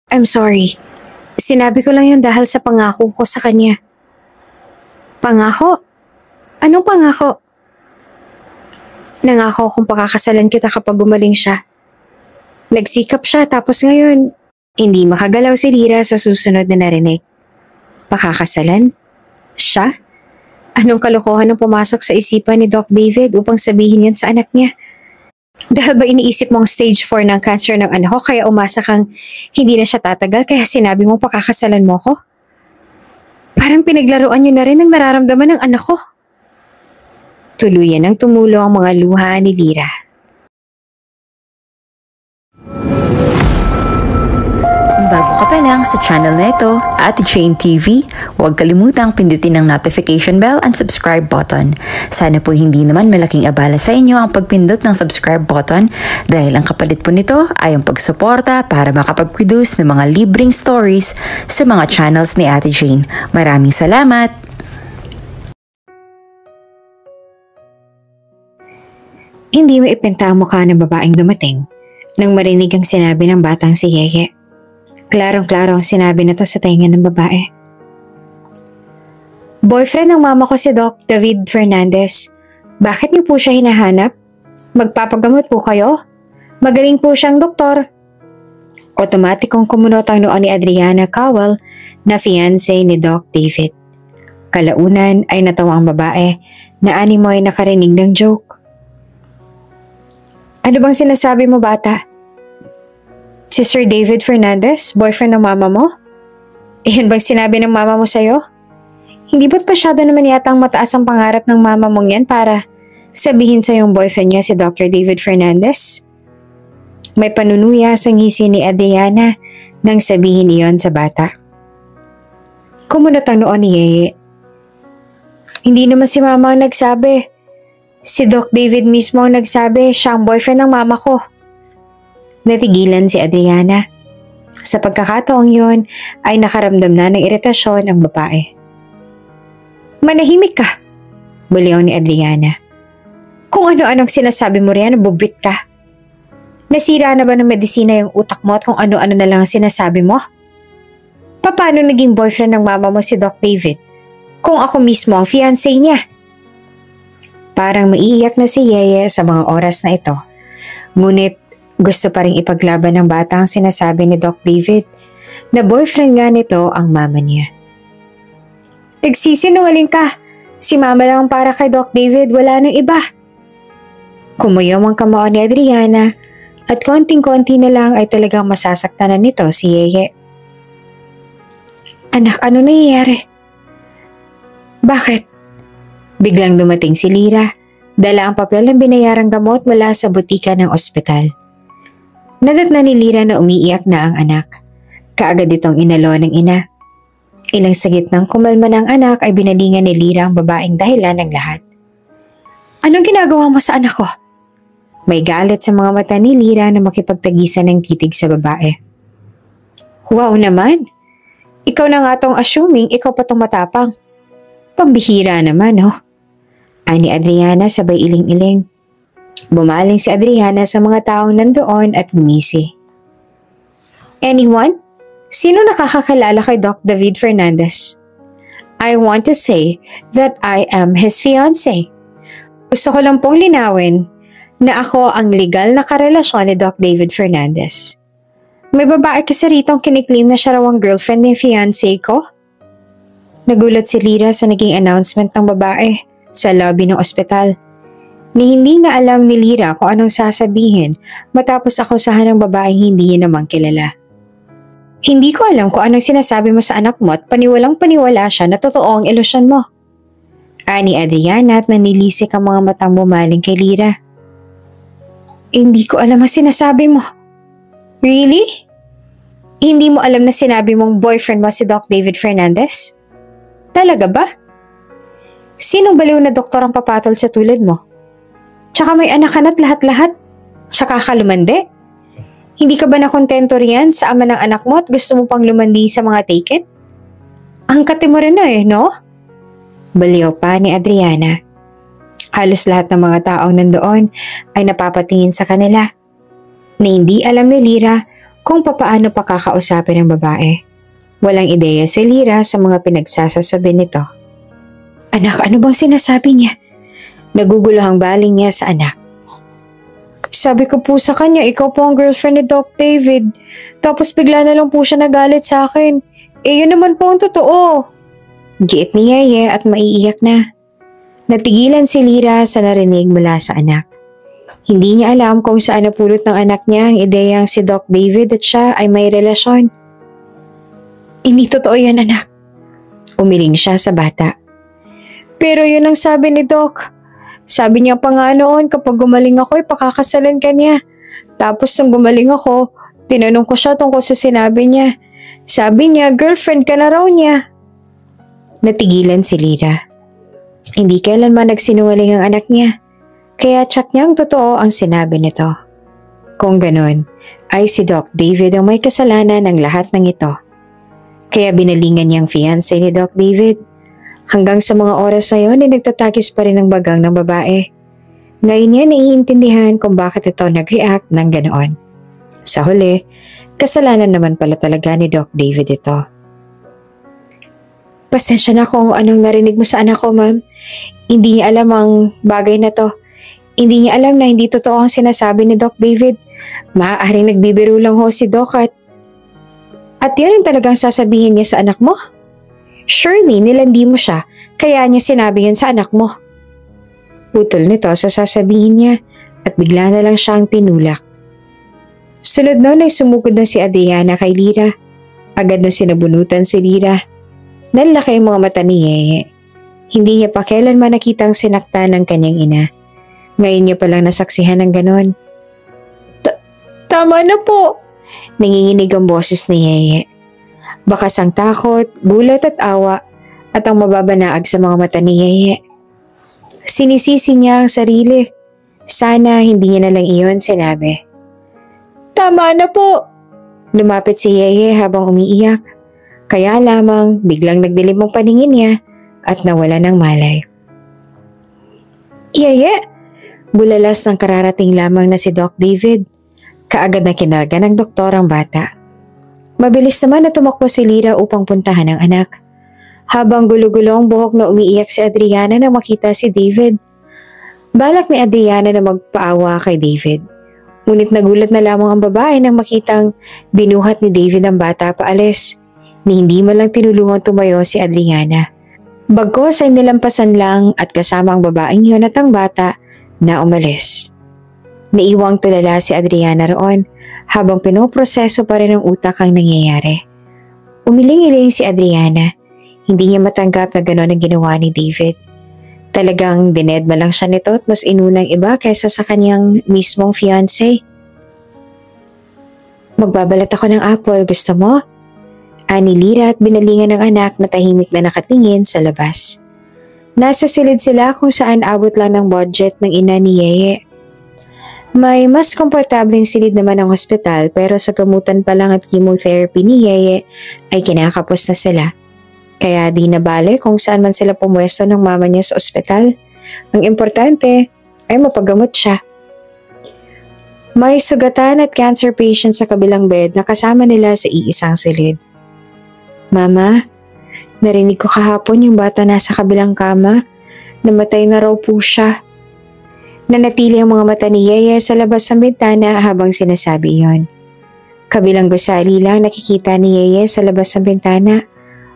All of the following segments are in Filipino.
I'm sorry. Sinabi ko lang yun dahil sa pangako ko sa kanya. Pangako? Anong pangako? Nangako akong pakakasalan kita kapag gumaling siya. Nagsikap siya tapos ngayon, hindi makagalaw si Lyra sa susunod na narinig. Pakakasalan? Siya? Anong kalokohan ang pumasok sa isipan ni Doc David upang sabihin yan sa anak niya? Dahil ba iniisip mong stage 4 ng cancer ng anak ko kaya umasa kang hindi na siya tatagal kaya sinabi mong pakakasalan mo ko? Parang pinaglaruan niyo na rin ang nararamdaman ng anak ko. Tuluyan ang tumulo ang mga luha ni Lyra. Bago ka pa lang sa channel na ito, Ate Jane TV, huwag kalimutang pindutin ang notification bell and subscribe button. Sana po hindi naman malaking abala sa inyo ang pagpindot ng subscribe button dahil ang kapalit po nito ay ang pagsuporta para makapag-produce ng mga libreng stories sa mga channels ni Ate Jane. Maraming salamat! Hindi mo ipinta ang mukha ng babaeng dumating nang marinig ang sinabi ng batang si Yeye. Klarong-klaro ang sinabi na to sa tainga ng babae. Boyfriend ng mama ko si Doc David Fernandez. Bakit niyo po siya hinahanap? Magpapagamot po kayo? Magaling po siyang doktor. Otomatikong kumunot ang noo ni Adriana Cowell na fiancé ni Doc David. Kalaunan ay natawa ang babae na animo ay nakarinig ng joke. Ano bang sinasabi mo, bata? Si Sir David Fernandez, boyfriend ng mama mo? Iyan bang sinabi ng mama mo sa'yo? Hindi ba't masyado naman yata ang mataas ang pangarap ng mama mong yan para sabihin sa yung boyfriend niya si Dr. David Fernandez? May panunuya sa ngisi ni Adriana nang sabihin iyon sa bata. Kumunot ang noo ni Yeye. Hindi naman si mama ang nagsabi. Si Doc David mismo ang nagsabi siya ang boyfriend ng mama ko. Natigilan si Adriana. Sa pagkakataong yon ay nakaramdam na ng iritasyon ang babae. Manahimik ka, buliw ni Adriana. Kung ano-anong sinasabi mo riyan, bubit ka. Nasira na ba ng medisina yung utak mo at kung ano-ano na lang ang sinasabi mo? Paano naging boyfriend ng mama mo si Doc David kung ako mismo ang fiancé niya? Parang maiiyak na si Yeye sa mga oras na ito. Ngunit gusto pa rin ipaglaban ng bata ang sinasabi ni Doc David na boyfriend nga nito ang mama niya. Nagsisinungaling ka. Si mama lang para kay Doc David, wala nang iba. Kumuyom ang kamao ni Adriana at konting-konti na lang ay talagang masasaktan na nito si Yeye. Anak, ano nangyayari? Bakit? Biglang dumating si Lyra. Dala ang papel ng binayarang gamot mula sa butika ng ospital. Nadatna ni Lyra na umiiyak na ang anak. Kaagad itong inalo ng ina. Ilang sagit ng kumalma ng anak ay binalingan ni Lyra ang babaeng dahilan ng lahat. Anong ginagawa mo sa anak ko? May galit sa mga mata ni Lyra na makipagtagisan ng titig sa babae. Wow naman! Ikaw na nga tong assuming ikaw pa tong matapang. Pambihira naman, oh. Ani Adriana sabay iling-iling. Bumaling si Adriana sa mga taong nandoon at ngumisi. Anyone? Sino nakakakilala kay Doc David Fernandez? I want to say that I am his fiancé. Gusto ko lang pong linawin na ako ang legal na karelasyon ni Doc David Fernandez. May babae kasi ritong kiniklaim na siya raw ang girlfriend ni fiancé ko. Nagulat si Lyra sa naging announcement ng babae sa lobby ng ospital. Ni hindi nga alam ni Lyra kung anong sasabihin matapos akusahan ng babaeng hindi niya namang kilala. Hindi ko alam kung anong sinasabi mo sa anak mo at paniwalang-paniwala siya na totoo ang ilusyon mo. Ani Adriana at nanilisik ang mga matang bumaling kay Lyra. Hindi ko alam ang sinasabi mo. Really? Hindi mo alam na sinabi mong boyfriend mo si Doc David Fernandez? Talaga ba? Sinong baliw na doktor ang papatol sa tulad mo? Tsaka may anak ka na't lahat-lahat. Tsaka ka lumandi? Hindi ka ba nakontento riyan sa ama ng anak mo at gusto mo pang lumandi sa mga tiket? Ang kati mo rin na no? Baliw pa ni Adriana. Halos lahat ng mga taong nandoon ay napapatingin sa kanila. Na hindi alam ni Lyra kung papaano pakakausapin ng babae. Walang ideya si Lyra sa mga pinagsasasabi nito. Anak, ano bang sinasabi niya? Naguguluhang baling niya sa anak. Sabi ko po sa kanya, ikaw po ang girlfriend ni Doc David. Tapos bigla na lang po siya nagalit sa akin. Yun naman po ang totoo. Giit ni Yeye at maiiyak na. Natigilan si Lyra sa narinig mula sa anak. Hindi niya alam kung saan napulot ng anak niya ang ideyang si Doc David at siya ay may relasyon. Hindi totoo yan, anak. Umiling siya sa bata. Pero yun ang sabi ni Doc. Sabi niya pa nga noon kapag gumaling ako, ipakakasalan ka niya. Tapos nang gumaling ako, tinanong ko siya tungkol sa sinabi niya. Sabi niya, girlfriend ka na raw niya. Natigilan si Lyra. Hindi kailanman nagsinungaling ang anak niya. Kaya tsak niyang totoo ang sinabi nito. Kung ganon, ay si Doc David ang may kasalanan ng lahat ng ito. Kaya binalingan niyang fiancé ni Doc David. Hanggang sa mga oras na yun ay nagtatakis pa rin ang bagang ng babae. Ngayon niya naiintindihan kung bakit ito nag-react ng ganoon. Sa huli, kasalanan naman pala talaga ni Doc David ito. Pasensya na kung anong narinig mo sa anak ko, ma'am. Hindi niya alam ang bagay na to. Hindi niya alam na hindi totoo ang sinasabi ni Doc David. Maaaring nagbibiro lang ho si Doc at yun ang talagang sasabihin niya sa anak mo? Surely nilandi mo siya, kaya niya sinabi yun sa anak mo. Putol nito sa sasabihin niya at bigla na lang siyang tinulak. Sunod noon ay sumugod na si Adriana kay Lyra. Agad na sinabunutan si Lyra. Nanlaki ang mga mata ni Yeye. Hindi niya pa kailanman nakitang sinakta ng kanyang ina. Ngayon niya palang nasaksihan ng ganon. Tama na po! Nanginginig ang boses ni Yeye. Bakas ang takot, gulat at awa at ang mababanaag sa mga mata ni Yeye. Sinisisi niya ang sarili. Sana hindi niya na lang iyon sinabi. Tama na po! Lumapit si Yeye habang umiiyak. Kaya lamang biglang nagdilim ang paningin niya at nawala ng malay. Yeye! Bulalas ng kararating lamang na si Doc David. Kaagad na kinarga ng doktor ang bata. Mabilis naman na tumakbo si Lyra upang puntahan ang anak. Habang gulo-gulo ang buhok na umiiyak si Adriana na makita si David. Balak ni Adriana na magpaawa kay David. Ngunit nagulat na lamang ang babae nang makitang binuhat ni David ang bata paalis. Ni hindi man lang tinulungan tumayo si Adriana. Bagkus ay nilampasan lang at kasama ang babaeng yun at ang bata na umalis. Naiwang tulala si Adriana roon habang pinoproseso pa rin ang utak ang nangyayari. Umiling-iling si Adriana. Hindi niya matanggap na gano'n ang ginawa ni David. Talagang dinedma lang siya nito at mas inunang iba kaysa sa kanyang mismong fiancé. Magbabalat ako ng apple, gusto mo? Ani Lyra at binalingan ng anak na tahimik na nakatingin sa labas. Nasa silid sila kung saan abot lang ng budget ng ina ni Yeye. May mas komportableng silid naman ang hospital pero sa gamutan pa lang at chemotherapy ni Yeye ay kinakapos na sila. Kaya di nabale kung saan man sila pumwesto ng mama niya sa ospital. Ang importante ay mapagamot siya. May sugatan at cancer patient sa kabilang bed na kasama nila sa iisang silid. Mama, narinig ko kahapon yung bata nasa kabilang kama. Namatay na raw po siya. Nanatili ang mga mata ni Yeye sa labas ng bintana habang sinasabi yon. Kabilang gusali lang nakikita ni Yeye sa labas ng bintana.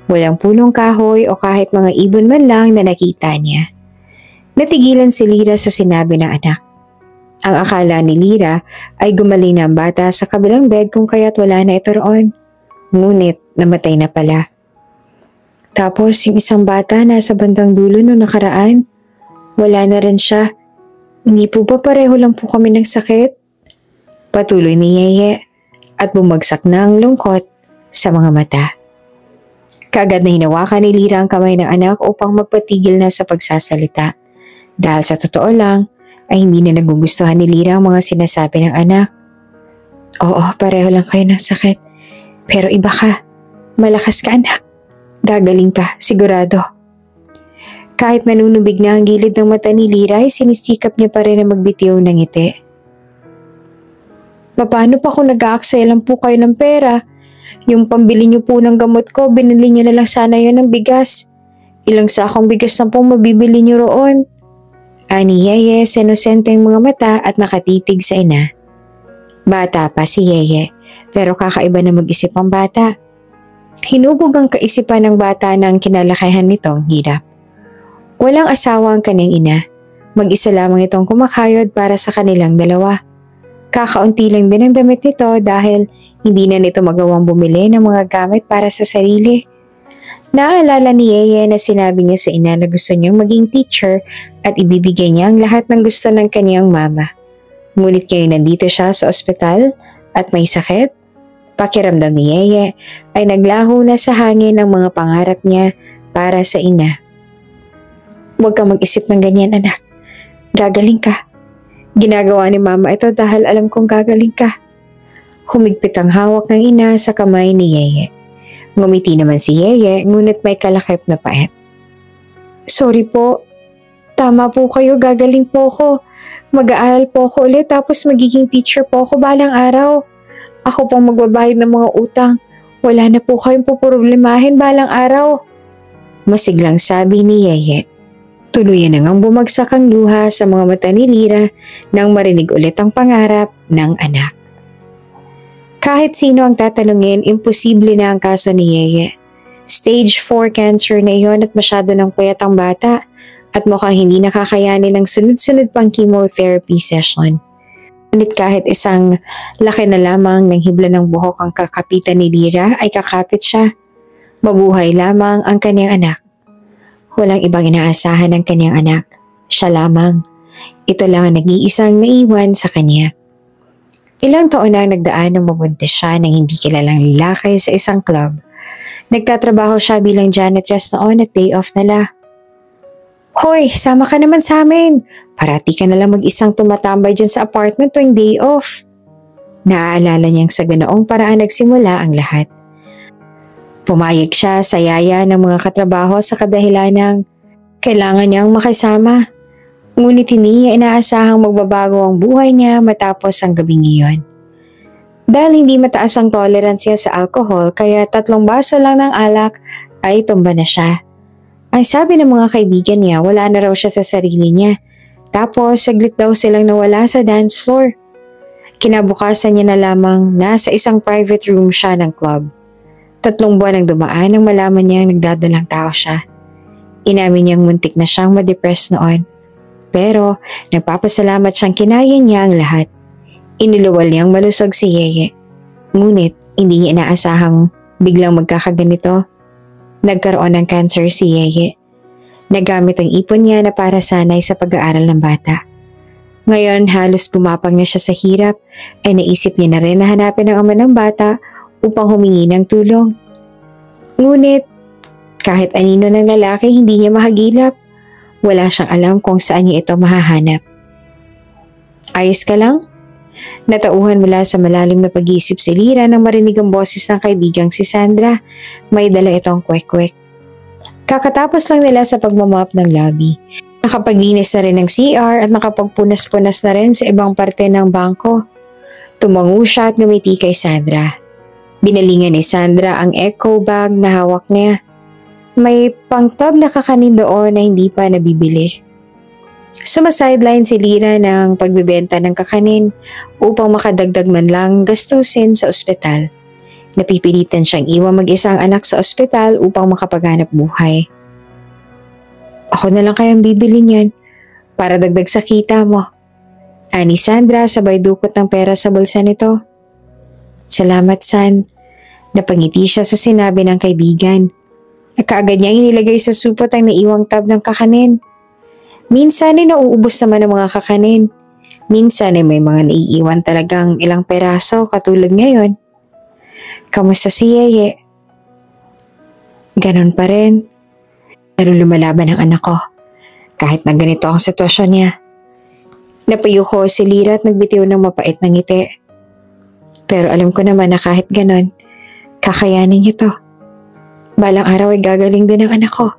Walang punong kahoy o kahit mga ibon man lang na nakita niya. Natigilan si Lyra sa sinabi ng anak. Ang akala ni Lyra ay gumaling na ang bata sa kabilang bed kung kaya't wala na ito roon. Ngunit namatay na pala. Tapos yung isang bata nasa bandang dulo noong nakaraan, wala na rin siya. Hindi po ba pareho lang po kami ng sakit? Patuloy ni Yeye at bumagsak na ang lungkot sa mga mata. Kaagad na hinawakan ni Lyra ang kamay ng anak upang magpatigil na sa pagsasalita. Dahil sa totoo lang, ay hindi na nagugustuhan ni Lyra ang mga sinasabi ng anak. Oo, pareho lang kayo ng sakit. Pero iba ka. Malakas ka, anak. Gagaling ka, sigurado. Kahit nanunubig na ang gilid ng mata ni Lyra ay sinisikap niya pa rin na magbitiw ng ngiti. Paano pa kung nag-aakselan po kayo ng pera? Yung pambili niyo po ng gamot ko, binili niyo na lang sana yun ng bigas. Ilang sakong bigas na pong mabibili niyo roon. Ani Yeye, senusenteng mga mata at nakatitig sa ina. Bata pa si Yeye, pero kakaiba na mag-isip ang bata. Hinubog ang kaisipan ng bata ng kinalakihan nitong hirap. Walang asawa ang kanyang ina. Mag-isa lamang itong kumakayod para sa kanilang dalawa. Kakaunti lang din ang damit nito dahil hindi na nito magawang bumili ng mga gamit para sa sarili. Naalala ni Yeye na sinabi niya sa ina na gusto niyang maging teacher at ibibigay niya ang lahat ng gusto ng kaniyang mama. Ngunit ngayon nandito siya sa ospital at may sakit. Pakiramdam ni Yeye ay naglaho na sa hangin ang mga pangarap niya para sa ina. Huwag kang mag-isip ng ganyan, anak. Gagaling ka. Ginagawa ni mama ito dahil alam kong gagaling ka. Humigpit ang hawak ng ina sa kamay ni Yeye. Ngumiti naman si Yeye, ngunit may kalakip na pait. Sorry po. Tama po kayo, gagaling po ako. Mag-aaral po ako ulit tapos magiging teacher po ako balang araw. Ako pong magbabayad ng mga utang. Wala na po kayong puproblemahin balang araw. Masiglang sabi ni Yeye. Tuluyan na ngang bumagsak ang luha sa mga mata ni Lyra nang marinig ulit ang pangarap ng anak. Kahit sino ang tatanungin, imposible na ang kaso ni Yeye. Stage 4 cancer na iyon at masyado ng puyat ang bata at mukhang hindi nakakayanin ng sunod-sunod pang chemotherapy session. Ngunit kahit isang laki na lamang ng hibla ng buhok ang kakapitan ni Lyra ay kakapit siya. Mabuhay lamang ang kanyang anak. Walang ibang inaasahan ng kanyang anak. Siya lamang. Ito lang ang nag-iisang naiwan sa kanya. Ilang taon na nagdaan nang mabuntis siya ng hindi kilalang lalaki sa isang club. Nagtatrabaho siya bilang janitress noon at day off nala. Hoy, sama ka naman sa amin. Parati ka nalang mag-isang tumatambay dyan sa apartment tuwing day off. Naaalala niyang sa ganoong paraan nagsimula ang lahat. Pumayag siya sa yaya ng mga katrabaho sa kadahilan ng kailangan niyang makisama. Ngunit hindi niya inaasahang magbabago ang buhay niya matapos ang gabing iyon. Dahil hindi mataas ang toleransya sa alcohol kaya 3 baso lang ng alak ay tumba na siya. Ang sabi ng mga kaibigan niya wala na raw siya sa sarili niya. Tapos saglit daw silang nawala sa dance floor. Kinabukasan niya na lamang nasa isang private room siya ng club. 3 buwan ang dumaan nang malaman niyang nagdadalang tao siya. Inamin niyang muntik na siyang ma-depress noon. Pero nagpapasalamat siyang kinaya niya ang lahat. Iniluwal niyang malusog si Yeye. Ngunit hindi niya inaasahang biglang magkakaganito. Nagkaroon ng cancer si Yeye. Nagamit ang ipon niya na para sanay sa pag-aaral ng bata. Ngayon halos gumapang na siya sa hirap ay naisip niya na rin na hanapin ang ama ng bata upang humingi ng tulong. Ngunit kahit anino ng lalaki hindi niya mahagilap. Wala siyang alam kung saan niya ito mahahanap. Ayos ka lang? Natauhan mula sa malalim na pag-iisip si Lyra nang marinig ang boses ng kaibigang si Sandra. May dala itong kwek-kwek. Kakatapos lang nila sa pagmamop ng lobby. Nakapaglinis na rin ng CR at nakapagpunas-punas na rin sa ibang parte ng bangko. Tumango siya at ngumiti kay Sandra. Binalingan ni Sandra ang eco bag na hawak niya. May pangtab na kakanin doon na hindi pa nabibili. Sumasideline si Lyra ng pagbibenta ng kakanin upang makadagdag man lang gastusin sa ospital. Napipilitan siyang iwan mag-isang anak sa ospital upang makapaghanap buhay. Ako na lang kayang bibili niyan para dagdag sa kita mo. Ani Sandra sabay dukot ng pera sa bulsa nito. Salamat, San. Napangiti siya sa sinabi ng kaibigan. Kaagad niyang inilagay sa supot ang naiwang tab ng kakanin. Minsan ay nauubos naman ang mga kakanin. Minsan ay may mga naiiwan talagang ilang peraso katulad ngayon. Kamusta si Yeye? Ganon pa rin. Pero lumalaban ang anak ko. Kahit na ganito ang sitwasyon niya. Napayuko si Lyra at nagbitiw ng mapait na ngiti. Pero alam ko naman na kahit ganon, kakayanin niya to. Balang araw ay gagaling din ang anak ko.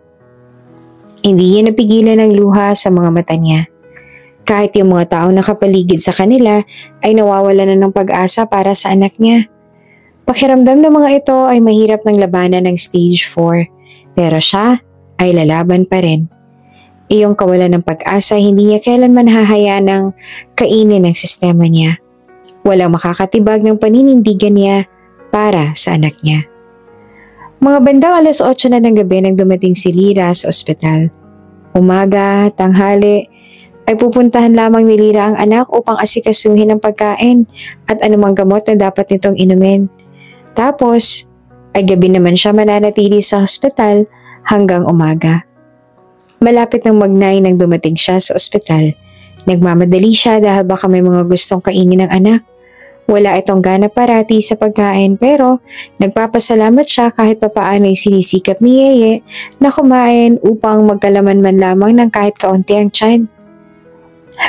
Hindi niya napigilan ang luha sa mga mata niya. Kahit yung mga taong nakapaligid sa kanila ay nawawala na ng pag-asa para sa anak niya. Pakiramdam ng mga ito ay mahirap ng labanan ng stage 4, pero siya ay lalaban pa rin. Iyong kawalan ng pag-asa hindi niya kailanman hahayaan ng kainin ng sistema niya. Walang makakatibag ng paninindigan niya para sa anak niya. Mga bandang 8:00 na ng gabi nang dumating si Lyra sa ospital. Umaga, tanghali, ay pupuntahan lamang ni Lyra ang anak upang asikasuhin ang pagkain at anumang gamot na dapat nitong inumin. Tapos, ay gabi naman siya mananatili sa ospital hanggang umaga. Malapit ng mag-9 nang dumating siya sa ospital. Nagmamadali siya dahil baka may mga gustong kainin ng anak. Wala itong gana parati sa pagkain pero nagpapasalamat siya kahit papaano ay sinisikap ni Yeye na kumain upang magkalaman man lamang ng kahit kaunti ang tiyan.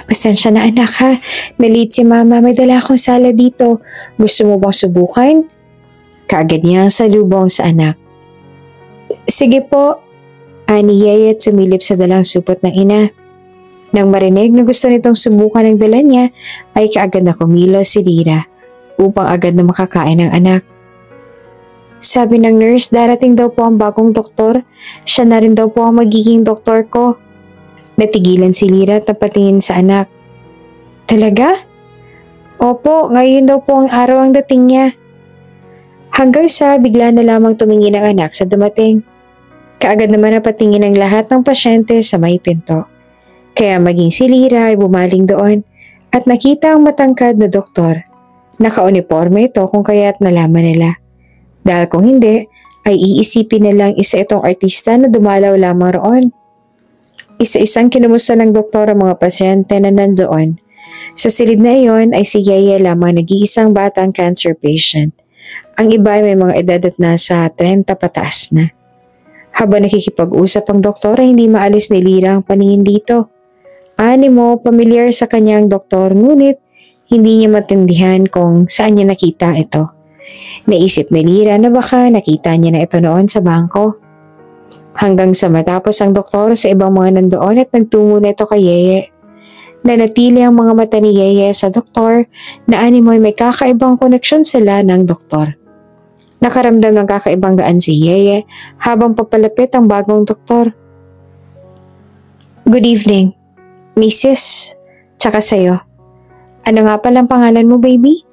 Pasensya na anak ha, nalit si mama, may dala akong salad dito. Gusto mo bang subukan? Kaagad niya salubong sa anak. Sige po, ani Yeye at sumilip sa dalang supot ng ina. Nang marinig na gusto nitong subukan ang dala niya, ay kaagad na kumilos si Lyra upang agad na makakain ang anak. Sabi ng nurse, darating daw po ang bagong doktor. Siya na rin daw po ang magiging doktor ko. Natigilan si Lyra at napatingin sa anak. Talaga? Opo, ngayon daw po ang araw ang dating niya. Hanggang sa bigla na lamang tumingin ang anak sa dumating. Kaagad naman napatingin ang lahat ng pasyente sa may pinto. Kaya maging si Lyra ay bumaling doon at nakita ang matangkad na doktor. Naka-uniforme ito kung kaya't nalaman nila. Dahil kung hindi, ay iisipin nilang isa itong artista na dumalaw lamang roon. Isa-isang kinumusta ng doktor ang mga pasyente na nandoon. Sa silid na iyon ay si Yeye lamang nag-iisang batang cancer patient. Ang iba ay may mga edad at nasa 30 pataas na. Habang nakikipag-usap ang doktor ay hindi maalis ni Lyra ang paningin dito. Animo, pamilyar sa kanyang doktor ngunit hindi niya matindihan kung saan niya nakita ito. Naisip ni Lyra na baka nakita niya na ito noon sa bangko. Hanggang sa matapos ang doktor sa ibang mga nandoon at nagtungo na ito kay Yeye. Nanatili ang mga mata ni Yeye sa doktor na animo ay may kakaibang koneksyon sila ng doktor. Nakaramdam ng kakaibang gaan si Yeye habang papalapit ang bagong doktor. Good evening, Mrs. Tsaka sa'yo. Ano nga palang pangalan mo, baby?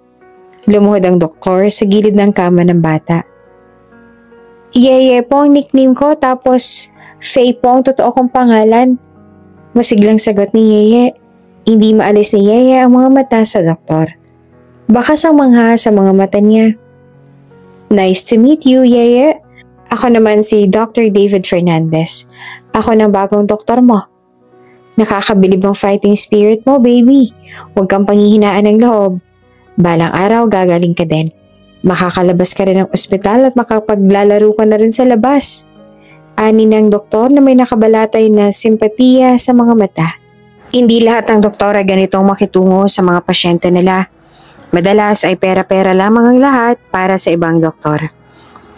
Lumuhod ang doktor sa gilid ng kama ng bata. Yeye po ang nickname ko tapos Faye po ang totoo kong pangalan. Masiglang sagot ni Yeye. Hindi maalis ni Yeye ang mga mata sa doktor. Bakas ang mangha sa mga mata niya. Nice to meet you, Yeye. Ako naman si Dr. David Fernandez. Ako ng bagong doktor mo. Nakakabilib ang fighting spirit mo, baby. Huwag kang panghihinaan ng loob. Balang araw gagaling ka din. Makakalabas ka rin ng ospital at makapaglalaro ka na rin sa labas. Ani ng doktor na may nakabalatay na simpatiya sa mga mata. Hindi lahat ng doktor ay ganitong makitungo sa mga pasyente nila. Madalas ay pera-pera lamang ang lahat para sa ibang doktor.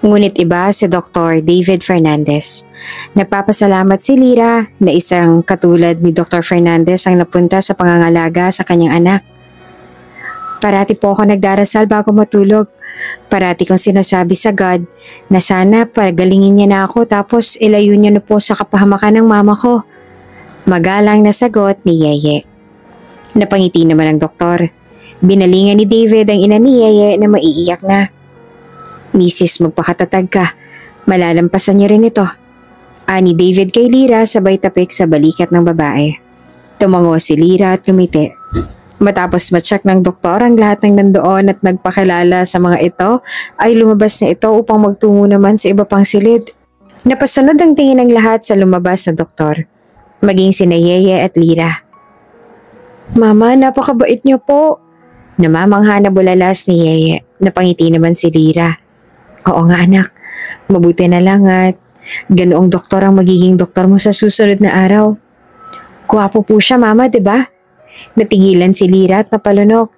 Ngunit iba si Dr. David Fernandez. Nagpapasalamat si Lyra na isang katulad ni Dr. Fernandez ang napunta sa pangangalaga sa kanyang anak. Parati po ako nagdarasal bago matulog. Parati kong sinasabi sa God na sana pagalingin niya na ako tapos ilayo niya na po sa kapahamakan ng mama ko. Magalang na sagot ni Yeye. Napangiti naman ang doktor. Binalingan ni David ang ina ni Yeye na maiiyak na. Mrs. magpakatatag ka. Malalampasan niya rin ito. Ani David kay Lyra sabay tapik sa balikat ng babae. Tumango si Lyra at lumiti. Matapos ma-check ng doktor ang lahat ng nandoon at nagpakilala sa mga ito, ay lumabas na ito upang magtungo naman sa iba pang silid. Napasunod ang tingin ng lahat sa lumabas na doktor. Maging sina Yeye at Lyra. Mama, napakabait niyo po. Namamangha na bulalas ni Yeye. Napangiti naman si Lyra. Oo nga anak, mabuti na lang at ganoong doktor ang magiging doktor mo sa susunod na araw. Guwapo po siya mama, diba? Natigilan si Lyra at napalunok.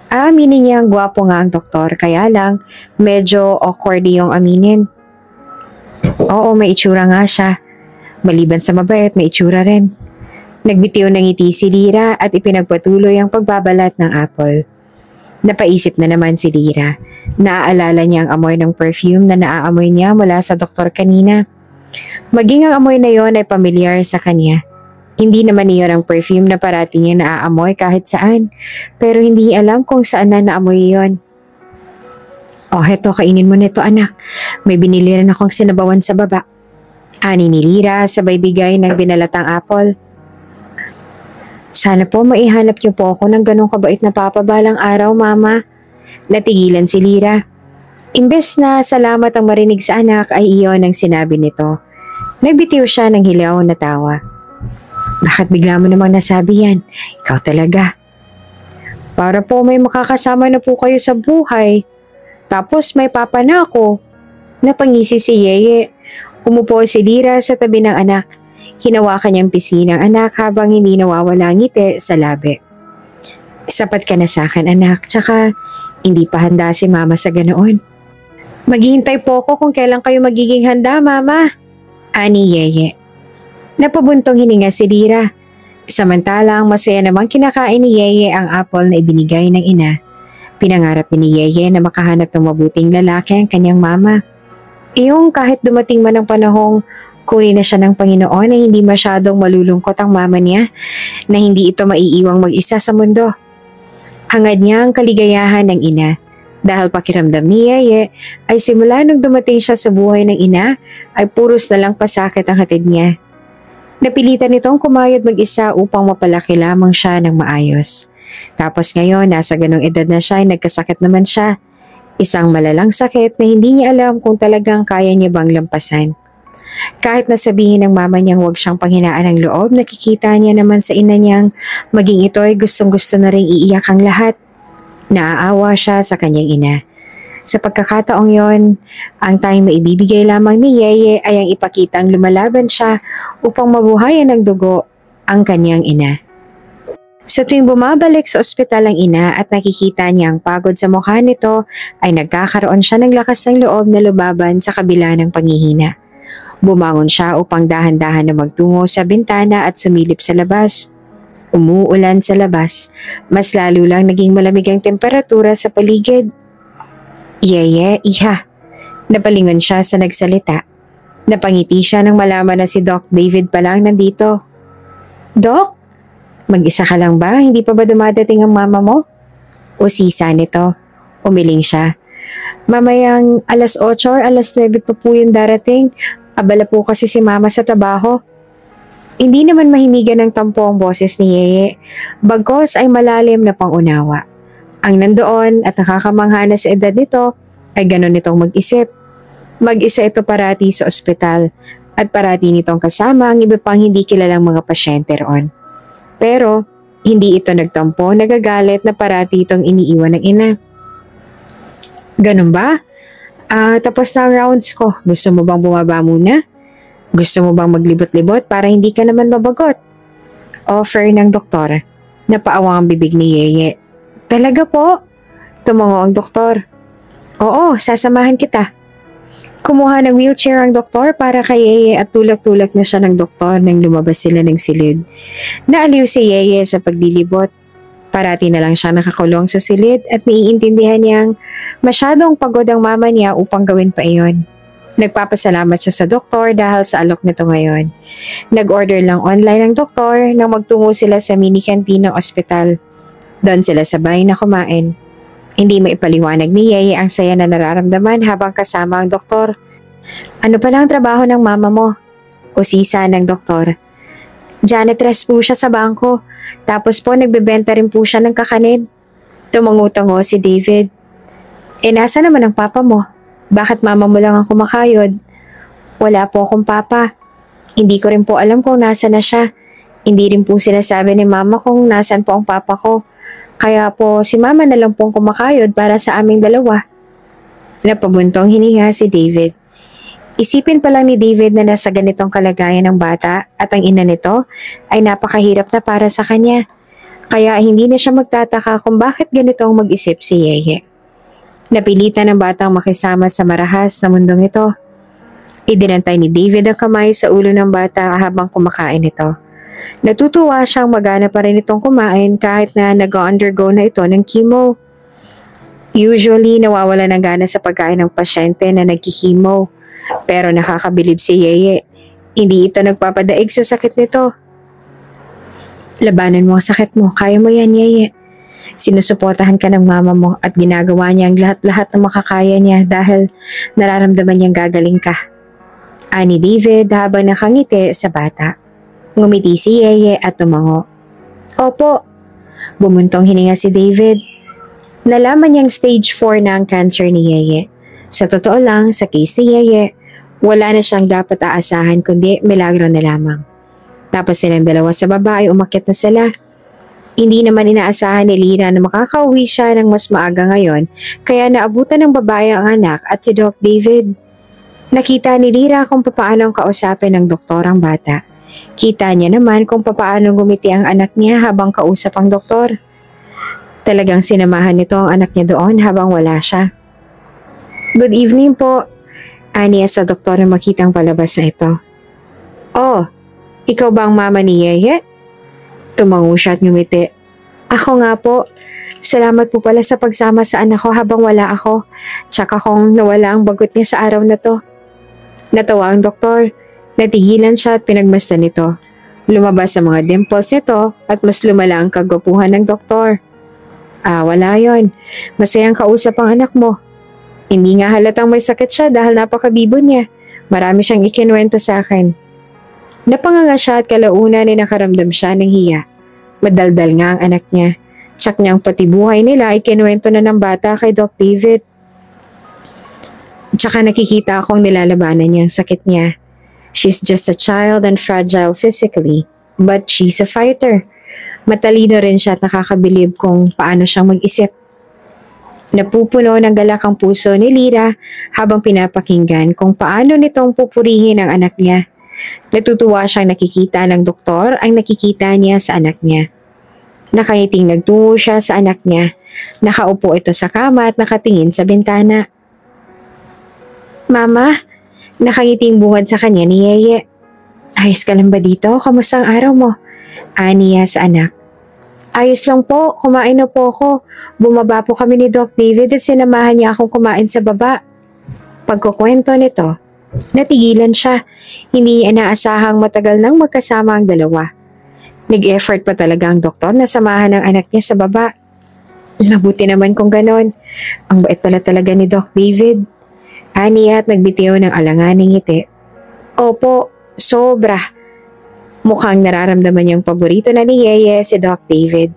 Aminin niya ang guwapo nga ang doktor, kaya lang medyo awkward yung aminin. Oo, may itsura nga siya. Maliban sa mabait, may itsura rin. Nagbitiw ng ngiti si Lyra at ipinagpatuloy ang pagbabalat ng apple. Napaisip na naman si Lyra. Naaalala niya ang amoy ng perfume na naaamoy niya mula sa doktor kanina. Maging ang amoy na yon ay pamilyar sa kanya. Hindi naman iyon ang perfume na parati niya naaamoy kahit saan, pero hindi alam kung saan na naamoy iyon. "Oh, heto, kainin mo nito anak. May binili rin akong sinabawan sa baba." Ani ni Lyra sabay bigay ng binalatang apple. "Sana po maihanap niyo po ako ng ganong kabait na papa balang araw, Mama." Natigilan si Lyra. Imbes na salamat ang marinig sa anak ay iyon ang sinabi nito. Nagbitiw siya ng hilaw na tawa. "Bakit bigla mo namang nasabi yan? Ikaw talaga." "Para po may makakasama na po kayo sa buhay. Tapos may papa na ako." Napangisi si Yeye. Umupo si Lyra sa tabi ng anak. Hinawakan niyang pisi ng anak habang hindi nawawala ang ngiti sa labi. "Sapat ka na sa akin, anak. Tsaka hindi pa handa si Mama sa ganoon." "Maghihintay po ako kung kailan kayo magiging handa, Mama." Ani Yeye. Napabuntong hininga si Lyra. Samantalang masaya namang kinakain ni Yeye ang apple na ibinigay ng ina. Pinangarap ni Yeye na makahanap ng mabuting lalaki ang kanyang mama. Iyong kahit dumating man ang panahong kunin na siya ng Panginoon ay hindi masyadong malulungkot ang mama niya na hindi ito maiiwang mag-isa sa mundo. Hangad niya ang kaligayahan ng ina dahil pakiramdam ni Yeye ay simula nung dumating siya sa buhay ng ina ay puros na lang pasakit ang hatid niya. Napilitan nitong kumayod mag-isa upang mapalaki lamang siya ng maayos. Tapos ngayon nasa ganong edad na siya ay nagkasakit naman siya. Isang malalang sakit na hindi niya alam kung talagang kaya niya bang lampasan. Kahit nasabihin ng mama niyang huwag siyang panghinaan ng loob, nakikita niya naman sa ina niyang maging ito ay gustong-gusto na rin iiyak ang lahat. Naaawa siya sa kanyang ina. Sa pagkakataong yon, ang tanging maibibigay lamang ni Yeye ay ang ipakitang lumalaban siya upang mabuhayan ng dugo ang kanyang ina. Sa tuwing bumabalik sa ospital ang ina at nakikita niya ang pagod sa mukha nito, ay nagkakaroon siya ng lakas ng loob na lumaban sa kabila ng panghihina. Bumangon siya upang dahan-dahan na magtungo sa bintana at sumilip sa labas. Umuulan sa labas. Mas lalo lang naging malamig ang temperatura sa paligid. "Yeye, iha." Napalingon siya sa nagsalita. Napangiti siya nang malaman na si Doc David pa lang nandito. "Doc? Mag-isa ka lang ba? Hindi pa ba dumadating ang mama mo?" Usisa nito. Umiling siya. "Mamayang alas 8 or alas 9 pa po yung darating. Abala po kasi si Mama sa trabaho." Hindi naman mahinigan ng tampo ang boses ni Yeye. Bagkos ay malalim na pangunawa. Ang nandoon at nakakamangha na sa edad nito ay ganon nitong mag-isip. Mag-isa ito parati sa ospital at parati nitong kasama ang iba pang hindi kilalang mga pasyente roon. Pero hindi ito nagtampo, nagagalit na parati itong iniiwan ng ina. "Ganun ba? Tapos na ang rounds ko. Gusto mo bang bumaba muna? Gusto mo bang maglibot-libot para hindi ka naman mabagot?" Offer ng doktor. Napaawang ang bibig ni Yeye. "Talaga po?" Tumango ang doktor. "Oo, sasamahan kita." Kumuha ng wheelchair ang doktor para kay Yeye at tulak-tulak na siya ng doktor nang lumabas sila ng silid. Naaliw si Yeye sa paglilibot. Parati na lang siya nakakulong sa silid at naiintindihan niyang masyadong pagod ang mama niya upang gawin pa iyon. Nagpapasalamat siya sa doktor dahil sa alok nito ngayon. Nag-order lang online ang doktor nang magtungo sila sa mini canteen ng ospital. Doon sila sabay na kumain. Hindi maipaliwanag ni Yeye ang saya na nararamdaman habang kasama ang doktor. "Ano pala ang trabaho ng mama mo?" Usisa ng doktor. "Janitress po siya sa bangko. Tapos po nagbebenta rin po siya ng kakanin." Tumango-tango si David. "Nasa naman ang papa mo? Bakit mama mo lang ang kumakayod?" "Wala po akong papa. Hindi ko rin po alam kung nasa na siya. Hindi rin po sinasabi ni mama kung nasan po ang papa ko. Kaya po si mama na lang pong kumakayod para sa aming dalawa." Napabuntong hininga si David. Isipin pa lang ni David na nasa ganitong kalagayan ng bata at ang ina nito ay napakahirap na para sa kanya. Kaya hindi na siya magtataka kung bakit ganito ang mag-isip si Yeye. Napilitan ng batang makisama sa marahas na mundong ito. Idinantay ni David ang kamay sa ulo ng bata habang kumakain ito. Natutuwa siyang magana pa rin itong kumain kahit na nag-undergo na ito ng chemo. Usually, nawawala ng gana sa pagkain ng pasyente na nagkikimo. Pero nakakabilib si Yeye. Hindi ito nagpapadaig sa sakit nito. Labanan mo ang sakit mo. Kaya mo yan, Yeye. Sinusuportahan ka ng mama mo at ginagawa niya ang lahat-lahat na makakaya niya dahil nararamdaman niyang gagaling ka. Ani David habang nakangiti sa bata. Ngumiti si Yeye at tumango. Opo. Bumuntong hininga si David. Nalaman niyang stage 4 na ang cancer ni Yeye. Sa totoo lang, sa case ni Yeye, wala na siyang dapat aasahan kundi milagro na lamang. Tapos silang dalawa sa baba ay umakyat na sila. Hindi naman inaasahan ni Lira na makakauwi siya ng mas maaga ngayon kaya naabutan ng babae ang anak at si Doc David. Nakita ni Lira kung papaano kausapin ng doktor ang bata. Kita niya naman kung papaano gumiti ang anak niya habang kausap ang doktor. Talagang sinamahan nito ang anak niya doon habang wala siya. Good evening po, aniya sa doktor na makitang palabas na ito. Oh, ikaw ba ang mama ni Yeye? Tumango siya at ngumiti. Ako nga po. Salamat po pala sa pagsama sa anak ko habang wala ako. Tsaka kung nawala ang bagot niya sa araw na to. Natawa ang doktor. Natigilan siya at pinagmasdan nito. Lumabas ang mga dimples nito at mas lumala ang kagwapuhan ng doktor. Wala yon. Masayang kausap ang anak mo. Hindi nga halatang may sakit siya dahil napakabibo niya. Marami siyang ikinuwento sa akin. Napanganga siya at kalaunan ay nakaramdam siya ng hiya. Madaldal nga ang anak niya. Tsak niyang pati buhay nila ay kinuwento na ng bata kay Doc David. Tsaka nakikita akong nilalabanan niya ang sakit niya. She's just a child and fragile physically, but she's a fighter. Matalino rin siya at nakakabilib kung paano siyang mag-isip. Napupuno ng galak ang puso ni Lira habang pinapakinggan kung paano nitong pupurihin ang anak niya. Natutuwa siyang nakikita ng doktor ang nakikita niya sa anak niya. Nakangiting nagtungo siya sa anak niya. Nakaupo ito sa kama at nakatingin sa bintana. Mama, nakangiting bungad sa kanya ni Yeye. Ayos ka lang ba dito? Kamusta ang araw mo? Aniya sa anak. Ayos lang po, kumain na po ako. Bumaba po kami ni Doc David at sinamahan niya akong kumain sa baba. Pagkukwento nito, natigilan siya. Hindi niya inaasahang matagal nang magkasama ang dalawa. Nag-effort pa talaga ang doktor na samahan ang anak niya sa baba. Mabuti naman kung ganon. Ang bait pala talaga ni Doc David. Aniya at nagbitiw ng alanganing ngiti. Opo, sobra. Mukhang nararamdaman niyang paborito na ni Yeye si Doc David.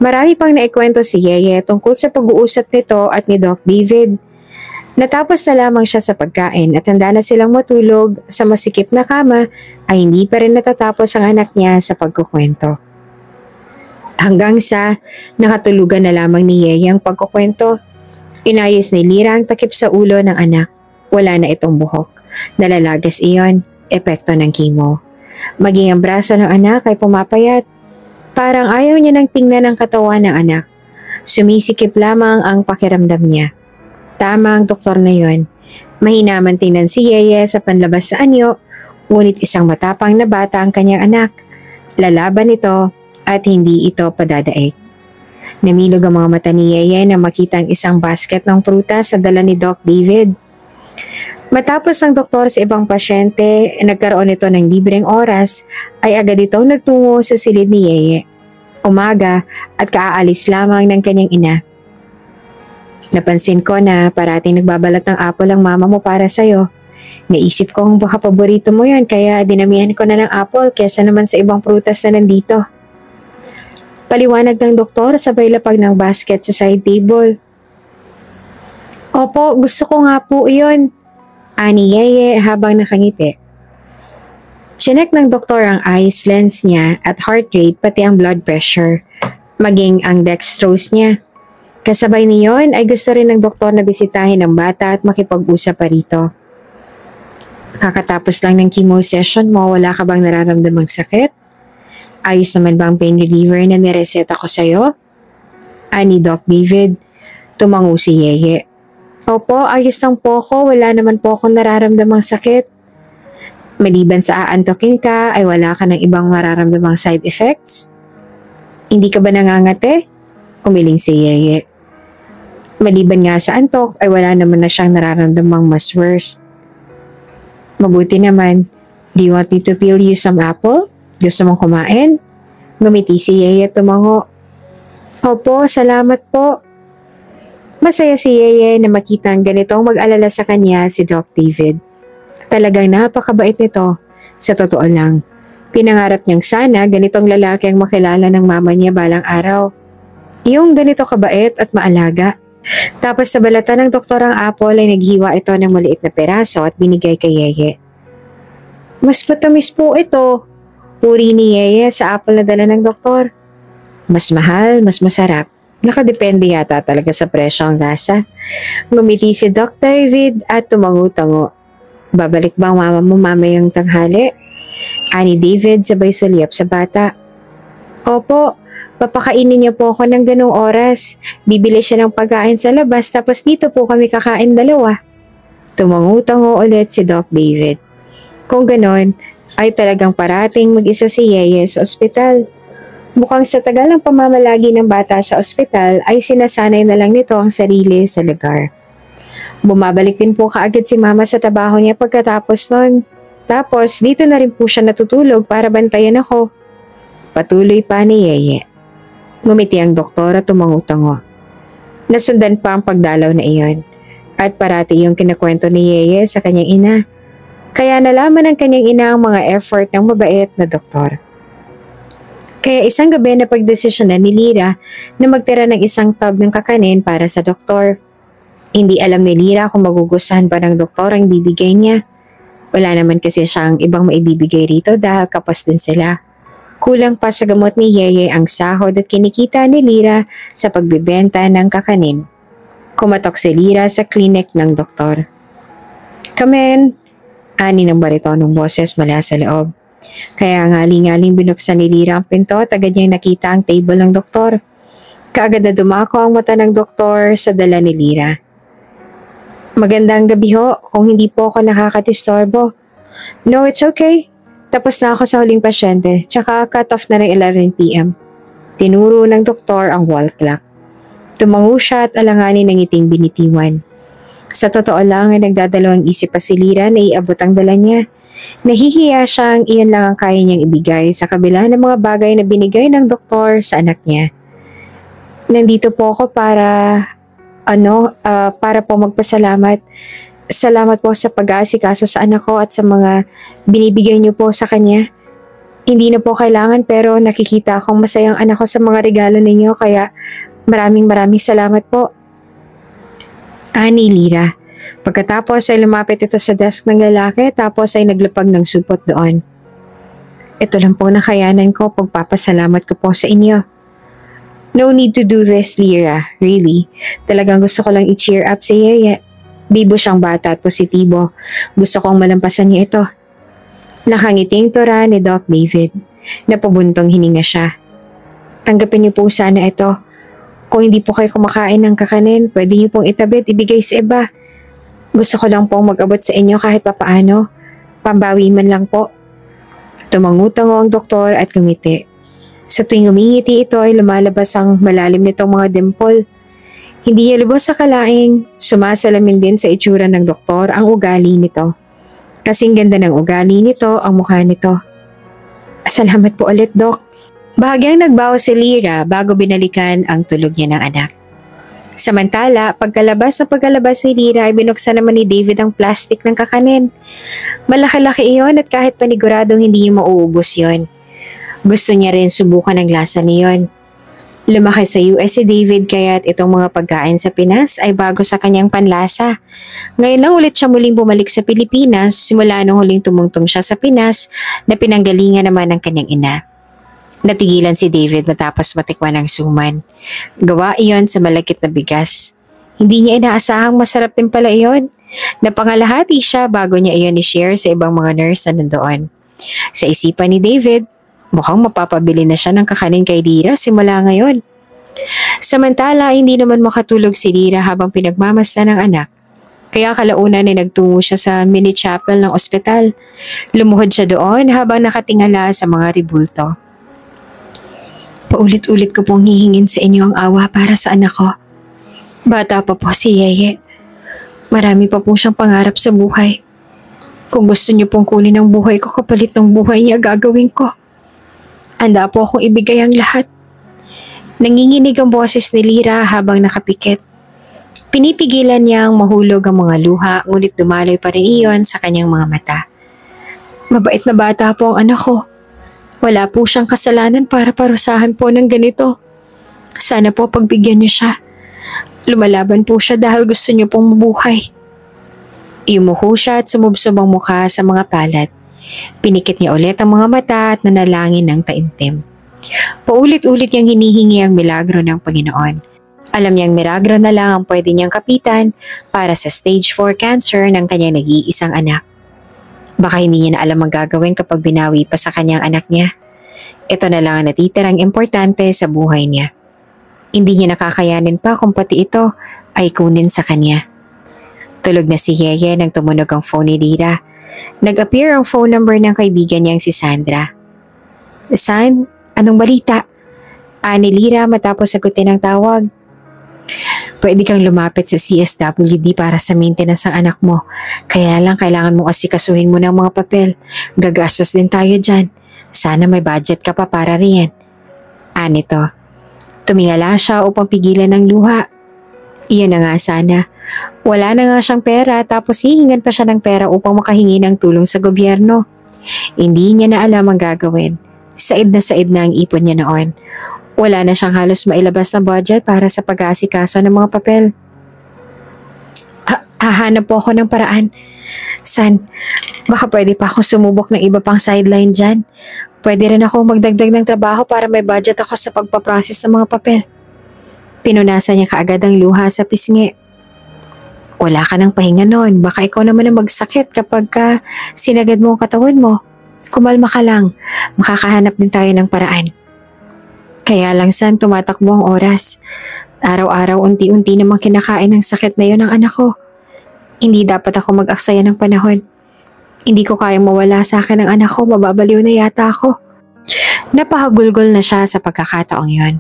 Marami pang naikwento si Yeye tungkol sa pag-uusap nito at ni Doc David. Natapos na lamang siya sa pagkain at handa na silang matulog sa masikip na kama ay hindi pa rin natatapos ang anak niya sa pagkukwento. Hanggang sa nakatulugan na lamang ni Yeye ang pagkukwento. Inayos ni Lira ang takip sa ulo ng anak. Wala na itong buhok. Nalalagas iyon, epekto ng chemo. Maging ang braso ng anak ay pumapayat. Parang ayaw niya nang tingnan ang katawan ng anak. Sumisikip lamang ang pakiramdam niya. Tama ang doktor na yon. Mahinaman tingnan si Yeye sa panlabas sa anyo, ngunit isang matapang na bata ang kanyang anak. Lalaban ito at hindi ito padadaig. Namilog ang mga mata ni Yeye na makita ang isang basket ng prutas na dala ni Doc David. Matapos ang doktor sa ibang pasyente, nagkaroon ito ng libreng oras, ay agad itong nagtungo sa silid ni Yeye. Umaga at kaaalis lamang ng kanyang ina. Napansin ko na parating nagbabalat ng apple ang mama mo para sa'yo. Naisip kong baka paborito mo yan kaya dinamihan ko na ng apple kesa naman sa ibang prutas na nandito. Paliwanag ng doktor sabay lapag ng basket sa side table. Opo, gusto ko nga po iyon. Ani Yeye habang nakangiti. Chinek ng doktor ang eyes lens niya at heart rate pati ang blood pressure, maging ang dextrose niya. Kasabay niyon ay gusto rin ng doktor na bisitahin ang bata at makipag-usap pa rito. Kakatapos lang ng chemo session mo, wala ka bang nararamdamang sakit? Ayos naman ba ang pain reliever na nireseta ko sa'yo? Ani Doc David. Tumango si Yeye. Opo, ayos lang po ako. Wala naman po akong nararamdamang sakit. Maliban sa aantokin ka ay wala ka ng ibang mararamdamang side effects? Hindi ka ba nangangate? Umiling si Yeye. Maliban nga sa antok ay wala naman na siyang nararamdamang mas worst. Mabuti naman. Do you want me to peel you some apple? Gusto mong kumain? Ngumiti si Yeye at tumango. Opo, salamat po. Masaya si Yeye na makitang ganitong mag-alala sa kanya si Doc David. Talagang napakabait nito. Sa totoo lang, pinangarap niyang sana ganitong lalaki ang makilala ng mama niya balang araw. Yung ganito kabait at maalaga. Tapos sa balatan ng doktor ang apple ay naghiwa ito ng maliit na peraso at binigay kay Yeye. Mas matamis po ito. Puri ni Yeye sa apple na dala ng doktor. Mas mahal, mas masarap. Nakadepende yata talaga sa presyo ang lasa. Ngumiti si Doc David at tumango-tango. Babalik ba ang mama mo mamayang tanghali? Ani David sabay sulyap sa bata. Opo, papakainin niya po ako ng ganong oras. Bibili siya ng pagkain sa labas tapos dito po kami kakain dalawa. Tumango-tango ulit si Doc David. Kung ganon, ay talagang parating mag-isa si Yeye sa ospital. Mukhang sa tagal ng pamamalagi ng bata sa ospital ay sinasanay na lang nito ang sarili sa lugar. Bumabalik din po kaagad si mama sa trabaho niya pagkatapos nun. Tapos dito na rin po siya natutulog para bantayan ako. Patuloy pa ni Yeye. Ngumiti ang doktor at tumango-tango. Nasundan pa ang pagdalaw na iyon. At parati yung kinakwento ni Yeye sa kanyang ina. Kaya nalaman ng kanyang ina ang mga effort ng mabait na doktor. Kaya isang gabi na pagdesisyonan ni Lyra na magtira ng isang tub ng kakanin para sa doktor. Hindi alam ni Lyra kung magugustuhan ba ng doktor ang bibigay niya. Wala naman kasi siyang ibang maibibigay rito dahil kapos din sila. Kulang pa sa gamot ni Yeye ang sahod at kinikita ni Lyra sa pagbibenta ng kakanin. Kumatok si Lyra sa klinik ng doktor. Come in. Ani ng baritonong boses mula sa loob. Kaya ngaling-ngaling binuksan ni Lyra ang pinto at agad niyang nakita ang table ng doktor. Kaagad na dumako ang mata ng doktor sa dala ni Lyra. Magandang gabi ho, kung hindi po ako nakakatistorbo. No, it's okay. Tapos na ako sa huling pasyente, tsaka cut off na ng 11 p.m. Tinuro ng doktor ang wall clock. Tumango siya at alanganin ng ngiting binitiwan. Sa totoo lang ay nagdadalawang isip pa si Lyra na iabot ang dala niya. Nahihiya siyang iyan lang ang kaya niyang ibigay sa kabila ng mga bagay na binigay ng doktor sa anak niya. Nandito po ako para po magpasalamat. Salamat po sa pag-aasikaso sa anak ko at sa mga binibigay niyo po sa kanya. Hindi na po kailangan pero nakikita akong masayang anak ko sa mga regalo ninyo kaya maraming salamat po. Ani Lyra. Pagkatapos ay lumapit ito sa desk ng lalaki tapos ay naglapag ng supot doon. Ito lang po nakayanan ko, pagpapasalamat ko po sa inyo. No need to do this, Lyra. Really. Talagang gusto ko lang i-cheer up si Yeye. Bibo siyang bata at positibo. Gusto kong malampasan niya ito. Nakangiting tura ni Doc David. Napabuntong hininga siya. Tanggapin niyo po sana ito. Kung hindi po kayo kumakain ng kakanin, pwede niyo pong itabi at ibigay sa iba. Gusto ko lang pong mag-abot sa inyo kahit papaano. Pambawi man lang po. Tumangutango ang doktor at ngumiti. Sa tuwing umingiti ito ay lumalabas ang malalim nitong mga dimple. Hindi niya lubos sa kalaing, sumasalamin din sa itsura ng doktor ang ugali nito. Kasing ganda ng ugali nito ang mukha nito. Salamat po ulit, Doc. Bahagyang nagbaho si Lyra bago binalikan ang tulog niya ng anak. Samantala, pagkalabas ni Lyra ay binuksan naman ni David ang plastic ng kakanin. Malaki-laki iyon at kahit paniguradong hindi niya mauubos yon. Gusto niya rin subukan ang lasa niyon. Lumaki sa US si David kaya't itong mga pagkain sa Pinas ay bago sa kanyang panlasa. Ngayon lang ulit siya muling bumalik sa Pilipinas simula nung huling tumungtong siya sa Pinas na pinanggalingan naman ng kanyang ina. Natigilan si David matapos matikman ang suman. Gawa iyon sa malagkit na bigas. Hindi niya inaasahang masarap din pala iyon. Napangalahati siya bago niya iyon i-share sa ibang mga nurse na nandoon. Sa isipan ni David, mukhang mapapabili na siya ng kakanin kay Lyra simula ngayon. Samantala, hindi naman makatulog si Lyra habang pinagmamasdan ng anak. Kaya kalaunan ay nagtungo siya sa mini chapel ng ospital. Lumuhod siya doon habang nakatingala sa mga ribulto. Paulit-ulit ko pong hihingin sa inyo ang awa para sa anak ko. Bata pa po si Yeye. Marami pa po siyang pangarap sa buhay. Kung gusto niyo pong kunin ang buhay ko kapalit ng buhay niya, gagawin ko. Handa po akong ibigay ang lahat. Nanginginig ang boses ni Lyra habang nakapikit. Pinipigilan niyang mahulog ang mga luha, ngunit dumaloy pa rin iyon sa kanyang mga mata. Mabait na bata po ang anak ko. Wala po siyang kasalanan para parusahan po ng ganito. Sana po pagbigyan niyo siya. Lumalaban po siya dahil gusto niyo pong mabuhay. Iumuko siya at sumubsob ang mukha sa mga palad. Pinikit niya ulit ang mga mata at nanalangin ng taimtim. Paulit-ulit niyang hinihingi ang milagro ng Panginoon. Alam niyang milagro na lang ang pwede niyang kapitan para sa stage 4 cancer ng kanyang nag-iisang anak. Baka hindi niya na alam ang gagawin kapag binawi pa sa kanyang anak niya. Ito na lang ang natitirang importante sa buhay niya. Hindi niya nakakayanin pa kung pati ito ay kunin sa kanya. Tulog na si Yeye nang tumunog ang phone ni Lyra. Nag-appear ang phone number ng kaibigan niyang si Sandra. San, anong balita? Ni Lyra matapos sagutin ang tawag. Pwede kang lumapit sa CSWD para sa maintenance ng anak mo. Kaya lang kailangan mo asikasuhin mo ng mga papel. Gagastos din tayo dyan. Sana may budget ka pa para riyan. Nito. Tumingala siya upang pigilan ng luha. Iyan na nga sana. Wala na nga siyang pera tapos hihingan pa siya ng pera upang makahingi ng tulong sa gobyerno. Hindi niya na alam ang gagawin. Said na ang ipon niya noon. Wala na siyang halos mailabas na budget para sa pag-aasikaso ng mga papel. Hahanap po ako ng paraan. San, baka pwede pa akong sumubok ng iba pang sideline dyan. Pwede rin ako magdagdag ng trabaho para may budget ako sa pagpaprocess ng mga papel. Pinunasan niya kaagad ang luha sa pisngi. Wala ka ng pahinga noon. Baka ikaw naman ang magsakit kapag sinagad mo ang katawan mo. Kumalma ka lang. Makakahanap din tayo ng paraan. Kaya lang San, tumatakbo ang oras. Araw-araw unti-unti namang kinakain ng sakit na yon ng anak ko. Hindi dapat ako mag-aksaya ng panahon. Hindi ko kayang mawala sa akin ng anak ko, mababaliw na yata ako. Napahagulgol na siya sa pagkakataong yon.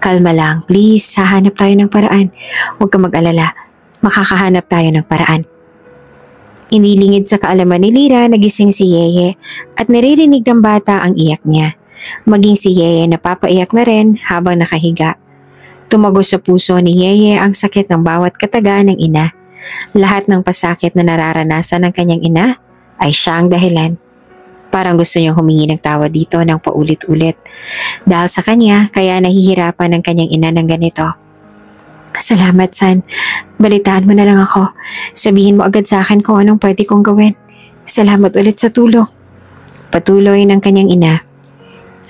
Kalma lang, please, hahanap tayo ng paraan. Huwag ka mag-alala, makakahanap tayo ng paraan. Inilingid sa kaalaman ni Lyra, nagising si Yeye at naririnig ng bata ang iyak niya. Maging si Yeye napapaiyak na rin habang nakahiga. Tumagos sa puso ni Yeye ang sakit ng bawat kataga ng ina. Lahat ng pasakit na nararanasan ng kanyang ina ay siya ang dahilan. Parang gusto niyang humingi ng tawa dito ng paulit-ulit. Dahil sa kanya, kaya nahihirapan ng kanyang ina ng ganito. Salamat, San. Balitaan mo na lang ako. Sabihin mo agad sa akin kung anong pwede kong gawin. Salamat ulit sa tulong. Patuloy ng kanyang ina.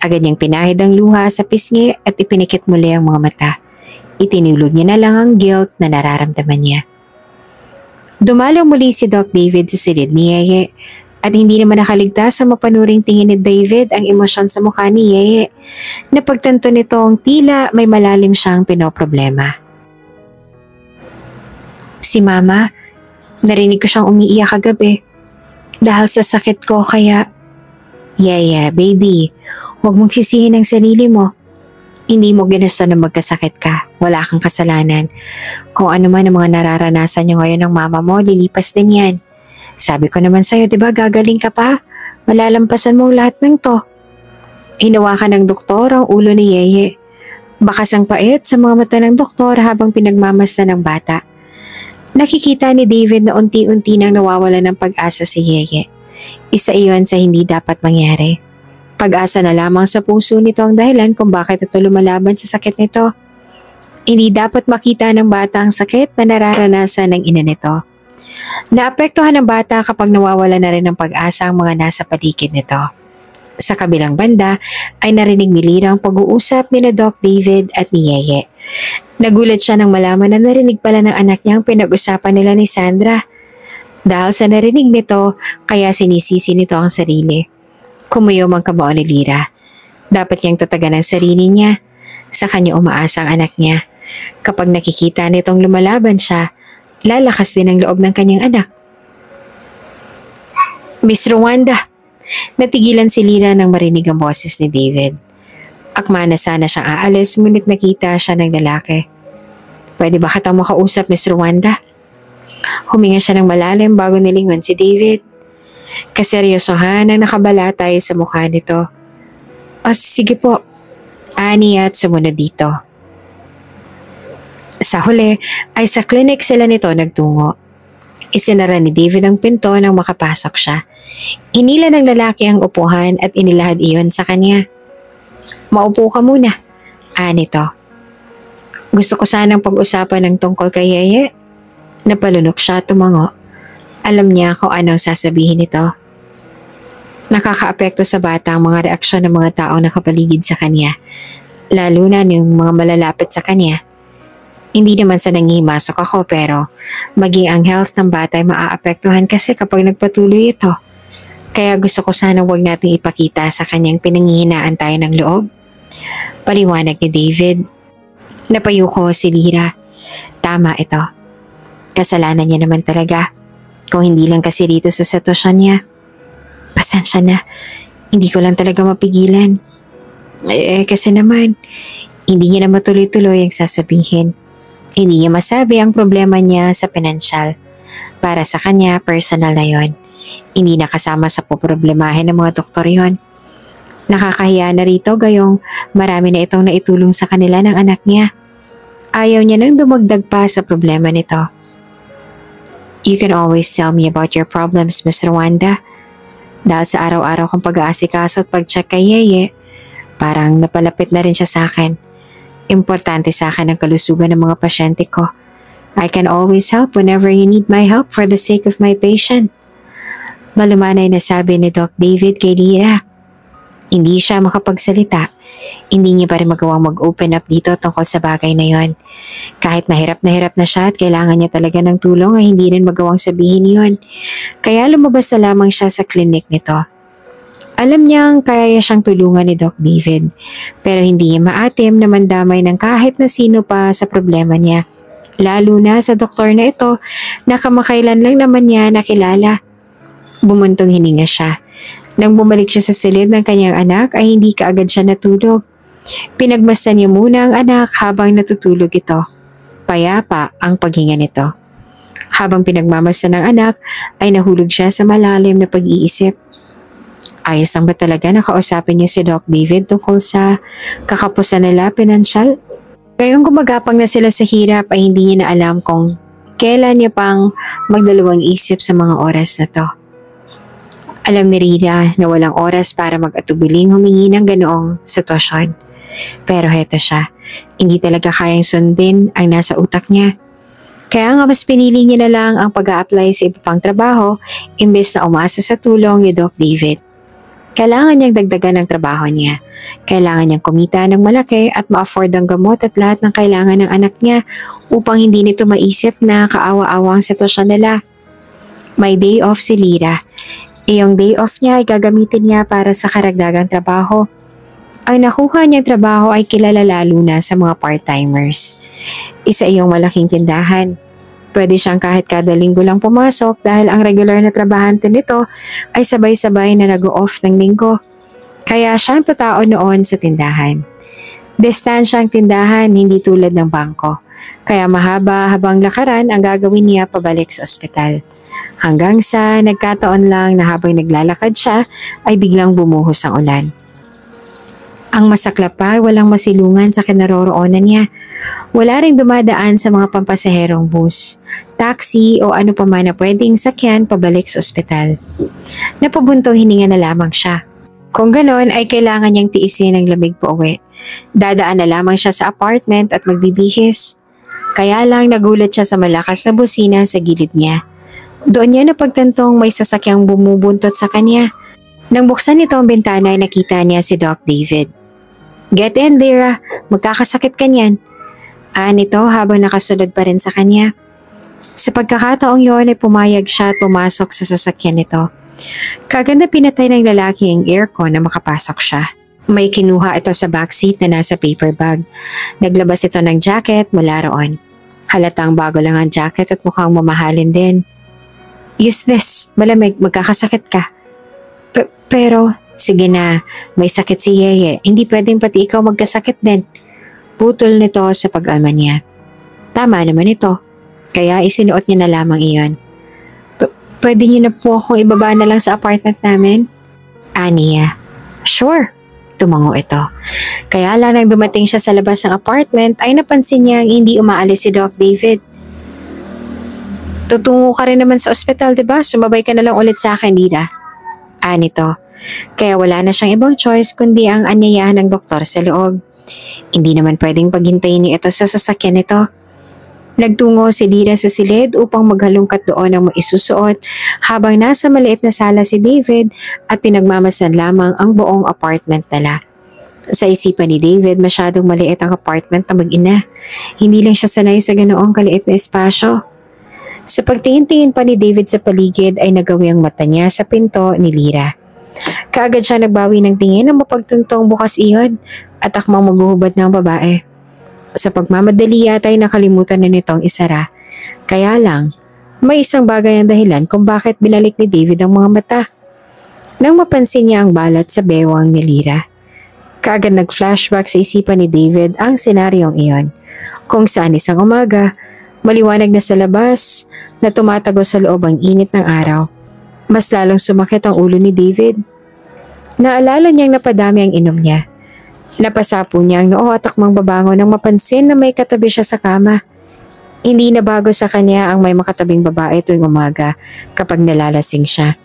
Agad niyang pinahid ang luha sa pisngi at ipinikit muli ang mga mata. Itinulog niya na lang ang guilt na nararamdaman niya. Dumalaw muli si Doc David sa silid ni Yeye at hindi naman nakaligtas sa mapanuring tingin ni David ang emosyon sa mukha ni Yeye. Napagtanto nitong tila may malalim siyang pinoproblema. Si Mama, narinig ko siyang umiiyak kagabi. Dahil sa sakit ko kaya... Yeye, baby, huwag mong sisihin ang sarili mo. Hindi mo ginusto na magkasakit ka. Wala kang kasalanan. Kung ano man ang mga nararanasan niyo ngayon ng mama mo, lilipas din yan. Sabi ko naman sa'yo, diba gagaling ka pa? Malalampasan mo lahat ng to. Hinawakan ng doktor ang ulo ni Yeye. Bakas ang pait sa mga mata ng doktor habang pinagmamasdan ng bata. Nakikita ni David na unti-unti nang nawawala ng pag-asa si Yeye. Isa iyon sa hindi dapat mangyari. Pag-asa na lamang sa puso nito ang dahilan kung bakit ito lumalaban sa sakit nito. Hindi dapat makita ng bata ang sakit na nararanasan ng ina nito. Naapektuhan ng bata kapag nawawala na rin ng pag-asa ang mga nasa paligid nito. Sa kabilang banda ay narinig ni Lyra ang pag-uusap ni Doc David at ni Yeye. Nagulat siya nang malaman na narinig pala ng anak niya ang pinag-usapan nila ni Sandra. Dahil sa narinig nito, kaya sinisisi nito ang sarili. Kumuyo mang kamao ni Lyra. Dapat niyang tatagan ang sarili niya. Sa kanya umaasa ang anak niya. Kapag nakikita nitong lumalaban siya, lalakas din ang loob ng kanyang anak. Miss Rwanda, natigilan si Lyra nang marinig ang boses ni David. Akma na sana siyang aalis ngunit nakita siya ng lalaki. Pwede ba kitang makausap, Miss Rwanda? Huminga siya ng malalim bago nilingon si David. Kaseryosohan ang nakabalatay sa mukha nito. Sige po, ani at sumunod dito. Sa huli ay sa clinic sila nito nagtungo. Isinara ni David ang pinto nang makapasok siya. Inila ng lalaki ang upuhan at inilahad iyon sa kanya. Maupo ka muna, anito. Gusto ko sanang pag-usapan ng tungkol kay Yeye. Napalunok siya at tumango. Alam niya kung anong sasabihin nito. Nakakaapekto sa bata ang mga reaksyon ng mga taong nakapaligid sa kanya, lalo na yung mga malalapit sa kanya. Hindi naman sa nangihimasok ako pero maging ang health ng bata ay maaapektuhan kasi kapag nagpatuloy ito. Kaya gusto ko sanang wag nating ipakita sa kanyang pinanghihinaan tayo ng loob. Paliwanag ni David. Napayuko si Lyra. Tama ito. Kasalanan niya naman talaga. Kung hindi lang kasi dito sa sitwasyon niya. Pasensya na. Hindi ko lang talaga mapigilan. Kasi naman, hindi niya na matuloy-tuloy ang sasabihin. Hindi niya masabi ang problema niya sa pinansyal. Para sa kanya, personal na yon. Hindi na kasama sa poproblemahin ng mga doktor yon. Nakakahiya na rito gayong marami na itong naitulong sa kanila ng anak niya. Ayaw niya nang dumagdag pa sa problema nito. You can always tell me about your problems, Miss Rwanda. Dahil sa araw-araw kong pag-aasikaso at pag-check kay Yeye, parang napalapit na rin siya sa akin. Importante sa akin ang kalusugan ng mga pasyente ko. I can always help whenever you need my help for the sake of my patient. Malumanay na sabi ni Doc David kay Lyra. Hindi siya makapagsalita. Hindi niya pa rin magawang mag-open up dito tungkol sa bagay na yon. Kahit na hirap na siya at kailangan niya talaga ng tulong ay hindi rin magawang sabihin yon. Kaya lumabas na lamang siya sa klinik nito. Alam niyang kaya siyang tulungan ni Doc David, pero hindi niya maatim na mandamay ng kahit na sino pa sa problema niya. Lalo na sa doktor na ito na kamakailan lang naman niya nakilala. Bumuntong hininga siya. Nang bumalik siya sa silid ng kanyang anak ay hindi kaagad siya natulog. Pinagmasdan niya muna ang anak habang natutulog ito. Payapa ang paghinga nito. Habang pinagmamasdan ng anak ay nahulog siya sa malalim na pag-iisip. Ayos lang ba talaga na kausapin niya si Doc David tungkol sa kakapusan nila pinansyal? Ngayong gumagapang na sila sa hirap ay hindi niya na alam kung kailan niya pang magdalawang isip sa mga oras na to. Alam ni Rita na walang oras para mag-atubiling humingi ng ganoong sitwasyon. Pero heto siya, hindi talaga kayang sundin ang nasa utak niya. Kaya nga mas pinili niya na lang ang pag-a-apply sa iba pang trabaho imbes na umasa sa tulong ni Doc David. Kailangan niyang dagdagan ang trabaho niya. Kailangan niyang kumita ng malaki at ma-afford ang gamot at lahat ng kailangan ng anak niya upang hindi nito maisip na kaawa-awa ang sitwasyon nila. May day off si Lyra. Iyong day off niya ay gagamitin niya para sa karagdagang trabaho. Ang nakuha niyang trabaho ay kilala lalo na sa mga part-timers. Isa iyong malaking tindahan. Pwede siyang kahit kada linggo lang pumasok dahil ang regular na trabahante nito ay sabay-sabay na nag-off ng linggo. Kaya siyang tatao noon sa tindahan. Distansya ang tindahan, hindi tulad ng bangko. Kaya mahaba-habang lakaran ang gagawin niya pabalik sa ospital. Hanggang sa nagkataon lang na habang naglalakad siya ay biglang bumuhos ang ulan. Ang masaklap pa, walang masilungan sa kinaroroonan niya. Wala ring dumadaan sa mga pampasaherong bus, taxi o ano pa man na pwedeng sakyan pabalik sa ospital. Napabuntong hininga na lamang siya. Kung ganon ay kailangan niyang tiisin ang lamig po uwi. Dadaan na lamang siya sa apartment at magbibihis. Kaya lang nagulat siya sa malakas na busina sa gilid niya. Doon niya napagtantong may sasakyang bumubuntot sa kanya. Nang buksan nito ang bintana ay nakita niya si Doc David. Get in, Lyra. Magkakasakit ka niyan. Nito habang nakasunod pa rin sa kanya. Sa pagkakataong yon ay pumayag siya at pumasok sa sasakyan nito. Kaganda pinatay ng lalaki ang aircon na makapasok siya. May kinuha ito sa backseat na nasa paper bag. Naglabas ito ng jacket mula roon. Halatang bago lang ang jacket at mukhang mamahalin din. Use this, malamig, magkakasakit ka. Pero, sige na, may sakit si Yeye, hindi pwedeng pati ikaw magkasakit din. Putol nito sa pag-alma niya. Tama naman ito, kaya isinuot niya na lamang iyon. Pwede niyo na po akong ibaba na lang sa apartment namin? Aniya, sure. Tumango ito. Kaya lang nang dumating siya sa labas ng apartment ay napansin niyang hindi umaalis si Doc David. Tutungo ka rin naman sa ospital, diba? Sumabay ka na lang ulit sa akin, Lira. Anito. Kaya wala na siyang ibang choice kundi ang anyayahan ng doktor sa loob. Hindi naman pwedeng paghintayin niya ito sa sasakyan nito. Nagtungo si Lira sa silid upang maghalungkat doon ang maisusuot habang nasa maliit na sala si David at pinagmamasan lamang ang buong apartment nila. Sa isipan ni David, masyadong maliit ang apartment na mag-ina. Hindi lang siya sanay sa ganoong kaliit na espasyo. Sa pagtingin-tingin pa ni David sa paligid ay nagawi ang mata niya sa pinto ni Lira. Kaagad siya nagbawi ng tingin na mapagtuntong bukas iyon at akmang maghuhubad ng babae. Sa pagmamadali yata ay nakalimutan na nitong isara. Kaya lang, may isang bagay ang dahilan kung bakit binalik ni David ang mga mata. Nang mapansin niya ang balat sa bewang ni Lira, kaagad nag-flashback sa isipan ni David ang senaryong iyon, kung saan isang umaga, maliwanag na sa labas na tumatagos sa loob ang init ng araw. Mas lalong sumakit ang ulo ni David. Naalala niyang napadami ang inom niya. Napasapo niya ang noo at akmang babangon nang mapansin na may katabi siya sa kama. Hindi na bago sa kanya ang may makatabing babae tuwing umaga kapag nalalasing siya.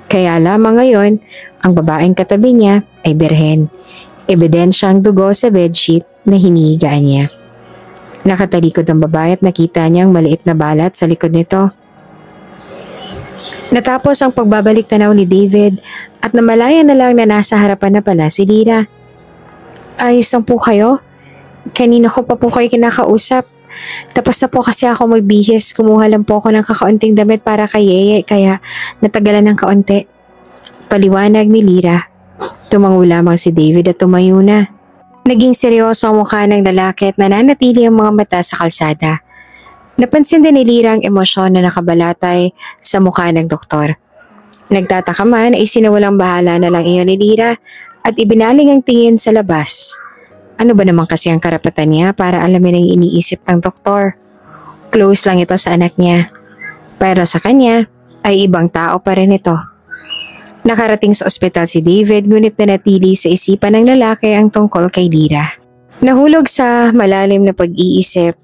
Kaya lamang ngayon, ang babaeng katabi niya ay birhen. Ebidensya ang dugo sa bedsheet na hinihigaan niya. Nakatalikod ang babae at nakita niyang maliit na balat sa likod nito. Natapos ang pagbabalik tanaw ni David at namalaya na lang na nasa harapan na pala si Lira. Ayos lang po kayo? Kanina ko pa po kayo kinakausap. Tapos na po kasi ako magbihis. Kumuha lang po ako ng kakaunting damit para kay Yeye kaya natagalan ng kaunti. Paliwanag ni Lira. Tumango lamang si David at tumayo na. Naging seryoso ang mukha ng lalaki at nananatili ang mga mata sa kalsada. Napansin din ni Lira ang emosyon na nakabalatay sa mukha ng doktor. Nagtataka man ay sinawalang bahala na lang iyon ni Lira at ibinaling ang tingin sa labas. Ano ba naman kasi ang karapatan niya para alamin ang iniisip ng doktor? Close lang ito sa anak niya. Pero sa kanya ay ibang tao pa rin ito. Nakarating sa ospital si David ngunit nanatili sa isipan ng lalaki ang tungkol kay Lira. Nahulog sa malalim na pag-iisip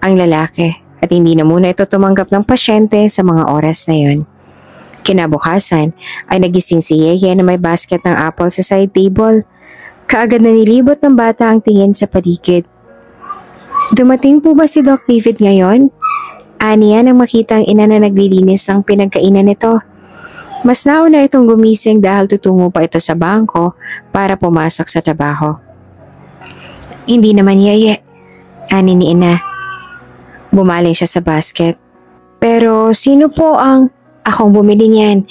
ang lalaki at hindi na muna ito tumanggap ng pasyente sa mga oras na yon. Kinabukasan ay nagising si Yeye na may basket ng apple sa side table. Kaagad na nilibot ng bata ang tingin sa paligid. Dumating po ba si Doc David ngayon? Aniya nang makita ang ina na naglilinis ng pinagkainan nito. Mas nauna itong gumising dahil tutungo pa ito sa bangko para pumasok sa trabaho. Hindi naman Yeye, ani ni ina. Bumaling siya sa basket. Pero sino po ang... Akong bumili niyan.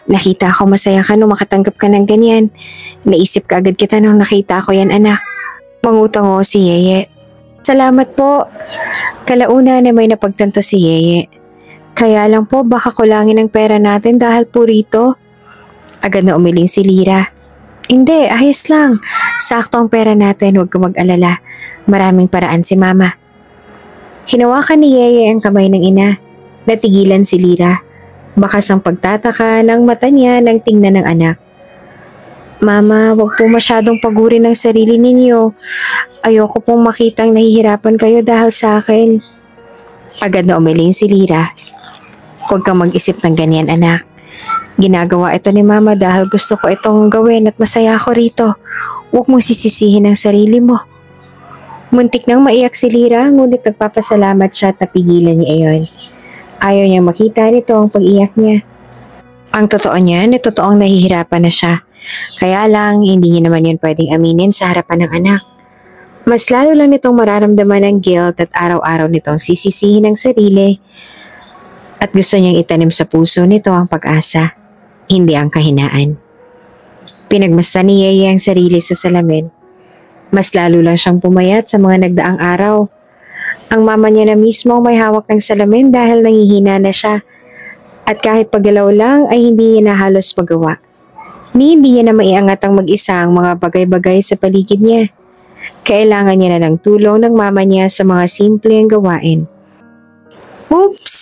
Nakita ko masaya ka nung makatanggap ka ng ganyan. Naisip ka agad kita nung nakita ko yan anak. Mangutango si Yeye. Salamat po. Kalauna na may napagtanto si Yeye. Kaya lang po baka kulangin ang pera natin dahil po rito. Agad na umiling si Lira. Hindi, ayos lang. Sakto ang pera natin, huwag ka mag-alala. Maraming paraan si Mama. Hinawakan ni Yeye ang kamay ng ina. Natigilan si Lira. Bakas ang pagtataka ng mata niya nang tingnan ng anak. Mama, wag po masyadong pagurin ng sarili ninyo. Ayoko pong makitang nahihirapan kayo dahil sa akin. Agad na umiling si Lira. Huwag kang mag-isip ng ganyan anak. Ginagawa ito ni Mama dahil gusto ko itong gawin at masaya ako rito. Huwag mong sisisihin ang sarili mo. Muntik nang maiyak si Lira ngunit nagpapasalamat siya at napigilan niya iyon. Ayaw niyang makita nito ang pag-iyak niya. Ang totoo niya na totoong nahihirapan na siya. Kaya lang, hindi niya naman yun pwedeng aminin sa harapan ng anak. Mas lalo lang nitong mararamdaman ng guilt at araw-araw nitong sisisihin ang sarili. At gusto niyang itanim sa puso nito ang pag-asa, hindi ang kahinaan. Pinagmasdan ni Yeye ang sarili sa salamin. Mas lalo lang siyang pumayat sa mga nagdaang araw. Ang mama niya na mismo may hawak ng salamin dahil nangihina na siya. At kahit paggalaw lang ay hindi niya na halos magawa. Hindi niya na maiangat ang mag-isa ang mga bagay-bagay sa paligid niya. Kailangan niya na ng tulong ng mama niya sa mga simpleng gawain. Oops!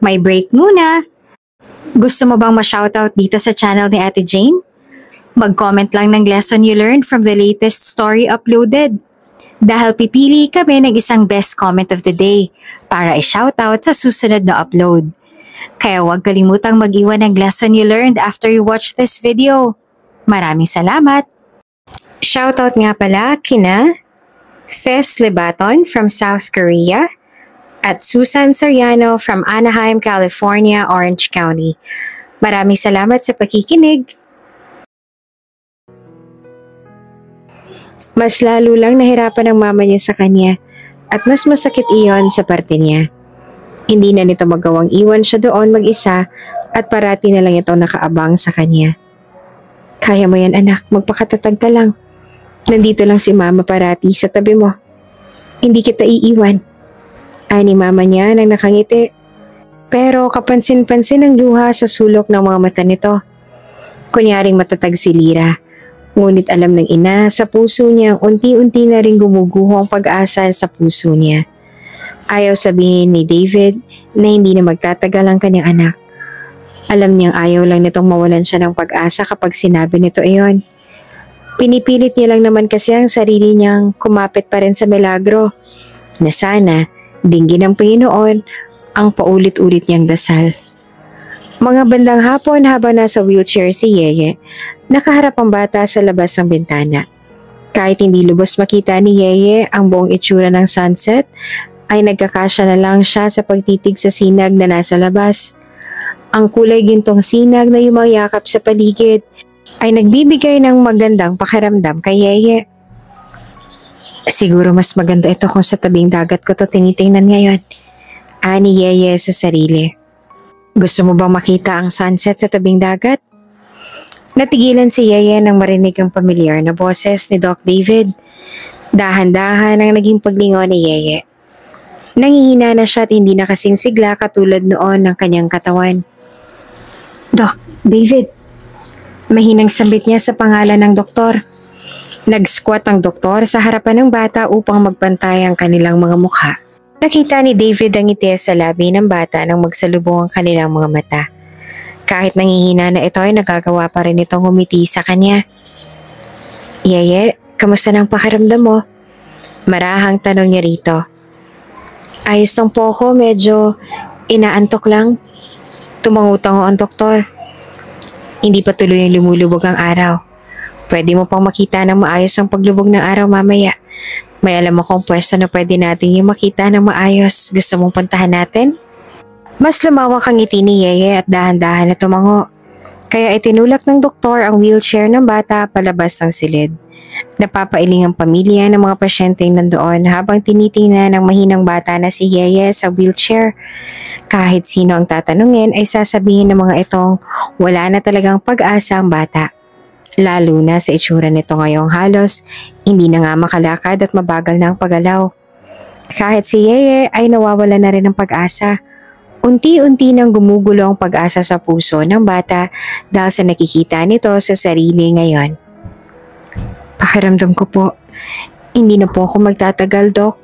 May break muna! Gusto mo bang ma-shoutout dito sa channel ni Ate Jane? Mag-comment lang ng lesson you learned from the latest story uploaded. Dahil pipili kami ng isang best comment of the day para i-shoutout sa susunod na upload. Kaya huwag kalimutang mag-iwan ng lesson you learned after you watch this video. Maraming salamat! Shoutout nga pala kina Thes Libaton from South Korea at Susan Soriano from Anaheim, California, Orange County. Maraming salamat sa pakikinig! Mas lalo lang nahirapan ang mama niya sa kanya at mas masakit iyon sa parte niya. Hindi na nito magawang iwan siya doon mag-isa at parati na lang ito nakaabang sa kanya. Kaya mo yan anak, magpakatatag ka lang. Nandito lang si mama parati sa tabi mo. Hindi kita iiwan. Ani mama niya nang nakangiti. Pero kapansin-pansin ang luha sa sulok ng mga mata nito. Kunyaring matatag si Lira. Ngunit alam ng ina sa puso niya unti-unti na rin gumuguho ang pag-asa sa puso niya. Ayaw sabihin ni David na hindi na magtatagal ang kanyang anak. Alam niyang ayaw lang nitong mawalan siya ng pag-asa kapag sinabi nito iyon. Pinipilit niya lang naman kasi ang sarili niyang kumapit pa rin sa milagro na sana dinggin ng Panginoon ang paulit-ulit niyang dasal. Mga bandang hapon habang nasa wheelchair si Yeye, nakaharap ang bata sa labas ng bintana. Kahit hindi lubos makita ni Yeye ang buong itsura ng sunset, ay nagkakasya na lang siya sa pagtitig sa sinag na nasa labas. Ang kulay gintong sinag na yumayakap sa paligid ay nagbibigay ng magandang pakiramdam kay Yeye. Siguro mas maganda ito kung sa tabing dagat ko to tinitingnan ngayon, ani Yeye sa sarili. Gusto mo bang makita ang sunset sa tabing dagat? Natigilan si Yeye nang marinig ang pamilyar na boses ni Doc David. Dahan-dahan ang naging paglingon ni Yeye. Nangihina na siya at hindi na kasing sigla katulad noon ng kanyang katawan. Doc David, mahinang sambit niya sa pangalan ng doktor. Nag-squat ang doktor sa harapan ng bata upang magpantay ang kanilang mga mukha. Nakita ni David ang ngiti sa labi ng bata nang magsalubong ang kanilang mga mata. Kahit nangihina na ito ay nagagawa pa rin itong humiti sa kanya. Yeye, kamusta ng pakiramdam mo? Marahang tanong niya rito. Ayos lang po ako, medyo inaantok lang. Tumangutang ang doktor. Hindi pa tuloy ang lumulubog ang araw. Pwede mo pang makita ng maayos ang paglubog ng araw mamaya. May alam akong pwesto na pwede natin yung makita ng maayos. Gusto mong puntahan natin? Mas lumawak ang ngiti ni Yeye at dahan-dahan na tumango. Kaya itinulak ng doktor ang wheelchair ng bata palabas ng silid. Napapailing ang pamilya ng mga pasyenteng nandoon habang tinitingnan ng mahinang bata na si Yeye sa wheelchair. Kahit sino ang tatanungin ay sasabihin ng mga itong wala na talagang pag-asa ang bata. Lalo na sa itsura nito ngayong halos, hindi na nga makalakad at mabagal na ang paggalaw. Kahit si Yeye ay nawawala na rin ng pag-asa. Unti-unti nang gumugulo ang pag-asa sa puso ng bata dahil sa nakikita nito sa sarili ngayon. Pakiramdam ko po, hindi na po ako magtatagal, Dok.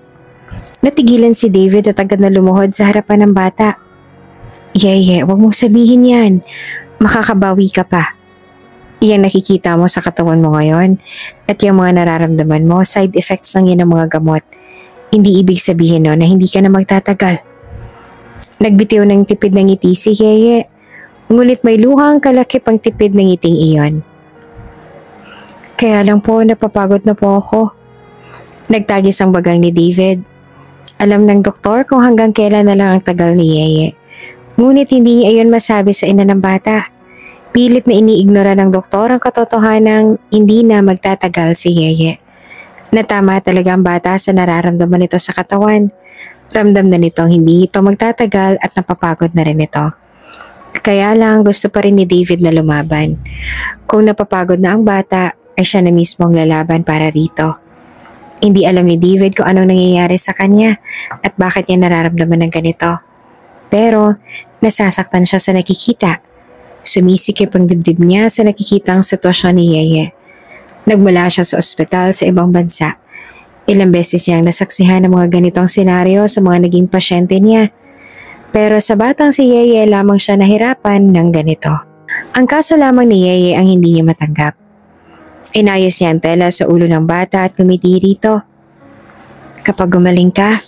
Natigilan si David at agad na lumuhod sa harapan ng bata. Yeye, wag mong sabihin yan. Makakabawi ka pa. Yang nakikita mo sa katawan mo ngayon at yung mga nararamdaman mo, side effects lang yan ng mga gamot. Hindi ibig sabihin no na hindi ka na magtatagal. Nagbitiw ng tipid ng ngiti si Yeye, ngunit may luhang kalakip ang tipid ng ngiting iyon. Kaya lang po, napapagod na po ako. Nagtagis ang bagang ni David. Alam ng doktor kung hanggang kailan na lang ang tagal ni Yeye. Ngunit hindi niya iyon masabi sa ina ng bata. Pilit na iniignora ng doktor ang katotohanang hindi na magtatagal si Yeye. Natama talaga ang bata sa nararamdaman nito sa katawan. Ramdam na nitong hindi ito magtatagal at napapagod na rin ito. Kaya lang gusto pa rin ni David na lumaban. Kung napapagod na ang bata, ay siya na mismo ang lalaban para rito. Hindi alam ni David kung anong nangyayari sa kanya at bakit niya nararamdaman ng ganito. Pero nasasaktan siya sa nakikita. Sumisikip ang dibdib niya sa nakikitang sitwasyon ni Yeye. Nagmula siya sa ospital sa ibang bansa. Ilang beses niyang nasaksihan ang mga ganitong senaryo sa mga naging pasyente niya. Pero sa batang si Yeye lamang siya nahirapan ng ganito. Ang kaso lamang ni Yeye ang hindi niya matanggap. Inayos niya ang tela sa ulo ng bata at ngumiti rito. Kapag gumaling ka,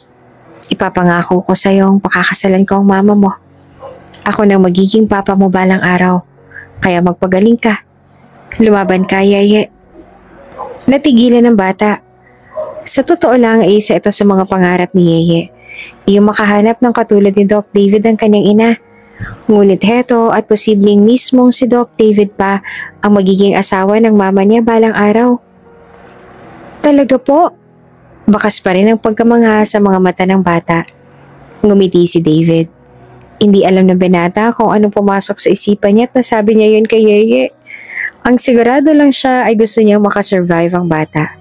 ipapangako ko sa iyong pakakasalan ko ang mama mo. Ako nang magiging papa mo balang araw, kaya magpagaling ka. Lumaban ka, Yeye. Natigilan ng bata. Sa totoo lang ay isa ito sa mga pangarap ni Yeye. Yung makahanap ng katulad ni Doc David ang kanyang ina. Ngunit heto at posibleng mismong si Doc David pa ang magiging asawa ng mama niya balang araw. Talaga po? Bakas pa rin ang pagkamangha sa mga mata ng bata. Ngumiti si David. Hindi alam ng binata kung anong pumasok sa isipan niya at nasabi niya yun kay Yeye. Ang sigurado lang siya ay gusto niyang makasurvive ang bata.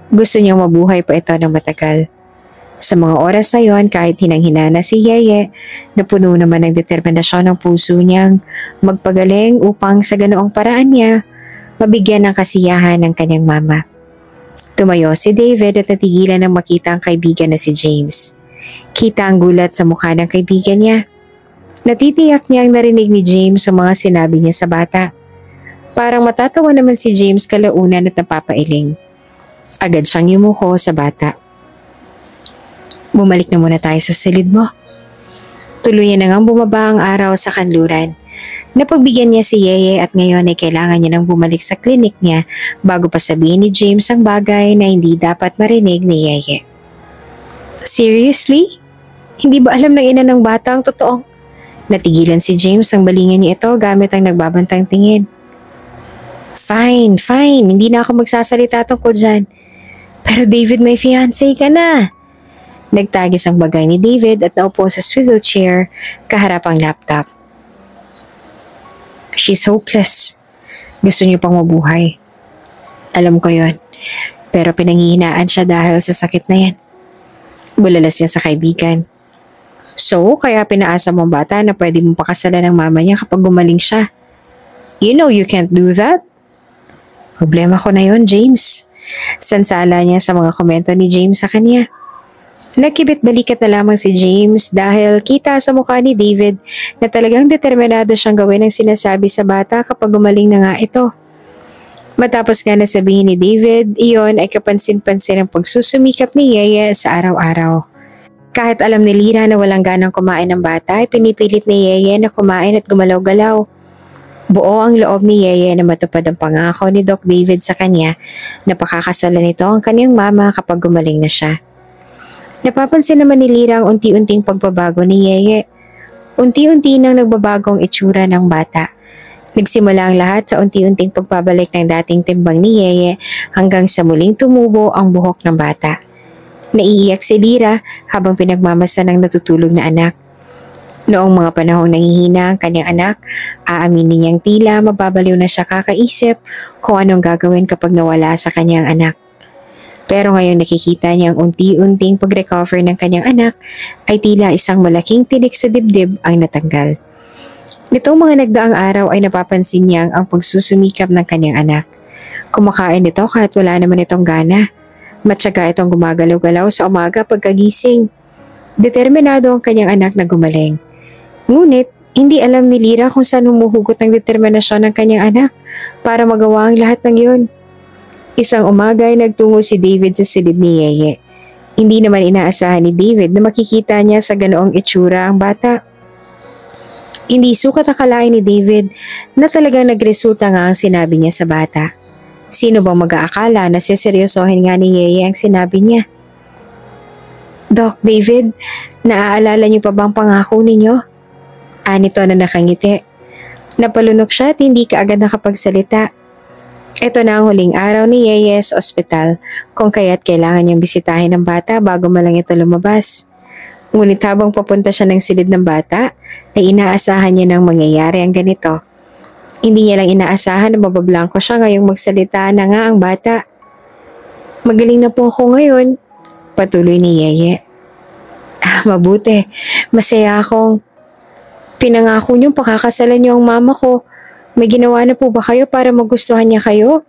Gusto niyang mabuhay pa ito ng matagal. Sa mga oras na yon, kahit hinang-hina na si Yeye, napuno naman ng determinasyon ng puso niyang magpagaling upang sa ganoong paraan niya, mabigyan ng kasiyahan ng kanyang mama. Tumayo si David at natigilan ng makita ang kaibigan na si James. Kita ang gulat sa mukha ng kaibigan niya. Natitiyak niyang narinig ni James ang mga sinabi niya sa bata. Parang matatawa naman si James kalaunan at napapailing. Agad siyang yumuko sa bata. Bumalik na muna tayo sa silid mo. Tuluyan na ngang bumaba ang araw sa kanluran. Napagbigyan niya si Yeye at ngayon ay kailangan niya nang bumalik sa klinik niya bago pa sabihin ni James ang bagay na hindi dapat marinig ni Yeye. Seriously? Hindi ba alam ng ina ng bata ang totoo? Natigilan si James ang balingan niya ito gamit ang nagbabantang tingin. Fine. Hindi na ako magsasalita tungkol dyan. Pero David, may fiancé ka na. Nagtagis ang bagay ni David at naupo sa swivel chair kaharap ang laptop. She's hopeless. Gusto niyo pang mabuhay. Alam ko yon. Pero pinanghihinaan siya dahil sa sakit na yan. Bulalas niya sa kaibigan. So, kaya pinaasa mong bata na pwede mong pakasalan ng mama niya kapag gumaling siya. You know you can't do that. Problema ko na yon, James. Sansala niya sa mga komento ni James sa kanya. Nagkibit balikat na lamang si James dahil kita sa mukha ni David na talagang determinado siyang gawin ang sinasabi sa bata kapag gumaling na nga ito. Matapos nga na sabihin ni David, iyon ay kapansin-pansin ang pagsusumikap ni Yeye sa araw-araw. Kahit alam ni Lira na walang ganang kumain ng bata, ay pinipilit ni Yeye na kumain at gumalaw-galaw. Buo ang loob ni Yeye na matupad ang pangako ni Doc David sa kanya na pakakasalan nito ang kanyang mama kapag gumaling na siya. Napapansin naman ni Lira ang unti-unting pagbabago ni Yeye. Unti-unti nang nagbabago ang itsura ng bata. Nagsimula ang lahat sa unti-unting pagbabalik ng dating timbang ni Yeye hanggang sa muling tumubo ang buhok ng bata. Naiiyak si Lira habang pinagmamasa ng natutulog na anak. Noong mga panahong nangihina ang kanyang anak, aaminin niyang tila mababaliw na siya kakaisip kung anong gagawin kapag nawala sa kanyang anak. Pero ngayon nakikita niyang unti-unting pag-recover ng kanyang anak ay tila isang malaking tinik sa dibdib ang natanggal. Nitong mga nagdaang araw ay napapansin niyang ang pagsusumikap ng kanyang anak. Kumakain ito kahit wala naman itong gana. Matyaga itong gumagalaw-galaw sa umaga pagkagising. Determinado ang kanyang anak na gumaling. Ngunit, hindi alam ni Lira kung saan humuhugot ang determinasyon ng kanyang anak para magawa ang lahat ng yun. Isang umaga ay nagtungo si David sa silid ni Yeye. Hindi naman inaasahan ni David na makikita niya sa ganoong itsura ang bata. Hindi sukat akalain ni David na talagang nagresulta nga ang sinabi niya sa bata. Sino bang mag-aakala na seseryosohin nga ni Yeye ang sinabi niya? Doc David, naaalala niyo pa bang pangako ninyo? Anito na nakangiti. Napalunok siya at hindi kaagad nakapagsalita. Ito na ang huling araw ni Yeye sa ospital kung kaya't kailangan niyang bisitahin ang bata bago man lang ito lumabas. Ngunit habang papunta siya ng silid ng bata, ay inaasahan niya nang mangyayari ang ganito. Hindi niya lang inaasahan na mabablangko siya ngayong magsalita na nga ang bata. Magaling na po ako ngayon, patuloy ni Yeye. Mabuti, masaya akong pinangako niyong pakakasalan niyo ang mama ko. May ginawa na po ba kayo para magustuhan niya kayo?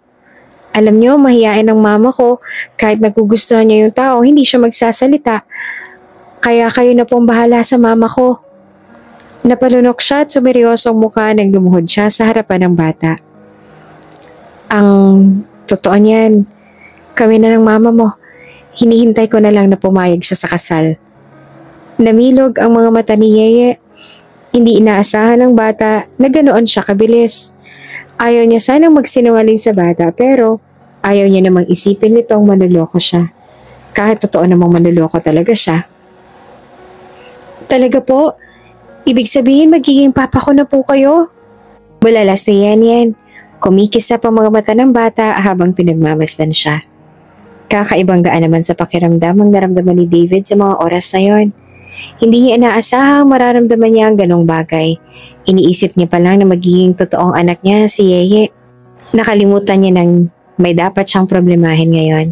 Alam niyo, mahiyain ang mama ko. Kahit nagugustuhan niya yung tao, hindi siya magsasalita. Kaya kayo na pong bahala sa mama ko. Napalunok siya at sumeryosong mukha nang lumuhod siya sa harapan ng bata. Ang totoo niyan, kami na ng mama mo. Hinihintay ko na lang na pumayag siya sa kasal. Namilog ang mga mata ni Yeye. Hindi inaasahan ng bata na ganoon siya kabilis. Ayaw niya sanang magsinungaling sa bata pero ayaw niya namang isipin nitong manloloko siya. Kahit totoo namang manloloko talaga siya. Talaga po? Ibig sabihin magiging papa ko na po kayo? Bulalas ni Yan. Kumikis na pa mga mata ng bata habang pinagmamasdan siya. Kakaibang gaan naman sa pakiramdam ang naramdaman ni David sa mga oras na yon. Hindi niya inaasahang mararamdaman niya ang ganong bagay. Iniisip niya pa lang na magiging totoong anak niya si Yeye. Nakalimutan niya nang may dapat siyang problemahin ngayon.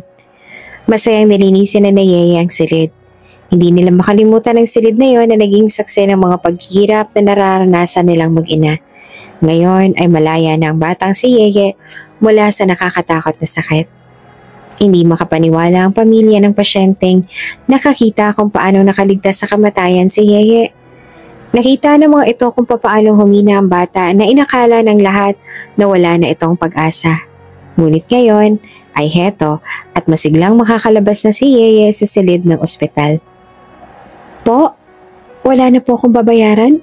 Masayang nilinisin na Yeye ang silid. Hindi nila makalimutan ang silid na yon na naging saksi ng mga paghihirap na nararanasan nilang mag-ina. Ngayon ay malaya na ang batang si Yeye mula sa nakakatakot na sakit. Hindi makapaniwala ang pamilya ng pasyenteng nakakita kung paano nakaligtas sa kamatayan si Yeye. Nakita ng mga ito kung paano humina ang bata na inakala ng lahat na wala na itong pag-asa. Ngunit ngayon ay heto at masiglang makakalabas na si Yeye sa silid ng ospital. Po, wala na po akong babayaran?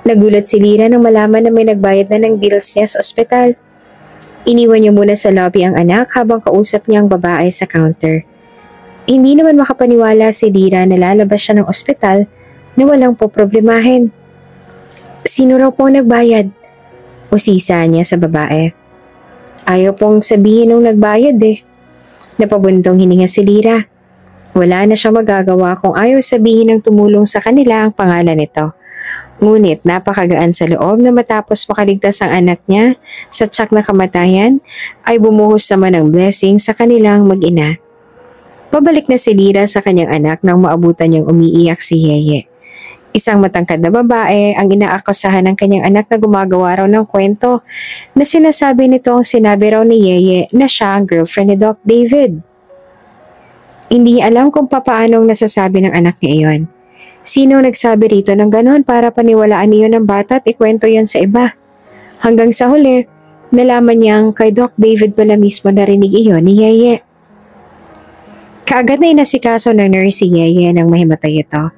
Nagulat si Lira nang malaman na may nagbayad na ng bills niya sa ospital. Iniwan niya muna sa lobby ang anak habang kausap niya ang babae sa counter. Hindi naman makapaniwala si Lira na lalabas siya ng ospital na walang po problemahin. Sino raw po nagbayad? Usisa niya sa babae. Ayaw pong sabihin nung nagbayad eh. Napabundong hininga si Lira. Wala na siya magagawa kung ayaw sabihin ng tumulong sa kanila ang pangalan nito. Ngunit napakagaan sa loob na matapos makaligtas ang anak niya sa tiyak na kamatayan ay bumuhos naman ng blessing sa kanilang mag-ina. Pabalik na si Lira sa kanyang anak nang maabutan niyang umiiyak si Yeye. Isang matangkad na babae ang inaakusahan ng kanyang anak na gumagawa raw ng kwento na sinasabi nitong sinabi raw ni Yeye na siya ang girlfriend ni Doc David. Hindi niya alam kung papaanong nasasabi ng anak niya iyon. Sino nagsabi rito ng ganon para paniwalaan niyo ng bata at ikwento yan sa iba? Hanggang sa huli, nalaman niyang kay Doc David pala mismo narinig iyon ni Yeye. Kaagad na inasikaso ng nurse si Yeye nang mahimatay ito.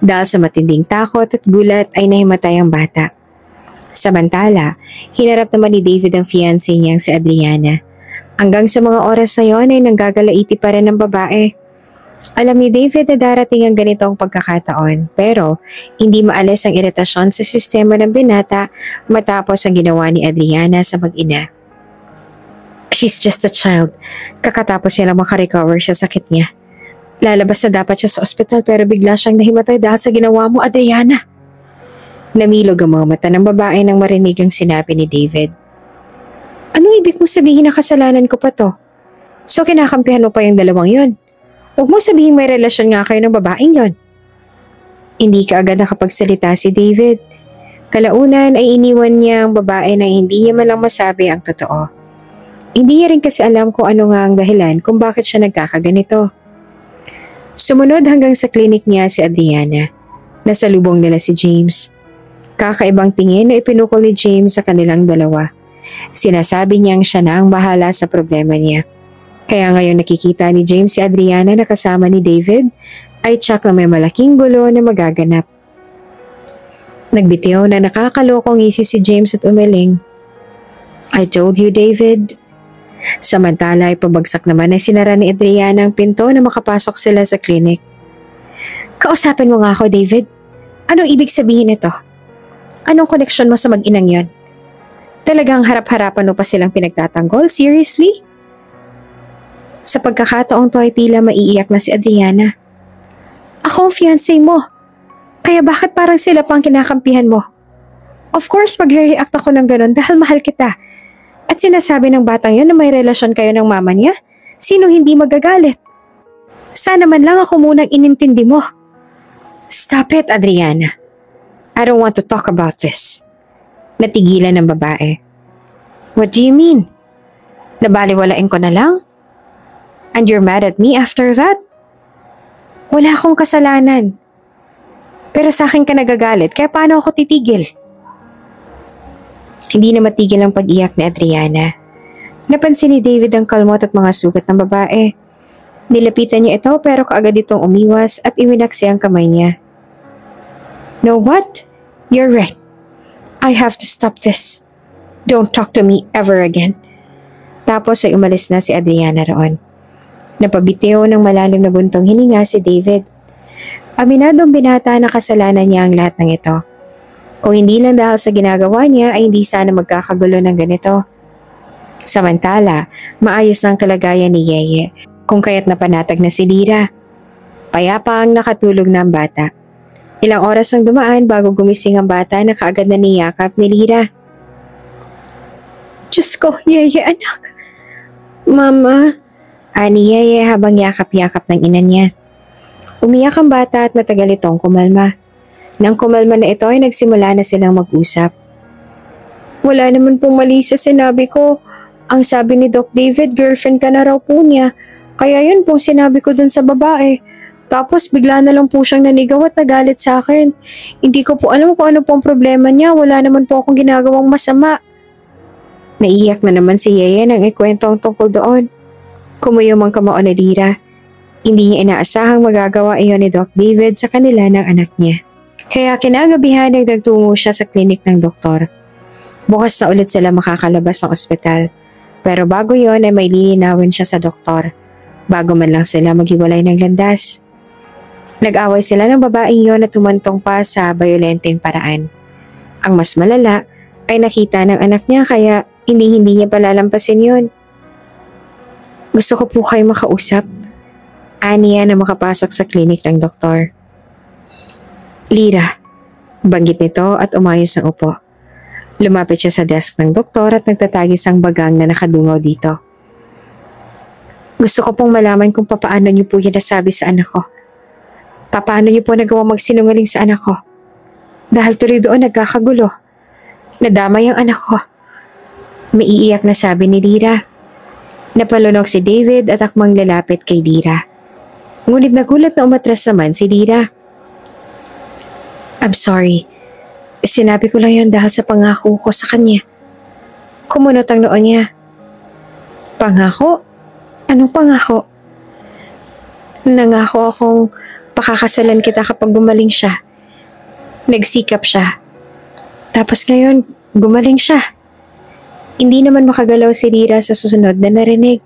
Dahil sa matinding takot at gulat ay nahimatay ang bata. Samantala, hinarap naman ni David ang fiancé niyang si Adriana. Hanggang sa mga oras na yon ay nanggagalaiti pa rin ang babae. Alam ni David na darating ang ganitong pagkakataon pero hindi maalis ang iritasyon sa sistema ng binata matapos ang ginawa ni Adriana sa mag-ina. She's just a child. Kakatapos niya lang makarecover sa sakit niya. Lalabas na dapat siya sa ospital pero bigla siyang nahimatay dahil sa ginawa mo, Adriana. Namilog ang mga mata ng babae nang marinig ang sinabi ni David. Anong ibig mo sabihin na kasalanan ko pa to? So kinakampihan mo pa yung dalawang yon? Huwag mo sabihin may relasyon nga kayo ng babaeng yon. Hindi ka agad nakapagsalita si David. Kalaunan ay iniwan niya ang babae na hindi niya malang masabi ang totoo. Hindi niya rin kasi alam kung ano nga ang dahilan kung bakit siya nagkakaganito. Sumunod hanggang sa klinik niya si Adriana. Nasa lubong nila si James. Kakaibang tingin na ipinukol ni James sa kanilang dalawa. Sinasabi niyang siya na ang bahala sa problema niya. Kaya ngayon nakikita ni James si Adriana na kasama ni David ay tsak na may malaking gulo na magaganap. Nagbitiw na nakakalokong ngisi si James at umiling. I told you, David. Samantala ay pabagsak naman na sinara ni Adriana ang pinto na makapasok sila sa klinik. Kausapin mo nga ako, David. Anong ibig sabihin nito? Anong koneksyon mo sa mag-inang yon? Talagang harap-harapan mo pa silang pinagtatanggol? Seriously? Sa pagkakataong to ay tila maiiyak na si Adriana. Ako ang fiancé mo. Kaya bakit parang sila pang kinakampihan mo? Of course, magre-react ako ng ganun dahil mahal kita. At sinasabi ng batang yun na may relasyon kayo ng mama niya? Sino hindi magagalit? Sana man lang ako munang inintindi mo. Stop it, Adriana. I don't want to talk about this. Natigilan ng babae. What do you mean? Nabaliwalain ko na lang? And you're mad at me after that? Wala akong kasalanan. Pero sa akin ka nagagalit, kaya paano ako titigil? Hindi na matigil ang pag-iyak ni Adriana. Napansin ni David ang kalmot at mga sugat ng babae. Nilapitan niya ito pero kaagad itong umiwas at iwinaksi ang kamay niya. Know what? You're right. I have to stop this. Don't talk to me ever again. Tapos ay umalis na si Adriana roon. Napabitiw ng malalim na buntong hininga si David. Aminadong binata na kasalanan niya ang lahat ng ito. Kung hindi lang dahil sa ginagawa niya ay hindi sana magkakagulo ng ganito. Samantala, maayos na ang kalagayan ni Yeye kung kaya't napanatag na si Lira. Payapa ang nakatulog na ang bata. Ilang oras ang dumaan bago gumising ang bata na kaagad na niyakap ni Lira. Diyos ko, Yeye anak. Mama, ani Yeye habang yakap-yakap ng ina niya. Umiyak ang bata at matagal itong kumalma. Nang kumalma na ito ay nagsimula na silang mag-usap. Wala naman pong mali sa sinabi ko. Ang sabi ni Doc David, girlfriend ka na raw po niya. Kaya yun po sinabi ko dun sa babae. Tapos bigla na lang po siyang nanigaw at nagalit sa akin. Hindi ko po alam kung ano pong problema niya. Wala naman po akong ginagawang masama. Naiyak na naman si Yeye nang ikwento ang tungkol doon. Kumuyom ang kamao ni Lira. Hindi niya inaasahang magagawa iyon ni Doc David sa kanila ng anak niya. Kaya kinagabihan ay nagtungo siya sa klinik ng doktor. Bukas na ulit sila makakalabas ng ospital. Pero bago yon ay may lilinawin siya sa doktor. Bago man lang sila maghiwalay ng landas. Nag-away sila ng babaeng yon at tumantong pa sa bayolenteng paraan. Ang mas malala ay nakita ng anak niya kaya hindi niya palalampasin yon. Gusto ko po kayo makausap. Aniya na makapasok sa klinik ng doktor. Lira, banggit nito at umayos ng upo. Lumapit siya sa desk ng doktor at nagtatagis ang bagang na nakadungaw dito. Gusto ko pong malaman kung papaano niyo po yan nasabi sa anak ko. Papaano niyo po nagawa magsinungaling sa anak ko? Dahil tuloy doon nagkakagulo. Nadamay ang anak ko. Maiiyak na sabi ni Lira. Napalunok si David at akmang lalapit kay Lira. Ngunit nagulat na umatras naman si Lira. I'm sorry. Sinabi ko lang yun dahil sa pangako ko sa kanya. Kumunot ang noon niya. Pangako? Anong pangako? Nangako akong pakakasalan kita kapag gumaling siya. Nagsikap siya. Tapos ngayon, gumaling siya. Hindi naman makagalaw si Lira sa susunod na narinig.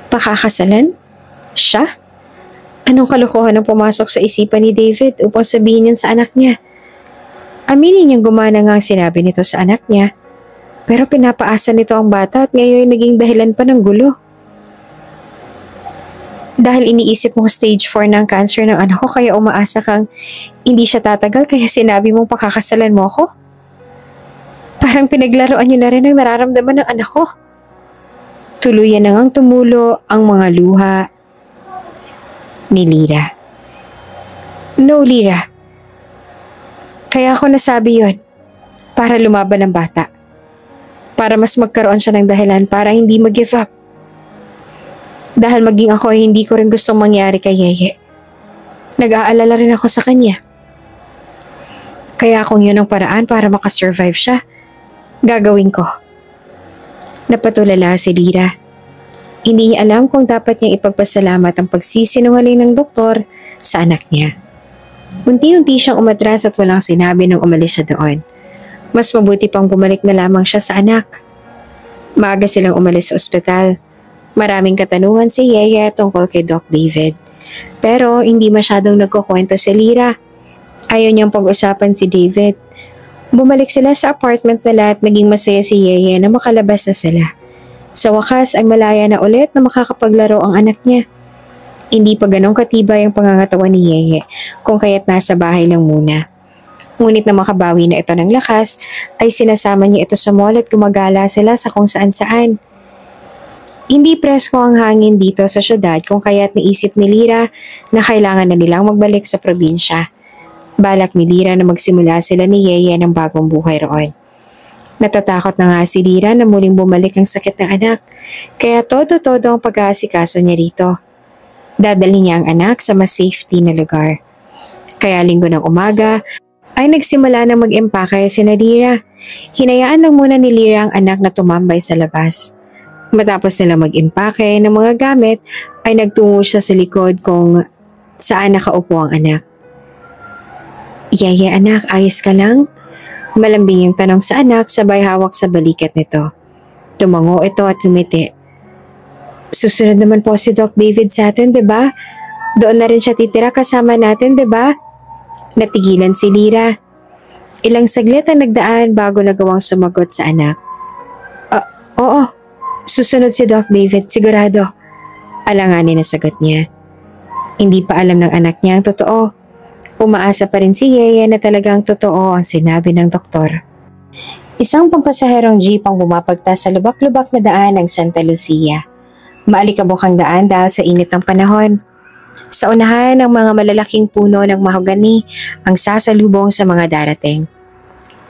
Pakakasalan? Siya? Anong kalokohan ang pumasok sa isipan ni David upang sabihin yan sa anak niya? Aminin niyang gumana nga ang sinabi nito sa anak niya. Pero pinapaasa nito ang bata at ngayon naging dahilan pa ng gulo. Dahil iniisip mong stage 4 ng cancer ng anak ko kaya umaasa kang hindi siya tatagal kaya sinabi mong pakakasalan mo ako? Parang pinaglaruan niyo na rin ang nararamdaman ng anak ko. Tuluyan na ngang tumulo ang mga luha ni Lira. No, Lira. Kaya ako nasabi yon para lumaban ang bata. Para mas magkaroon siya ng dahilan para hindi mag-give up. Dahil maging ako ay hindi ko rin gustong mangyari kay Yeye. Nag-aalala rin ako sa kanya. Kaya kung yun ang paraan para makasurvive siya, gagawin ko. Napatulala si Lira. Hindi niya alam kung dapat niyang ipagpasalamat ang pagsisinungaling ng doktor sa anak niya. Unti-unti siyang umatras at walang sinabi nang umalis siya doon. Mas mabuti pang bumalik na lamang siya sa anak. Maaga silang umalis sa ospital. Maraming katanungan si Yeye tungkol kay Doc David. Pero hindi masyadong nagkukwento si Lira. Ayaw niyang pag-usapan si David. Bumalik sila sa apartment nila at naging masaya si Yeye na makalabas na sila. Sa wakas ay malaya na ulit na makakapaglaro ang anak niya. Hindi pa ganong katibay ang pangangatawan ni Yeye kung kaya't nasa bahay lang muna. Ngunit na makabawi na ito ng lakas ay sinasama niya ito sa mall at gumagala sila sa kung saan-saan. Hindi presko ang hangin dito sa syudad kung kaya't naisip ni Lyra na kailangan na nilang magbalik sa probinsya. Balak ni Lyra na magsimula sila ni Yeye ng bagong buhay roon. Natatakot na nga si Lyra na muling bumalik ang sakit ng anak, kaya todo-todo ang pag-aasikaso niya rito. Dadalhin niya ang anak sa mas safety na lugar. Kaya linggo ng umaga ay nagsimula na mag-empake si Lyra. Hinayaan lang muna ni Lyra ang anak na tumambay sa labas. Matapos nila mag-impake ng mga gamit, ay nagtungo siya sa likod kung saan nakaupo ang anak. Yeye anak, ayos ka lang? Malambing ang tanong sa anak sabay hawak sa balikat nito. Tumango ito at ngumiti. Susunod naman po si Doc David sa atin, diba? Doon na rin siya titira kasama natin, diba? Natigilan si Lyra. Ilang saglit ang nagdaan bago nagawang sumagot sa anak. Oo. Susunod si Doc David, sigurado. Alanganin na sagot niya. Hindi pa alam ng anak niya ang totoo. Umaasa pa rin si Yeye na talagang totoo ang sinabi ng doktor. Isang pampasaherong jeep ang bumapagtas sa lubak-lubak na daan ng Santa Lucia. Maalikabok ang daan dahil sa init ng panahon. Sa unahan ng mga malalaking puno ng mahogani ang sasalubong sa mga darating.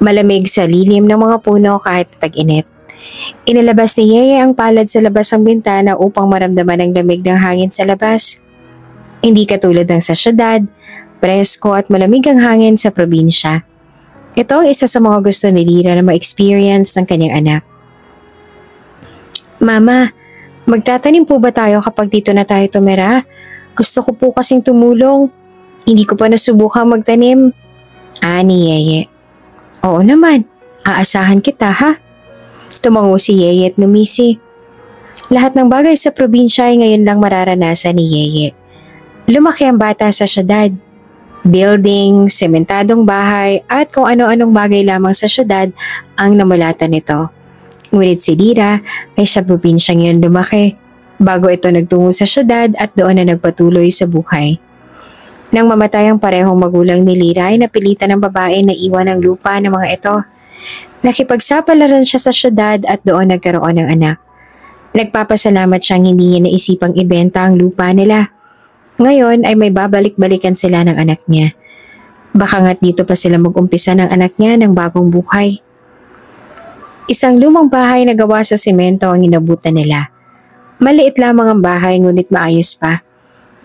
Malamig sa lilim ng mga puno kahit tag-init. Inilabas ni Yeye ang palad sa labas ng bintana upang maramdaman ang lamig ng hangin sa labas. Hindi katulad ng sa syudad, presko at malamig ang hangin sa probinsya. Ito ang isa sa mga gusto ni Lyra na ma-experience ng kanyang anak. Mama, magtatanim po ba tayo kapag dito na tayo tumira? Gusto ko po kasing tumulong. Hindi ko pa nasubukang magtanim. Ni Yeye. Oo naman, aasahan kita ha. Tumango si Yeye at numisi. Lahat ng bagay sa probinsya ay ngayon lang mararanasan ni Yeye. Lumaki ang bata sa syudad. Building, sementadong bahay at kung ano-anong bagay lamang sa syudad ang namulatan nito. Ngunit si Lyra ay sa probinsya ngayon lumaki. Bago ito nagtungo sa syudad at doon na nagpatuloy sa buhay. Nang mamatay ang parehong magulang ni Lyra ay napilitan ng babae na iwan ang lupa ng mga ito. Nakipagsapalaran siya sa syudad at doon nagkaroon ng anak. Nagpapasalamat siyang hindi niya naisipang ibenta ang lupa nila. Ngayon ay may babalik-balikan sila ng anak niya. Baka nga't dito pa sila mag-umpisa ng anak niya ng bagong buhay. Isang lumang bahay na gawa sa semento ang inabutan nila. Maliit lamang ang bahay ngunit maayos pa.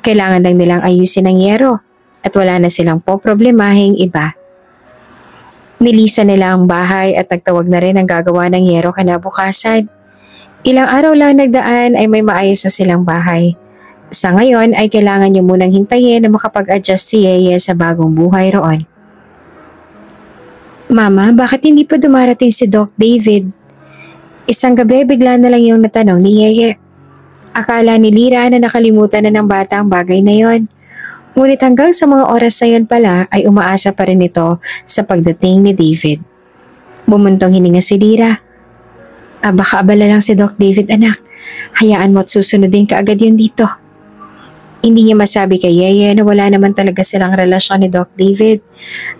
Kailangan lang nilang ayusin ang yero at wala na silang poproblemahing iba. Nilisan nila ang bahay at nagtawag na rin ang gagawa ng yero kinabukasan. Ilang araw lang nagdaan ay may maayos na silang bahay. Sa ngayon ay kailangan niyo munang hintayin na makapag-adjust si Yeye sa bagong buhay roon. Mama, bakit hindi pa dumarating si Doc David? Isang gabi bigla na lang yung natanong ni Yeye. Akala ni Lyra na nakalimutan na ng bata ang bagay na yon. Ngunit hanggang sa mga oras na yon pala ay umaasa pa rin ito sa pagdating ni David. Bumuntong hininga si Lyra. Baka abala lang si Doc David anak. Hayaan mo at susunodin ka agad yun dito. Hindi niya masabi kay Yeye na wala naman talaga silang relasyon ni Doc David.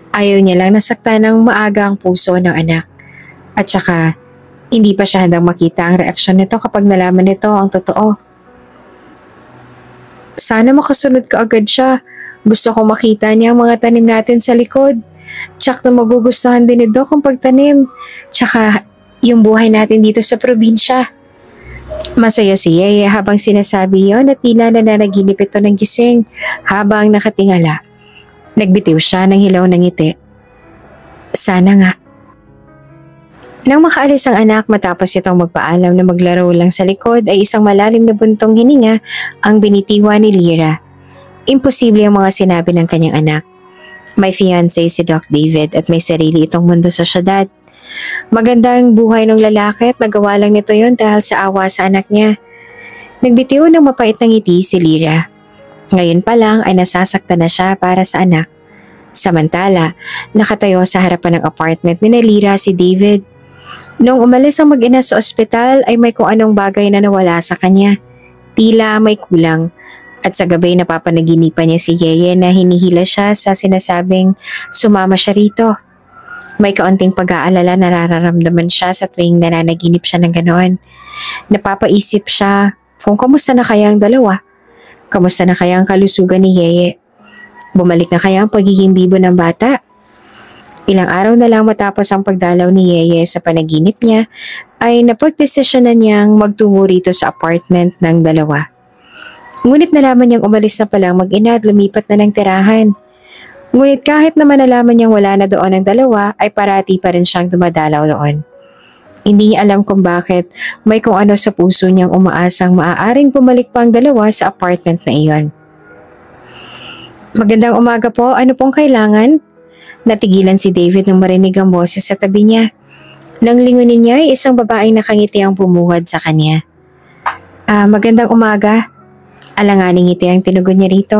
Ayaw niya lang nasaktan ng maaga ang puso ng anak. At saka, hindi pa siya handang makita ang reaksyon nito kapag nalaman nito ang totoo. Sana makasunod ka agad siya. Gusto ko makita niya ang mga tanim natin sa likod. Tsak na magugustuhan din ni Doc ang pagtanim. Tsaka yung buhay natin dito sa probinsya. Masaya si Yeye habang sinasabi yon at tila nananaginip ito ng gising habang nakatingala. Nagbitiw siya ng hilaw ng ngiti. Sana nga. Nang makaalis ang anak matapos itong magpaalam na maglaro lang sa likod ay isang malalim na buntong hininga ang binitiwan ni Lyra. Imposible ang mga sinabi ng kanyang anak. May fiancé si Doc David at may sarili itong mundo sa syudad. Maganda ang buhay ng lalaki at nagawa lang nito yon dahil sa awa sa anak niya. Nagbitiw ng mapait na ngiti si Lyra. Ngayon pa lang ay nasasaktan na siya para sa anak. Samantala, nakatayo sa harapan ng apartment ni Lyra si David. Noong umalis ang mag-ina sa ospital ay may kung anong bagay na nawala sa kanya. Tila may kulang. At sa gabi napapanaginipan niya si Yeye na hinihila siya sa sinasabing sumama siya rito. May kaunting pag-aalala na nararamdaman siya sa tuwing nananaginip siya ng ganoon. Napapaisip siya kung kamusta na kaya ang dalawa. Kamusta na kaya ang kalusugan ni Yeye? Bumalik na kaya ang pagiging bibo ng bata? Ilang araw na lang matapos ang pagdalaw ni Yeye sa panaginip niya, ay napagdesisyonan niyang magtungo rito sa apartment ng dalawa. Ngunit nalaman niyang umalis na palang mag-ina at lumipat na ng tirahan. Ngunit kahit naman nalaman niyang wala na doon ang dalawa, ay parati pa rin siyang dumadalaw doon. Hindi niya alam kung bakit may kung ano sa puso niyang umaasang maaaring bumalik pa ang dalawa sa apartment na iyon. Magandang umaga po, ano pong kailangan? Natigilan si David nang marinig ang boses sa tabi niya. Nang lingunin niya ay isang babaeng nakangiti ang bumuhad sa kanya. Magandang umaga. Alanganing ngiti ang tinugon niya rito.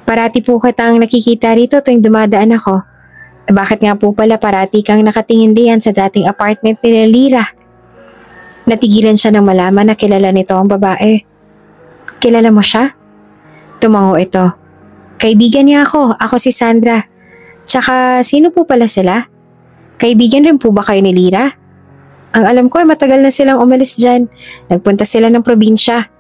Parati po kitang nakikita rito tuwing dumadaan ako. Bakit nga po pala parati kang nakatingin diyan sa dating apartment ni Lira? Natigilan siya nang malaman na kilala nito ang babae. Kilala mo siya? Tumango ito. Kaibigan niya ako. Ako si Sandra. Tsaka sino po pala sila? Kaibigan rin po ba kayo ni Lira? Ang alam ko ay matagal na silang umalis dyan. Nagpunta sila ng probinsya.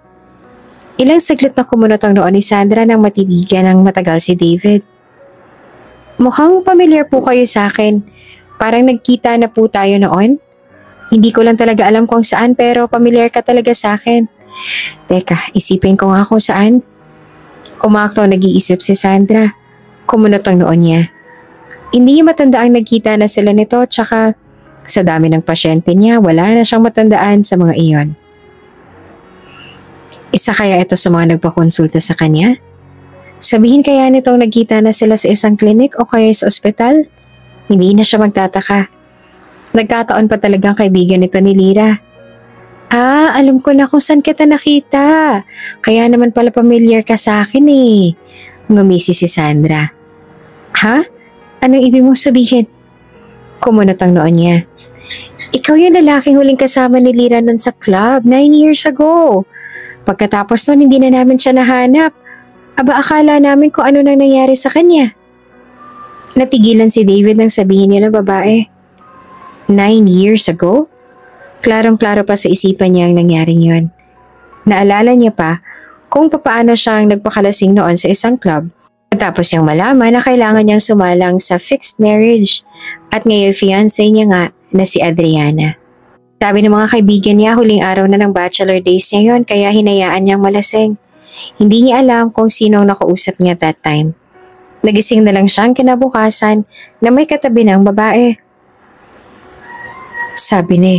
Ilang saglit na kumunot ang noon ni Sandra nang matitigan ng matagal si David. Mukhang familiar po kayo sa akin. Parang nagkita na po tayo noon. Hindi ko lang talaga alam kung saan pero familiar ka talaga sa akin. Teka, isipin ko nga kung saan. Umakto nag-iisip si Sandra. Kumunot ang noon niya. Hindi niya matanda ang nagkita na sila nito tsaka sa dami ng pasyente niya wala na siyang matandaan sa mga iyon. Isa kaya ito sa mga nagpakonsulta sa kanya? Sabihin kaya nitong nagkita na sila sa isang klinik o kaya sa ospital? Hindi na siya magtataka. Nagkataon pa talagang kaibigan nito ni Lira. Alam ko na kung saan kita nakita. Kaya naman pala familiar ka sa akin eh. Ngumisi si Sandra. Ha? Anong ibig mong sabihin? Kumunot ang noon niya. Ikaw yung lalaking huling kasama ni Lira nun sa club 9 years ago. Pagkatapos nun, hindi na namin siya nahanap. Aba, akala namin kung ano nang nangyari sa kanya. Natigilan si David nang sabihin niya ng babae. 9 years ago? Klarong-klaro pa sa isipan niya ang nangyaring yun. Naalala niya pa kung papaano siyang nagpakalasing noon sa isang club. Tapos niyang malaman na kailangan niyang sumalang sa fixed marriage at ngayon fiancé niya nga na si Adriana. Sabi ng mga kaibigan niya huling araw na ng bachelor days niya yon kaya hinayaan niyang malasing. Hindi niya alam kung sino ang nakausap niya that time. Nagising na lang siyang kinabukasan na may katabi ng babae. Sabi ni,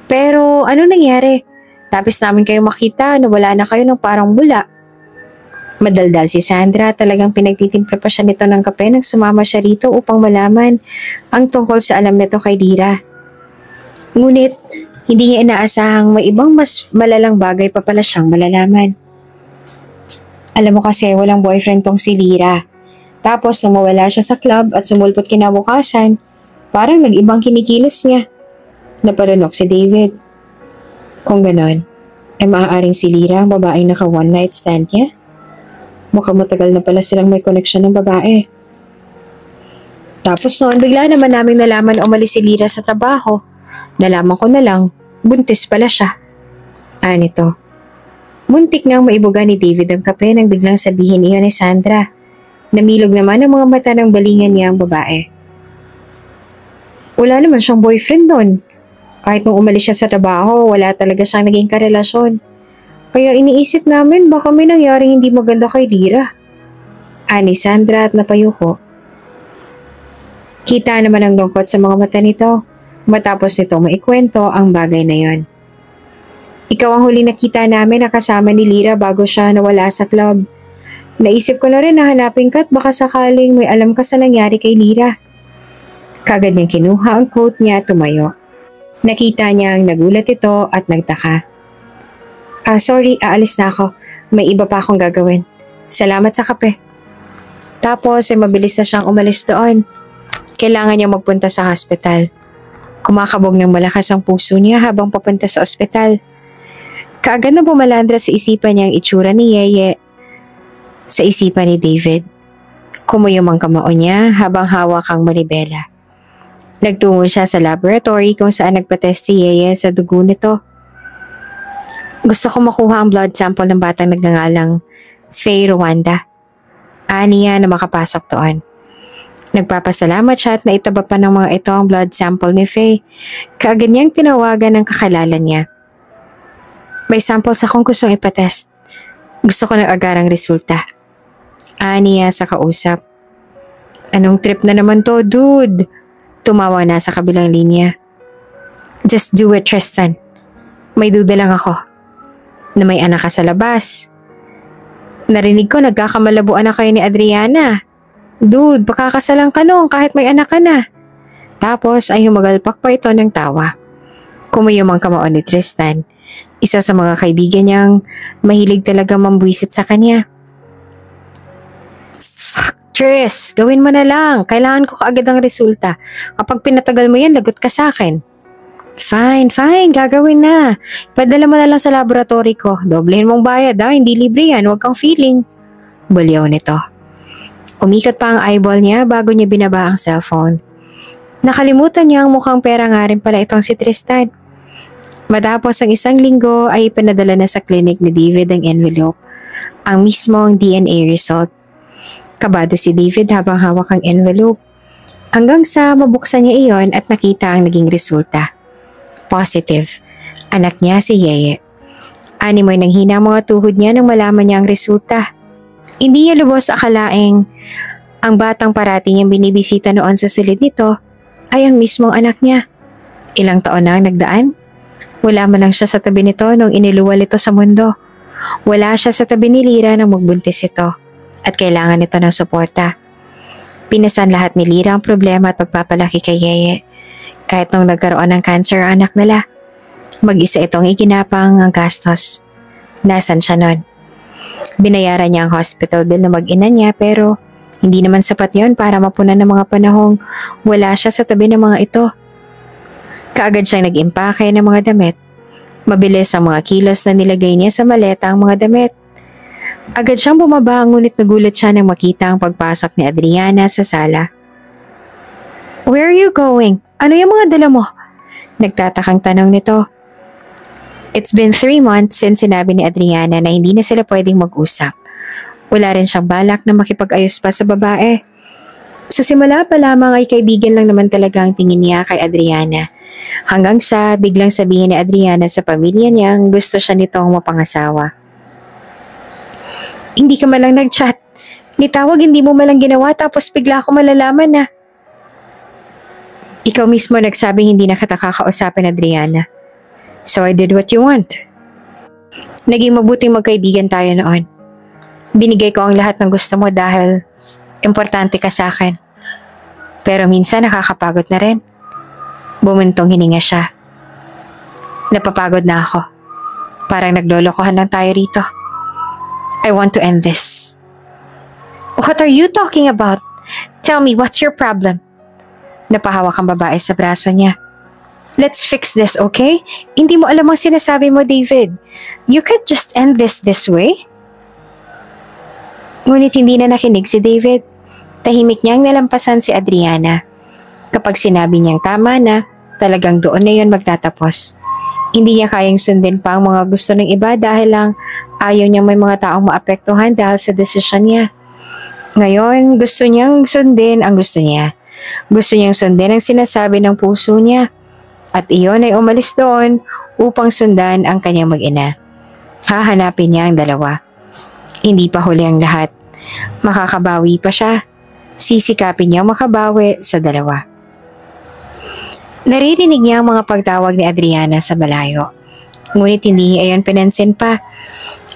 pero ano nangyari? Tapos namin kayo makita na wala na kayo ng parang bula. Madaldal si Sandra, talagang pinagtitimpla pa siya nito ng kape nang sumama siya rito upang malaman ang tungkol sa alam nito kay Lira. Ngunit, hindi niya inaasahang may ibang mas malalang bagay pa pala siyang malalaman. Alam mo kasi walang boyfriend tong si Lira. Tapos nung mawala siya sa club at sumulpot kinabukasan, parang nag-ibang kinikilos niya. Napalunok si David. Kung ganon, ay maaaring si Lira ang babaeng naka one night stand niya? Mukhang matagal na pala silang may koneksyon ng babae. Tapos noon, bigla naman namin nalaman umalis si Lira sa trabaho. Nalaman ko na lang, buntis pala siya. Nito. Muntik nang maibuga ni David ang kape nang biglang sabihin iyon ni Sandra. Namilog naman ang mga mata ng balingan niya ang babae. Wala naman siyang boyfriend doon. Kahit nung umalis siya sa trabaho, wala talaga siyang naging karelasyon. Kaya iniisip namin baka may nangyaring hindi maganda kay Lira. Ani Sandra at napayuko. Kita naman ang lungkot sa mga mata nito. Matapos nito maikwento ang bagay na yon. Ikaw ang huli nakita namin na kasama ni Lira bago siya nawala sa club. Naisip ko na rin na hanapin ka at baka sakaling may alam ka sa nangyari kay Lira. Kagad niyang kinuha ang coat niya at tumayo. Nakita niyang nagulat ito at nagtaka. Sorry, aalis na ako. May iba pa akong gagawin. Salamat sa kape. Tapos ay mabilis na siyang umalis doon. Kailangan niya magpunta sa hospital. Kumakabog ng malakas ang puso niya habang papunta sa ospital. Kaagad na bumalandra sa isipan niya ang itsura ni Yeye sa isipan ni David. Kumuyom ang kamao niya habang hawak ang manibela. Nagtungo siya sa laboratory kung saan nagpatest si Yeye sa dugo nito. Gusto ko makuha ang blood sample ng batang nagngangalang Faye Rwanda. Aniya na makapasok doon. Nagpapasalamat siya at naitaba pa ng mga ito ang blood sample ni Faye. Kaagad niyang tinawagan ng kakilala niya. May samples akong gustong ipatest. Gusto ko ng agarang resulta. Aniya sa kausap. Anong trip na naman to, dude? Tumawa na sa kabilang linya. Just do it, Tristan. May duda lang ako. Na may anak ka sa labas. Narinig ko nagkakamalabuan na kayo ni Adriana. Dude, pakakasalan ka noon kahit may anak ka na. Tapos ay humagalpak pa ito ng tawa. Kumuyom ang kamao ni Tristan. Isa sa mga kaibigan niyang mahilig talaga mambwisit sa kanya. Tris, gawin mo na lang. Kailangan ko kaagad ang resulta. Kapag pinatagal mo yan, lagot ka sa akin. Fine, gagawin na. Padala mo na lang sa laboratory ko. Doblehin mong bayad hindi libre yan. Huwag kang feeling. Bulyaw nito. Umikot pa ang eyeball niya bago niya binaba ang cellphone. Nakalimutan niya ang mukhang pera nga rin pala itong si Tristan. Matapos ang isang linggo ay pinadala na sa clinic ni David ang envelope. Ang mismong DNA result. Kabado si David habang hawak ang envelope. Hanggang sa mabuksan niya iyon at nakita ang naging resulta. Positive. Anak niya si Yeye. Animoy nang hina ang mga tuhod niya nang malaman niya ang resulta. Hindi niya lubos akalaing ang batang parati niyang binibisita noon sa silid nito ay ang mismong anak niya. Ilang taon na ang nagdaan? Wala man lang siya sa tabi nito nung iniluwal ito sa mundo. Wala siya sa tabi ni Lira nang magbuntis ito. At kailangan nito ng suporta. Pinasan lahat ni Lira ang problema at pagpapalaki kay Yeye. Kahit nung nagkaroon ng cancer ang anak nila, mag-isa itong iginapang ang gastos. Nasaan siya nun? Binayaran niya ang hospital bill na mag-ina niya pero hindi naman sapat yon para mapunan ng mga panahong wala siya sa tabi ng mga ito. Kaagad siyang nag-impake ng mga damit. Mabilis ang mga kilos na nilagay niya sa maleta ang mga damit. Agad siyang bumaba ngunit nagulat siya nang makita ang pagpasok ni Adriana sa sala. Where are you going? Ano yung mga dala mo? Nagtatakang tanong nito. It's been 3 months since sinabi ni Adriana na hindi na sila pwedeng mag-usap. Wala rin siyang balak na makipag-ayos pa sa babae. Sa simula pa lamang ay kaibigan lang naman talaga ang tingin niya kay Adriana. Hanggang sa biglang sabihin ni Adriana sa pamilya niyang gusto siya nitong mapangasawa. Hindi ka man lang nag-chat. Nitawag hindi mo man lang ginawa tapos bigla ako malalaman na. Ikaw mismo nagsabing hindi na kita kakausapin, Adriana. So I did what you want. Naging mabuting magkaibigan tayo noon. Binigay ko ang lahat ng gusto mo dahil importante ka sa akin. Pero minsan nakakapagod na rin. Bumintong hininga siya. Napapagod na ako. Parang naglolokohan lang tayo rito. I want to end this. What are you talking about? Tell me, what's your problem? Napahawak ang babae sa braso niya. Let's fix this, okay? Hindi mo alam ang sinasabi mo, David. You can't just end this way. Ngunit hindi na nakinig si David. Tahimik niyang nalampasan si Adriana. Kapag sinabi niyang tama na, talagang doon na yun magtatapos. Hindi niya kayang sundin pa ang mga gusto ng iba dahil lang ayaw niyang may mga taong maapektuhan dahil sa desisyon niya. Ngayon, gusto niyang sundin ang gusto niya. Gusto niyang sundin ang sinasabi ng puso niya. At iyon ay umalis doon upang sundan ang kanyang mag-ina. Hahanapin niya ang dalawa. Hindi pa huli ang lahat. Makakabawi pa siya. Sisikapin niya makabawi sa dalawa. Naririnig niya ang mga pagtawag ni Adriana sa malayo. Ngunit hindi niya ayon pinansin pa.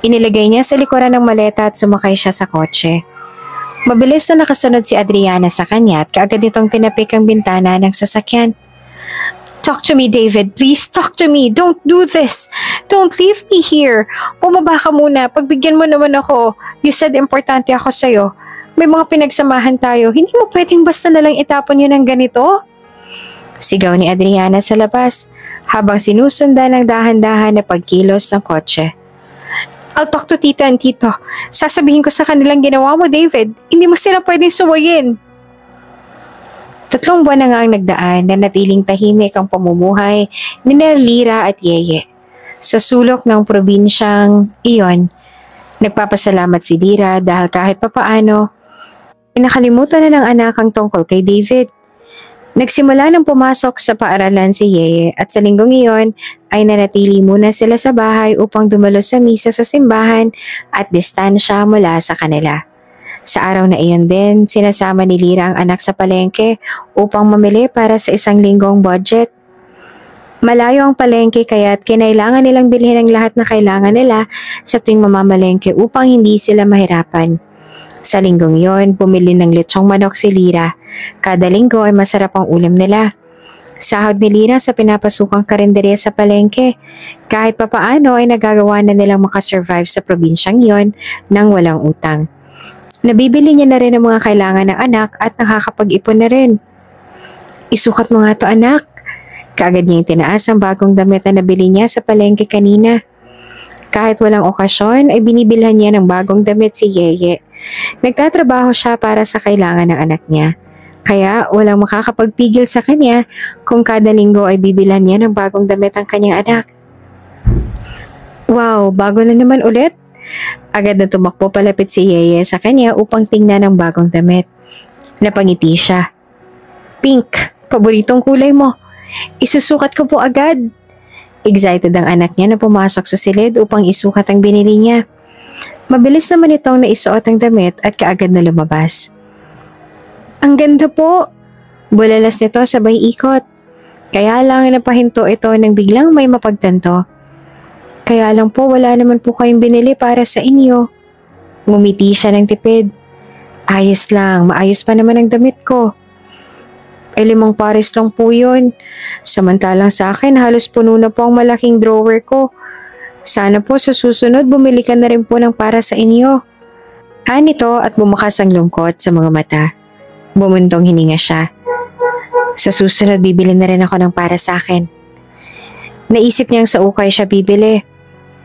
Inilagay niya sa likuran ng maleta at sumakay siya sa kotse. Mabilis na nakasunod si Adriana sa kanya at kaagad nitong tinapik ang bintana ng sasakyan. Talk to me, David. Please talk to me. Don't do this. Don't leave me here. Bumaba ka muna. Pagbigyan mo naman ako. You said importante ako sa'yo. May mga pinagsamahan tayo. Hindi mo pwedeng basta nalang itapon yun ng ganito? Sigaw ni Adriana sa labas habang sinusundan ng dahan-dahan na pagkilos ng kotse. I'll talk to tita and tito. Sasabihin ko sa kanilang ginawa mo, David. Hindi mo sila pwedeng suwayin. 3 buwan na nga ang nagdaan na natiling tahimik ang pamumuhay ni Lira at Yeye. Sa sulok ng probinsyang iyon, nagpapasalamat si Lira dahil kahit papaano, nakalimutan na ng anak ang tungkol kay David. Nagsimula nang pumasok sa paaralan si Yeye at sa linggong iyon ay nanatili muna sila sa bahay upang dumalo sa misa sa simbahan at distansya mula sa kanila. Sa araw na iyon din, sinasama ni Lira ang anak sa palengke upang mamili para sa 1 linggong budget. Malayo ang palengke kaya't kinailangan nilang bilhin ang lahat na kailangan nila sa tuwing mamamalengke upang hindi sila mahirapan. Sa linggong yon, bumili ng lechong manok si Lira. Kada linggo ay masarap ang ulam nila. Sahod ni Lira sa pinapasukang karinderya sa palengke. Kahit papaano ay nagagawa na nilang makasurvive sa probinsyang yon nang walang utang. Nabibili niya na rin ang mga kailangan ng anak at nakakapag-ipon na rin. Isukat mo nga to anak. Kaagad niyang tinaas ang bagong damit na nabili niya sa palengke kanina. Kahit walang okasyon ay binibilhan niya ng bagong damit si Yeye. Nagtatrabaho siya para sa kailangan ng anak niya. Kaya walang makakapagpigil sa kanya kung kada linggo ay bibilhan niya ng bagong damit ang kanyang anak. Wow, bago na naman ulit. Agad na tumakbo palapit si Yeye sa kanya upang tingnan ang bagong damit. Napangiti siya. Pink, paboritong kulay mo. Isusukat ko po agad. Excited ang anak niya na pumasok sa silid upang isukat ang binili niya. Mabilis naman itong naisuot ang damit at kaagad na lumabas. Ang ganda po. Bulalas nito sabay ikot. Kaya lang napahinto ito nang biglang may mapagtanto. Kaya lang po wala naman po kayong binili para sa inyo. Ngumiti siya ng tipid. Ayos lang, maayos pa naman ang damit ko. 5 pares lang po yun. Samantalang sa akin halos puno na po ang malaking drawer ko. Sana po sa susunod bumili ka na rin po ng para sa inyo. Nito at bumukas ang lungkot sa mga mata. Bumuntong hininga siya. Sa susunod bibili na rin ako ng para sa akin. Naisip niyang sa ukay siya bibili.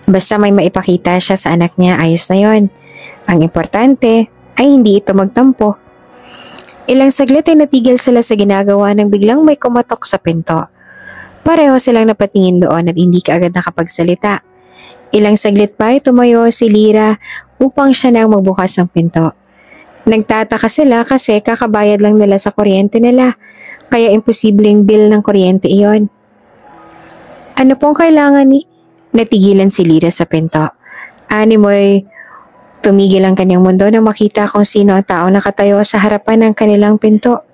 Basta may maipakita siya sa anak niya, ayos na yon. Ang importante ay hindi ito magtampo. Ilang saglit ay natigil sila sa ginagawa nang biglang may kumatok sa pinto. Pareho silang napatingin doon at hindi kaagad nakapagsalita. Ilang saglit pa ay tumayo si Lira upang siya nang magbukas ng pinto. Nagtataka sila kasi kakabayad lang nila sa kuryente nila, kaya imposibleng bill ng kuryente iyon. Ano pong kailangan ni? Natigilan si Lira sa pinto. Mo'y tumigil ang kanyang mundo nang makita kung sino ang tao nakatayo sa harapan ng kanilang pinto.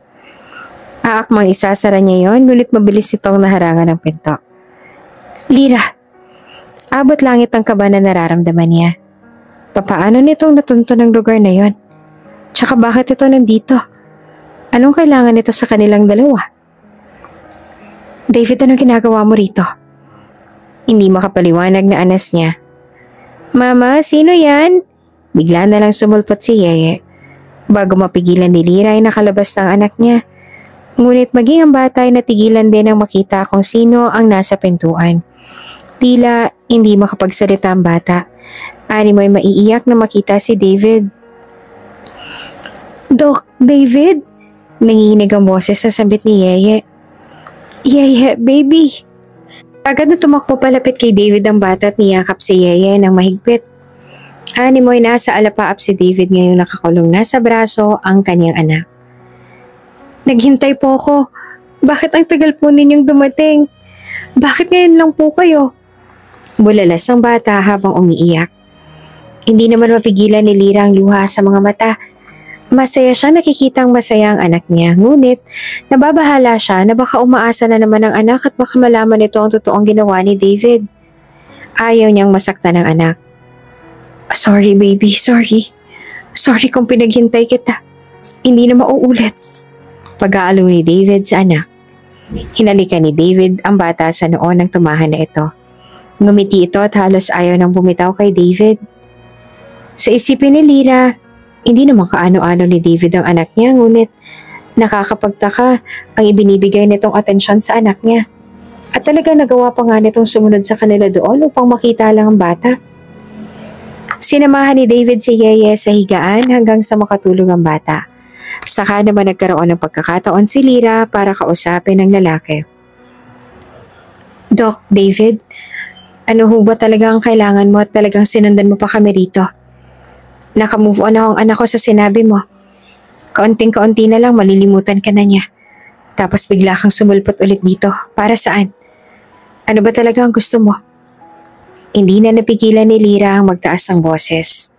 Aakmang isasara niya yon, ngunit mabilis itong naharangan ng pinto. Lira! Abot langit ang kaba na nararamdaman niya. Papaano nitong natunto ng lugar na yon? Tsaka bakit ito nandito? Anong kailangan nito sa kanilang dalawa? David, anong ginagawa mo rito? Hindi makapaliwanag na anas niya. Mama, sino yan? Bigla na lang sumulpot si Yeye. Bago mapigilan ni Lira ay nakalabas ng anak niya. Ngunit maging ang bata ay natigilan din ang makita kung sino ang nasa pintuan. Tila hindi makapagsalita ang bata. Mo'y maiiyak na makita si David. Dok, David? Nanginginig ang boses sa sambit ni Yeye. Yeye, baby! Agad na tumakbo palapit kay David ang bata at niyakap si Yeye ng mahigpit. Mo'y nasa alapaap si David ngayong nakakulong nasa braso ang kanyang anak. Naghintay po ako. Bakit ang tagal po ninyong dumating? Bakit ngayon lang po kayo? Bulalas ng bata habang umiiyak. Hindi naman mapigilan ni Lira ang luha sa mga mata. Masaya siya nakikitang masaya ang anak niya, ngunit nababahala siya na baka umaasa na naman ang anak at baka malaman nito ang totoong ginawa ni David. Ayaw niyang masaktan ng anak. Sorry baby, sorry. Sorry kung pinaghintay kita. Hindi na mauulit. Pag-aalo ni David sa anak. Hinalikan ni David ang bata sa noon ng tumahan na ito. Ngumiti ito at halos ayaw nang bumitaw kay David. Sa isipin ni Lira, hindi naman kaano-ano ni David ang anak niya, ngunit nakakapagtaka ang ibinibigay nitong atensyon sa anak niya. At talaga nagawa pa nga nitong sumunod sa kanila doon upang makita lang ang bata. Sinamahan ni David si Yeye sa higaan hanggang sa makatulog ang bata. Saka naman nagkaroon ng pagkakataon si Lyra para kausapin ng lalaki. Doc, David, ano ho ba talaga ang kailangan mo at talagang sinundan mo pa kami rito? Nakamove on akong anak ko sa sinabi mo. Kaunting-kaunti na lang malilimutan ka na niya. Tapos bigla kang sumulpot ulit dito. Para saan? Ano ba talaga ang gusto mo? Hindi na napigilan ni Lyra ang magtaas ng boses.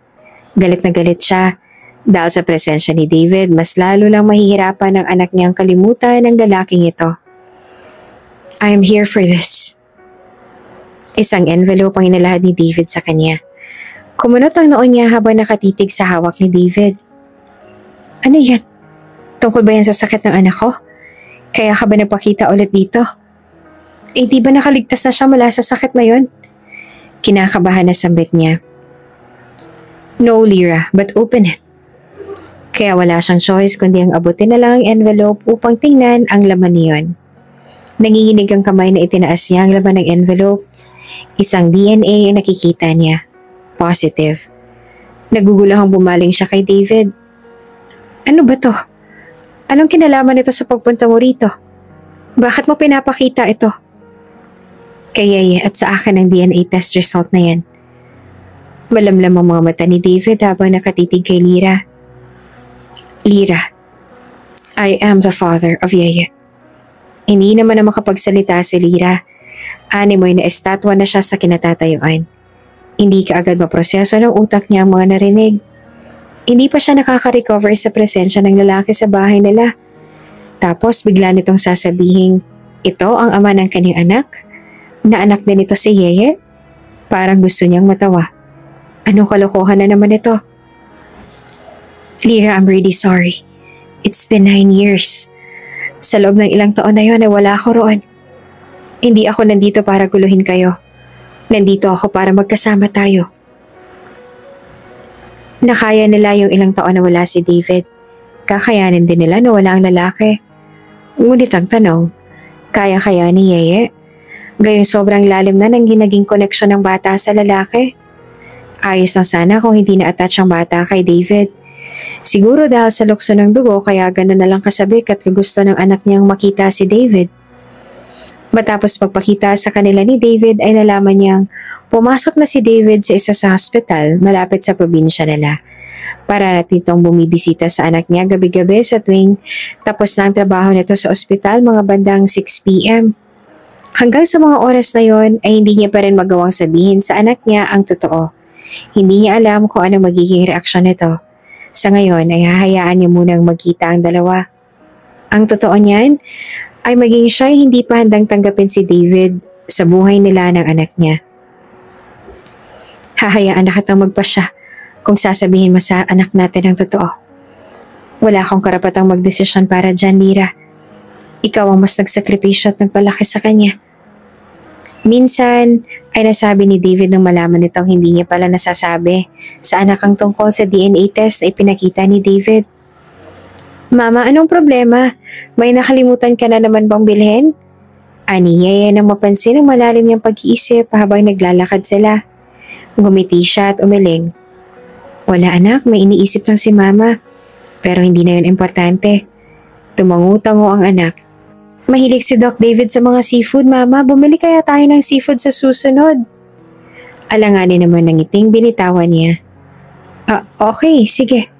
Galit na galit siya. Dahil sa presensya ni David, mas lalo lang mahihirapan ang anak niyang kalimutan ng lalaking ito. I am here for this. Isang envelope ang inalahad ni David sa kanya. Kumunot ang noon niya habang nakatitig sa hawak ni David. Ano yan? Tungkol ba yan sa sakit ng anak ko? Kaya ka ba nagpakita ulit dito? Eh di ba nakaligtas na siya mula sa sakit na yon? Kinakabahan na sambit niya. No, Lyra, but open it. Kaya wala siyang choice kundi ang abutin na lang ang envelope upang tingnan ang laman niyon. Nanginginig ang kamay na itinaas niya ang laman ng envelope. Isang DNA ang nakikita niya. Positive. Nagugulahang bumaling siya kay David. Ano ba to? Anong kinalaman nito sa pagpunta mo rito? Bakit mo pinapakita ito? Kay Yeye at sa akin ang DNA test result na yan. Malamlam ang mga mata ni David habang nakatitig kay Lyra. Lyra, I am the father of Yeye. Hindi naman na makapagsalita si Lyra. Animoy na estatwa na siya sa kinatatayuan. Hindi kaagad maproseso ng utak niya ang mga narinig. Hindi pa siya nakaka-recover sa presensya ng lalaki sa bahay nila. Tapos bigla nitong sasabihin, ito ang ama ng kanyang anak? Na anak din ito si Yeye? Parang gusto niyang matawa. Anong kalokohan na naman ito? Lyra, I'm really sorry. It's been 9 years. Sa loob ng ilang taon na yon ay wala ako roon. Hindi ako nandito para guluhin kayo. Nandito ako para magkasama tayo. Nakaya nila yung ilang taon na wala si David. Kakayanin din nila na wala ang lalaki. Ngunit ang tanong, kaya ni Yeye? Gayong sobrang lalim na ng ginaging koneksyon ng bata sa lalaki. Ayos lang sana kung hindi na-attach ang bata kay David. Siguro dahil sa lukso ng dugo kaya gano'n na lang kasabik at gusto ng anak niyang makita si David. Matapos magpakita sa kanila ni David ay nalaman niyang pumasok na si David sa isa sa hospital malapit sa probinsya nila. Para titong bumibisita sa anak niya gabi-gabi sa tuwing tapos na ang trabaho nito sa ospital mga bandang 6 p.m. Hanggang sa mga oras na yon ay hindi niya pa rin magawang sabihin sa anak niya ang totoo. Hindi niya alam kung ano magiging reaksyon nito. Sa ngayon ay hahayaan niya munang magkita ang dalawa. Ang totoo niyan ay maging siya hindi pa handang tanggapin si David sa buhay nila ng anak niya. Hahayaan na kitang magpasya kung sasabihin mo sa anak natin ang totoo. Wala akong karapatang magdesisyon para dyan, Lyra. Ikaw ang mas nagsakripisyo at nagpalaki sa kanya. Minsan ay nasabi ni David nang malaman nitong hindi niya pala nasasabi sa anak ang tungkol sa DNA test na ipinakita ni David. Mama, anong problema? May nakalimutan ka na naman bang bilhin? Ani Yeye nang mapansin ang malalim niyang pag-iisip habang naglalakad sila. Gumiti siya at umiling. Wala anak, may iniisip lang si Mama. Pero hindi na yun importante. Tumangu-tango ang anak. Mahilig si Doc David sa mga seafood, Mama. Bumili kaya tayo ng seafood sa susunod. Alanganin naman ng ngiting binitawan niya. Okay, sige.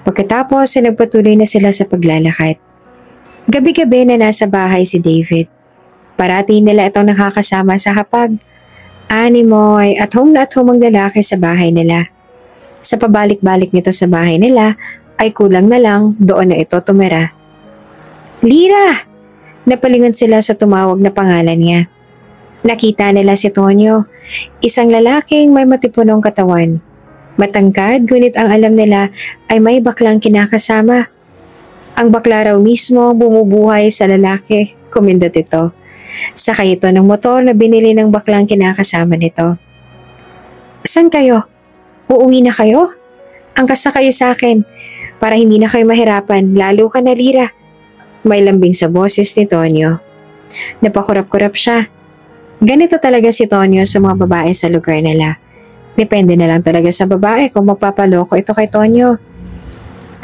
Pagkatapos ay nagpatuloy na sila sa paglalakad. Gabi-gabi na nasa bahay si David. Parati nila itong nakakasama sa hapag. Animoy at home ang lalaki sa bahay nila. Sa pabalik-balik nito sa bahay nila ay kulang na lang doon na ito tumira. Lyra! Napalingon sila sa tumawag na pangalan niya. Nakita nila si Tonyo, isang lalaking may matipunong katawan. Matangkad, ngunit ang alam nila ay may baklang kinakasama. Ang bakla raw mismo bumubuhay sa lalaki, kumindot ito. Sakay ito ng motor na binili ng baklang kinakasama nito. San kayo? Uuwi na kayo? Angkas na kayo sa akin para hindi na kayo mahirapan, lalo ka na Lyra. May lambing sa boses ni Tonyo. Napakurap-kurap siya. Ganito talaga si Tonyo sa mga babae sa lugar nila. Depende na lang talaga sa babae kung magpapaloko ito kay Tonyo.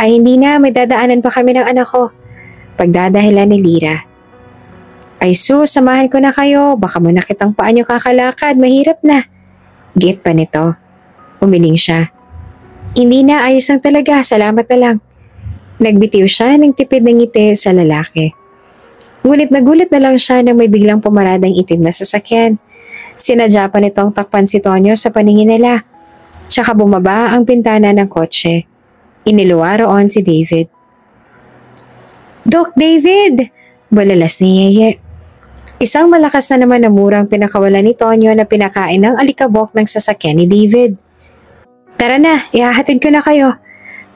Ay hindi na, may dadaanan pa kami ng anak ko. Pagdadahilan ni Lyra. Ay sus, samahan ko na kayo. Baka manakit ang paa niyo kakalakad. Mahirap na. Git pa nito. Umiling siya. Hindi na, ayos lang talaga. Salamat na lang. Nagbitiw siya ng tipid ng ngiti sa lalaki. Ngunit nagulat na lang siya nang may biglang pumaradang itim na sasakyan. Sinadya pa nitong takpan si Tonyo sa paningin nila. Tsaka bumaba ang pintana ng kotse. Iniluwa roon si David. Doc David! Bulalas ni Yeye. Isang malakas na naman na murang pinakawalan ni Tonyo na pinakain ng alikabok ng sasakyan ni David. Tara na, ihahatid ko na kayo.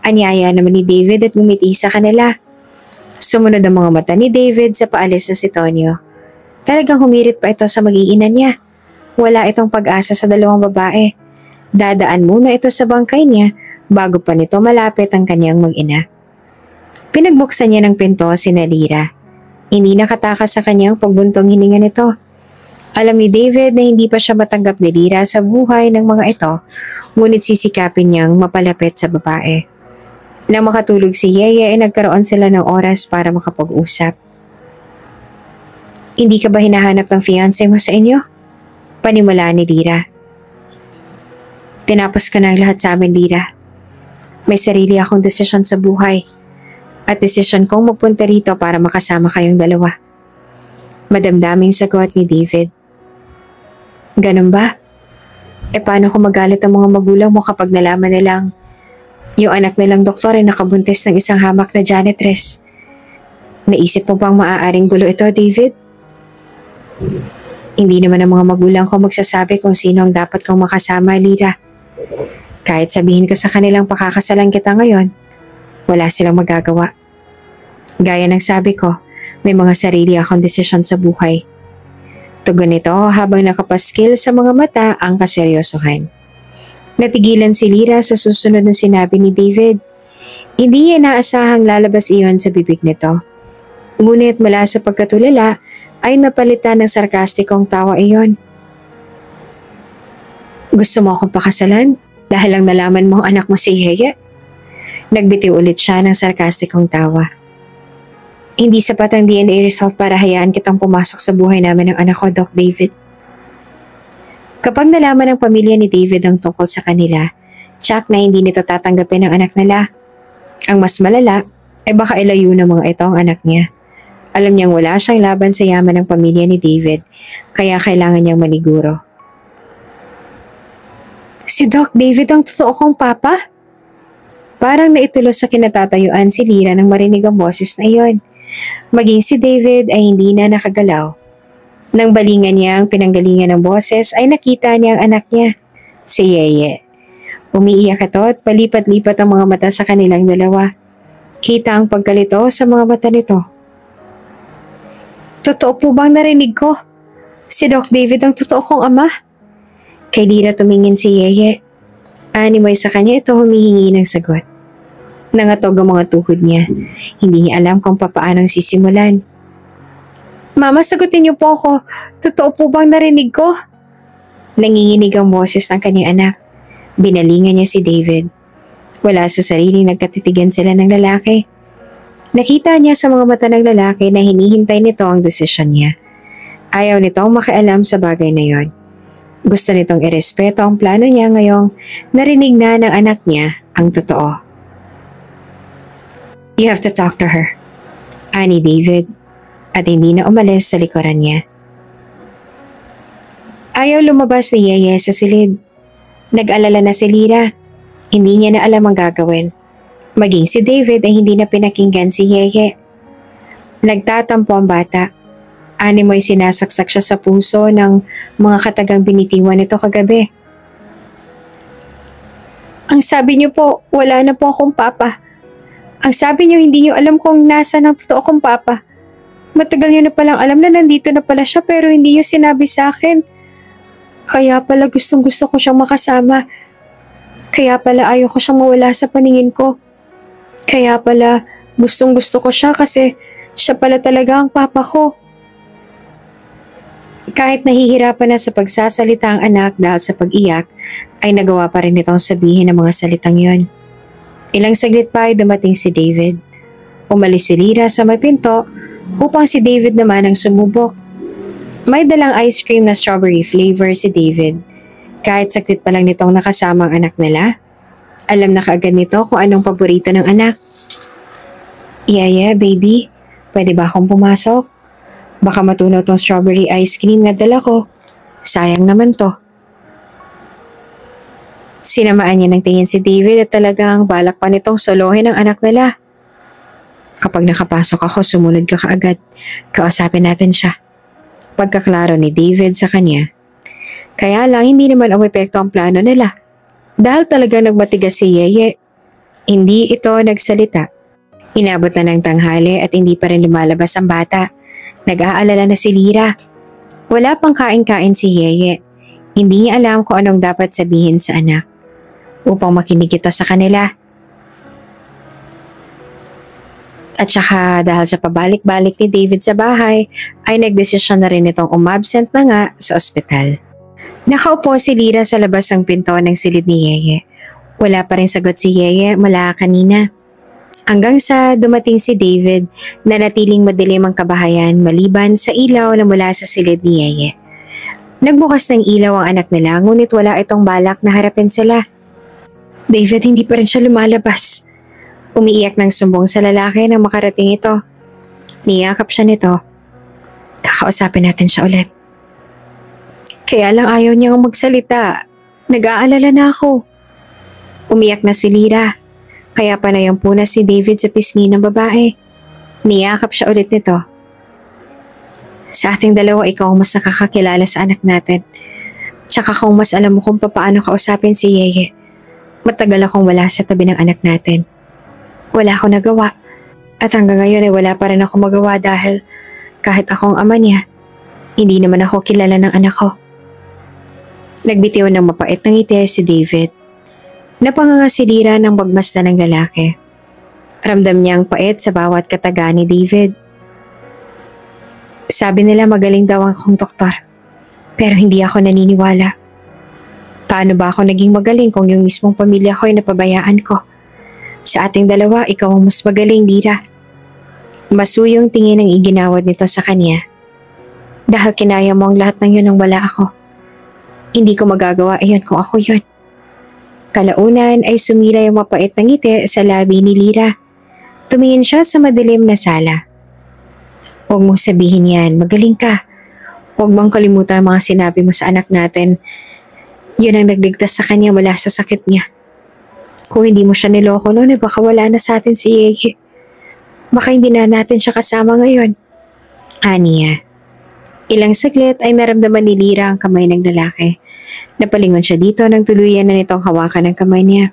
Anyaya naman ni David at ngumiti sa kanila. Sumunod ang mga mata ni David sa paalis na si Tonyo. Talagang humirit pa ito sa mag-iina niya. Wala itong pag-asa sa dalawang babae. Dadaan muna ito sa bangkay niya bago pa nito malapit ang kanyang mag-ina. Pinagbuksan niya ng pinto si Lyra. Hindi nakatakas sa kanyang pagbuntong hininga nito. Alam ni David na hindi pa siya matanggap ni Lyra sa buhay ng mga ito, ngunit sisikapin niyang mapalapit sa babae. Nang makatulog si Yeye ay nagkaroon sila ng oras para makapag-usap. Hindi ka ba hinahanap ng fiancé mo sa inyo? Panimula ni Lyra. Tinapos ka na ang lahat sa amin, Lyra. May sarili akong desisyon sa buhay. At desisyon kong magpunta rito para makasama kayong dalawa. Madamdaming sagot ni David. Ganun ba? E paano kung magalit ang mga magulang mo kapag nalaman nilang yung anak nilang doktor ay nakabuntis ng isang hamak na janitress? Naisip mo bang maaaring gulo ito, David? Hindi naman ang mga magulang ko magsasabi kung sino ang dapat kong makasama, Lyra. Kahit sabihin ko sa kanilang pakakasalan kita ngayon, wala silang magagawa. Gaya ng sabi ko, may mga sarili akong desisyon sa buhay. Tugon nito habang nakapaskil sa mga mata ang kaseryosohan. Natigilan si Lyra sa susunod na sinabi ni David. Hindi niya inaasahang lalabas iyon sa bibig nito. Ngunit mula sa pagkatulala ay napalitan ng sarkastikong tawa iyon. Gusto mo akong pakasalan dahil lang nalaman mo ang anak mo si Yeye? Nagbitiw ulit siya ng sarkastikong tawa. Hindi sapat ang DNA result para hayaan kitang pumasok sa buhay namin ng anak ko, Doc David. Kapag nalaman ng pamilya ni David ang tungkol sa kanila, tsak na hindi nito tatanggapin ang anak nila. Ang mas malala ay baka ilayo ng mga ito ang anak niya. Alam niyang wala siyang laban sa yaman ng pamilya ni David, kaya kailangan niyang maniguro. Si Doc David ang totoo kong papa? Parang naitulos sa kinatatayuan si Lyra nang marinig ang boses na iyon. Maging si David ay hindi na nakagalaw. Nang balingan niya ang pinanggalingan ng boses ay nakita niya ang anak niya, si Yeye. Umiiyak ito at palipat-lipat ang mga mata sa kanilang dalawa. Kita ang pagkalito sa mga mata nito. Totoo po bang narinig ko? Si Doc David ang totoo kong ama? Kay Lyra tumingin si Yeye. Animoy sa kanya ito humihingi ng sagot. Nangatog ang mga tuhod niya. Hindi niya alam kung papaanong sisimulan. Mama, sagutin niyo po ako. Totoo po bang narinig ko? Nanginginig ang boses ng kanyang anak. Binalingan niya si David. Wala sa sarili nagkatitigan sila ng lalaki. Nakita niya sa mga mata ng lalaki na hinihintay nito ang desisyon niya. Ayaw nitong makialam sa bagay na yon. Gusto nitong irespeto ang plano niya ngayong narinig na ng anak niya ang totoo. You have to talk to her, ani David, at hindi na umalis sa likuran niya. Ayaw lumabas ni Yeye sa silid. Nag-alala na si Lyra. Hindi niya na alam ang gagawin. Maging si David ay hindi na pinakinggan si Yeye. Nagtatampo ang bata. Animoy sinasaksak siya sa puso ng mga katagang binitiwan nito kagabi. Ang sabi niyo po, wala na po akong papa. Ang sabi niyo, hindi niyo alam kung nasa ng totoo kong papa. Matagal niyo na palang alam na nandito na pala siya pero hindi niyo sinabi sa akin. Kaya pala gustong gusto ko siyang makasama. Kaya pala ayaw ko siyang mawala sa paningin ko. Kaya pala gustong gusto ko siya kasi siya pala talaga ang papa ko. Kahit nahihirapan na sa pagsasalita ang anak dahil sa pag-iyak, ay nagawa pa rin itong sabihin ang mga salitang yon. Ilang saglit pa ay dumating si David. Umalis si Lyra sa may pinto upang si David naman ang sumubok. May dalang ice cream na strawberry flavor si David. Kahit saglit pa lang nitong nakasama ang anak nila, alam na kaagad nito kung anong paborito ng anak. Yaya, baby, pwede ba akong pumasok? Baka matunaw tong strawberry ice cream na dala ko. Sayang naman to. Sinamaan niya ng tingin si David at talagang balak pa nitong solohin ang anak nila. Kapag nakapasok ako, sumunod ka kaagad. Kausapin natin siya. Pagkaklaro ni David sa kanya. Kaya lang hindi naman umepekto ang plano nila. Dahil talagang nagmatigas si Yeye. Hindi ito nagsalita. Inabot na ng tanghali at hindi pa rin lumalabas ang bata. Nag-aalala na si Lyra. Wala pang kain-kain si Yeye. Hindi niya alam kung anong dapat sabihin sa anak. Upang makinig ito sa kanila. At saka dahil sa pabalik-balik ni David sa bahay, ay nagdesisyon na rin itong umabsent na nga sa ospital. Nakaupo si Lyra sa labas ng pinto ng silid ni Yeye. Wala pa rin sagot si Yeye mula kanina. Hanggang sa dumating si David na natiling madilim ang kabahayan maliban sa ilaw na mula sa silid ni Yeye. Nagbukas ng ilaw ang anak nila ngunit wala itong balak na harapin sila. David, hindi pa rin siya lumalabas. Umiiyak ng sumbong sa lalaki nang makarating ito. Niyakap siya nito. Kakausapin natin siya ulit. Kaya lang ayaw niyang magsalita. Nag-aalala na ako. Umiyak na si Lyra. Kaya panayang punas si David sa pisngi ng babae. Niyakap siya ulit nito. Sa ating dalawa, ikaw ang mas nakakakilala sa anak natin. Tsaka kung mas alam mo kung paano kausapin si Yeye. Matagal akong wala sa tabi ng anak natin. Wala akong nagawa. At hanggang ngayon ay wala pa rin ako magawa dahil kahit akong ama niya, hindi naman ako kilala ng anak ko. Nagbitiw ng mapait ng ngiti si David. Napanganga si Lyra ng pagmasdan ng lalaki. Ramdam niya ang pait sa bawat kataga ni David. Sabi nila magaling daw akong doktor. Pero hindi ako naniniwala. Paano ba ako naging magaling kung yung mismong pamilya ko ay napabayaan ko? Sa ating dalawa, ikaw ang mas magaling, Lyra. Masuyong tingin ang iginawad nito sa kanya. Dahil kinaya mo ang lahat ng yun nang wala ako. Hindi ko magagawa iyon kung ako yun. Kalaunan ay sumilay ang mapait na ngiti sa labi ni Lyra. Tumingin siya sa madilim na sala. Huwag mong sabihin yan, magaling ka. Huwag mong kalimutan ang mga sinabi mo sa anak natin. Yun ang nagligtas sa kanya mula sa sakit niya. Kung hindi mo siya niloko noon, baka wala na sa atin si Yeye. Baka hindi na natin siya kasama ngayon. Aniya. Ilang saglit ay naramdaman ni Lyra ang kamay ng lalaki. Napalingon siya dito nang tuluyan na nitong hawakan ng kamay niya.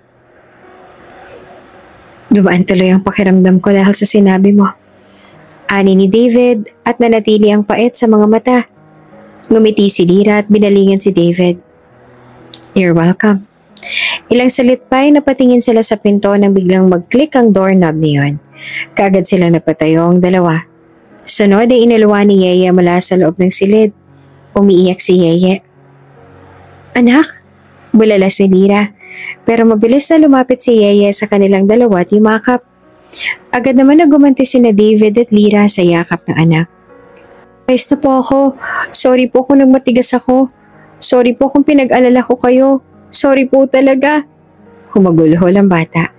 Dumaan tuloy ang pakiramdam ko dahil sa sinabi mo. Ani ni David at nanatili ang pait sa mga mata. Ngumiti si Lyra at binalingan si David. You're welcome. Ilang salit pa ay napatingin sila sa pinto nang biglang mag-click ang doorknob niyon. Kaagad silang napatayo ang dalawa. Sunod ay inaluwa ni Yeye mula sa loob ng silid. Umiiyak si Yeye. Anak, bulala si Lyra. Pero mabilis na lumapit si Yeye sa kanilang dalawa at yumakap. Agad naman nagumanti sina David at Lyra sa yakap ng anak. Ayos na po ako. Sorry po kung nagmatigas ako. Sorry po kung pinag-alala ko kayo. Sorry po talaga. Humagulhol ang bata.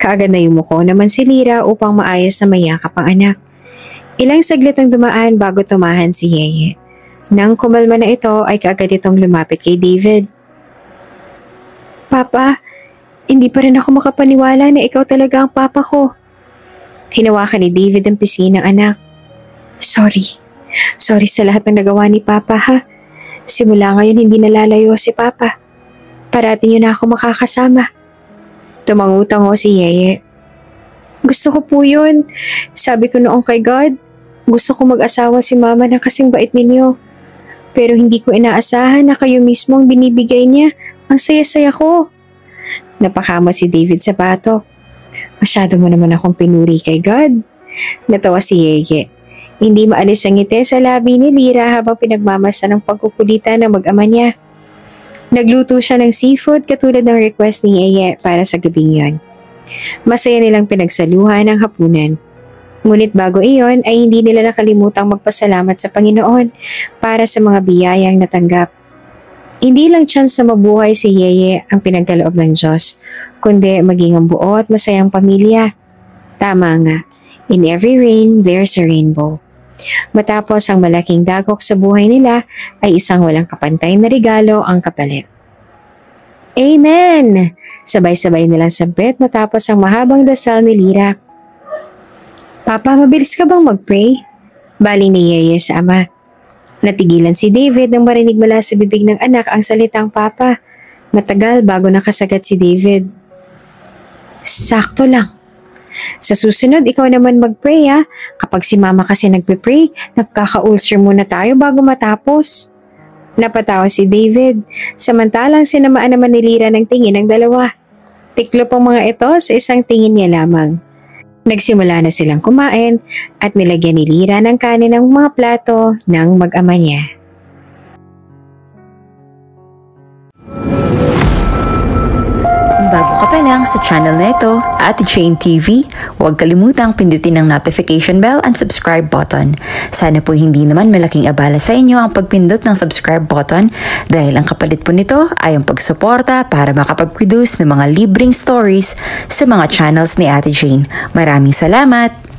Kaagad na yumuko naman si Lyra upang maayos na mayakap ang anak. Ilang saglit ang dumaan bago tumahan si Yeye. Nang kumalma na ito ay kaagad itong lumapit kay David. Papa, hindi pa rin ako makapaniwala na ikaw talaga ang papa ko. Hinawakan ni David ang pisngi ng anak. Sorry. Sorry sa lahat ng nagawa ni Papa ha. Simula ngayon hindi nalalayo si Papa. Parati niyo na ako makakasama. Tumangutango si Yeye. Gusto ko po yun. Sabi ko noong kay God, gusto ko mag-asawa si Mama na kasing bait ninyo. Pero hindi ko inaasahan na kayo mismo ang binibigay niya. Ang saya-saya ko. Napakama si David sa batok. Masyado mo naman akong pinuri kay God. Natawa si Yeye. Hindi maalis ang ngiti sa labi ni Lyra habang pinagmamasdan ng pagkukulitan ng mag-ama niya. Nagluto siya ng seafood katulad ng request ni Yeye para sa gabing yon. Masaya nilang pinagsaluhan ang hapunan. Ngunit bago iyon ay hindi nila nakalimutang magpasalamat sa Panginoon para sa mga biyayang natanggap. Hindi lang chance na mabuhay si Yeye ang pinagkaloob ng Diyos, kundi maging ang buo at masayang pamilya. Tama nga, in every rain there's a rainbow. Matapos ang malaking dagok sa buhay nila ay isang walang kapantay na regalo ang kapalit. Amen! Sabay-sabay nilang sampit matapos ang mahabang dasal ni Lyra. Papa, mabilis ka bang mag-pray? Bali ni Yeye sa ama. Natigilan si David nang marinig mula sa bibig ng anak ang salitang Papa. Matagal bago nakasagat si David. Sakto lang. Sa susunod, ikaw naman mag-pray ha. Kapag si mama kasi nagpe-pray, nagkaka-ulcer muna tayo bago matapos. Napatawa si David, samantalang sinamaan naman ni Lyra ng tingin ng dalawa. Tiklop ang mga ito sa isang tingin niya lamang. Nagsimula na silang kumain at nilagyan ni Lyra ng kanin ng mga plato ng mag-ama niya. Bago ka pa lang sa channel neto, Ate Jane TV, huwag kalimutang pindutin ang notification bell and subscribe button. Sana po hindi naman malaking abala sa inyo ang pagpindot ng subscribe button dahil ang kapalit po nito ay ang pagsuporta para makapag-produce ng mga libreng stories sa mga channels ni Ate Jane. Maraming salamat!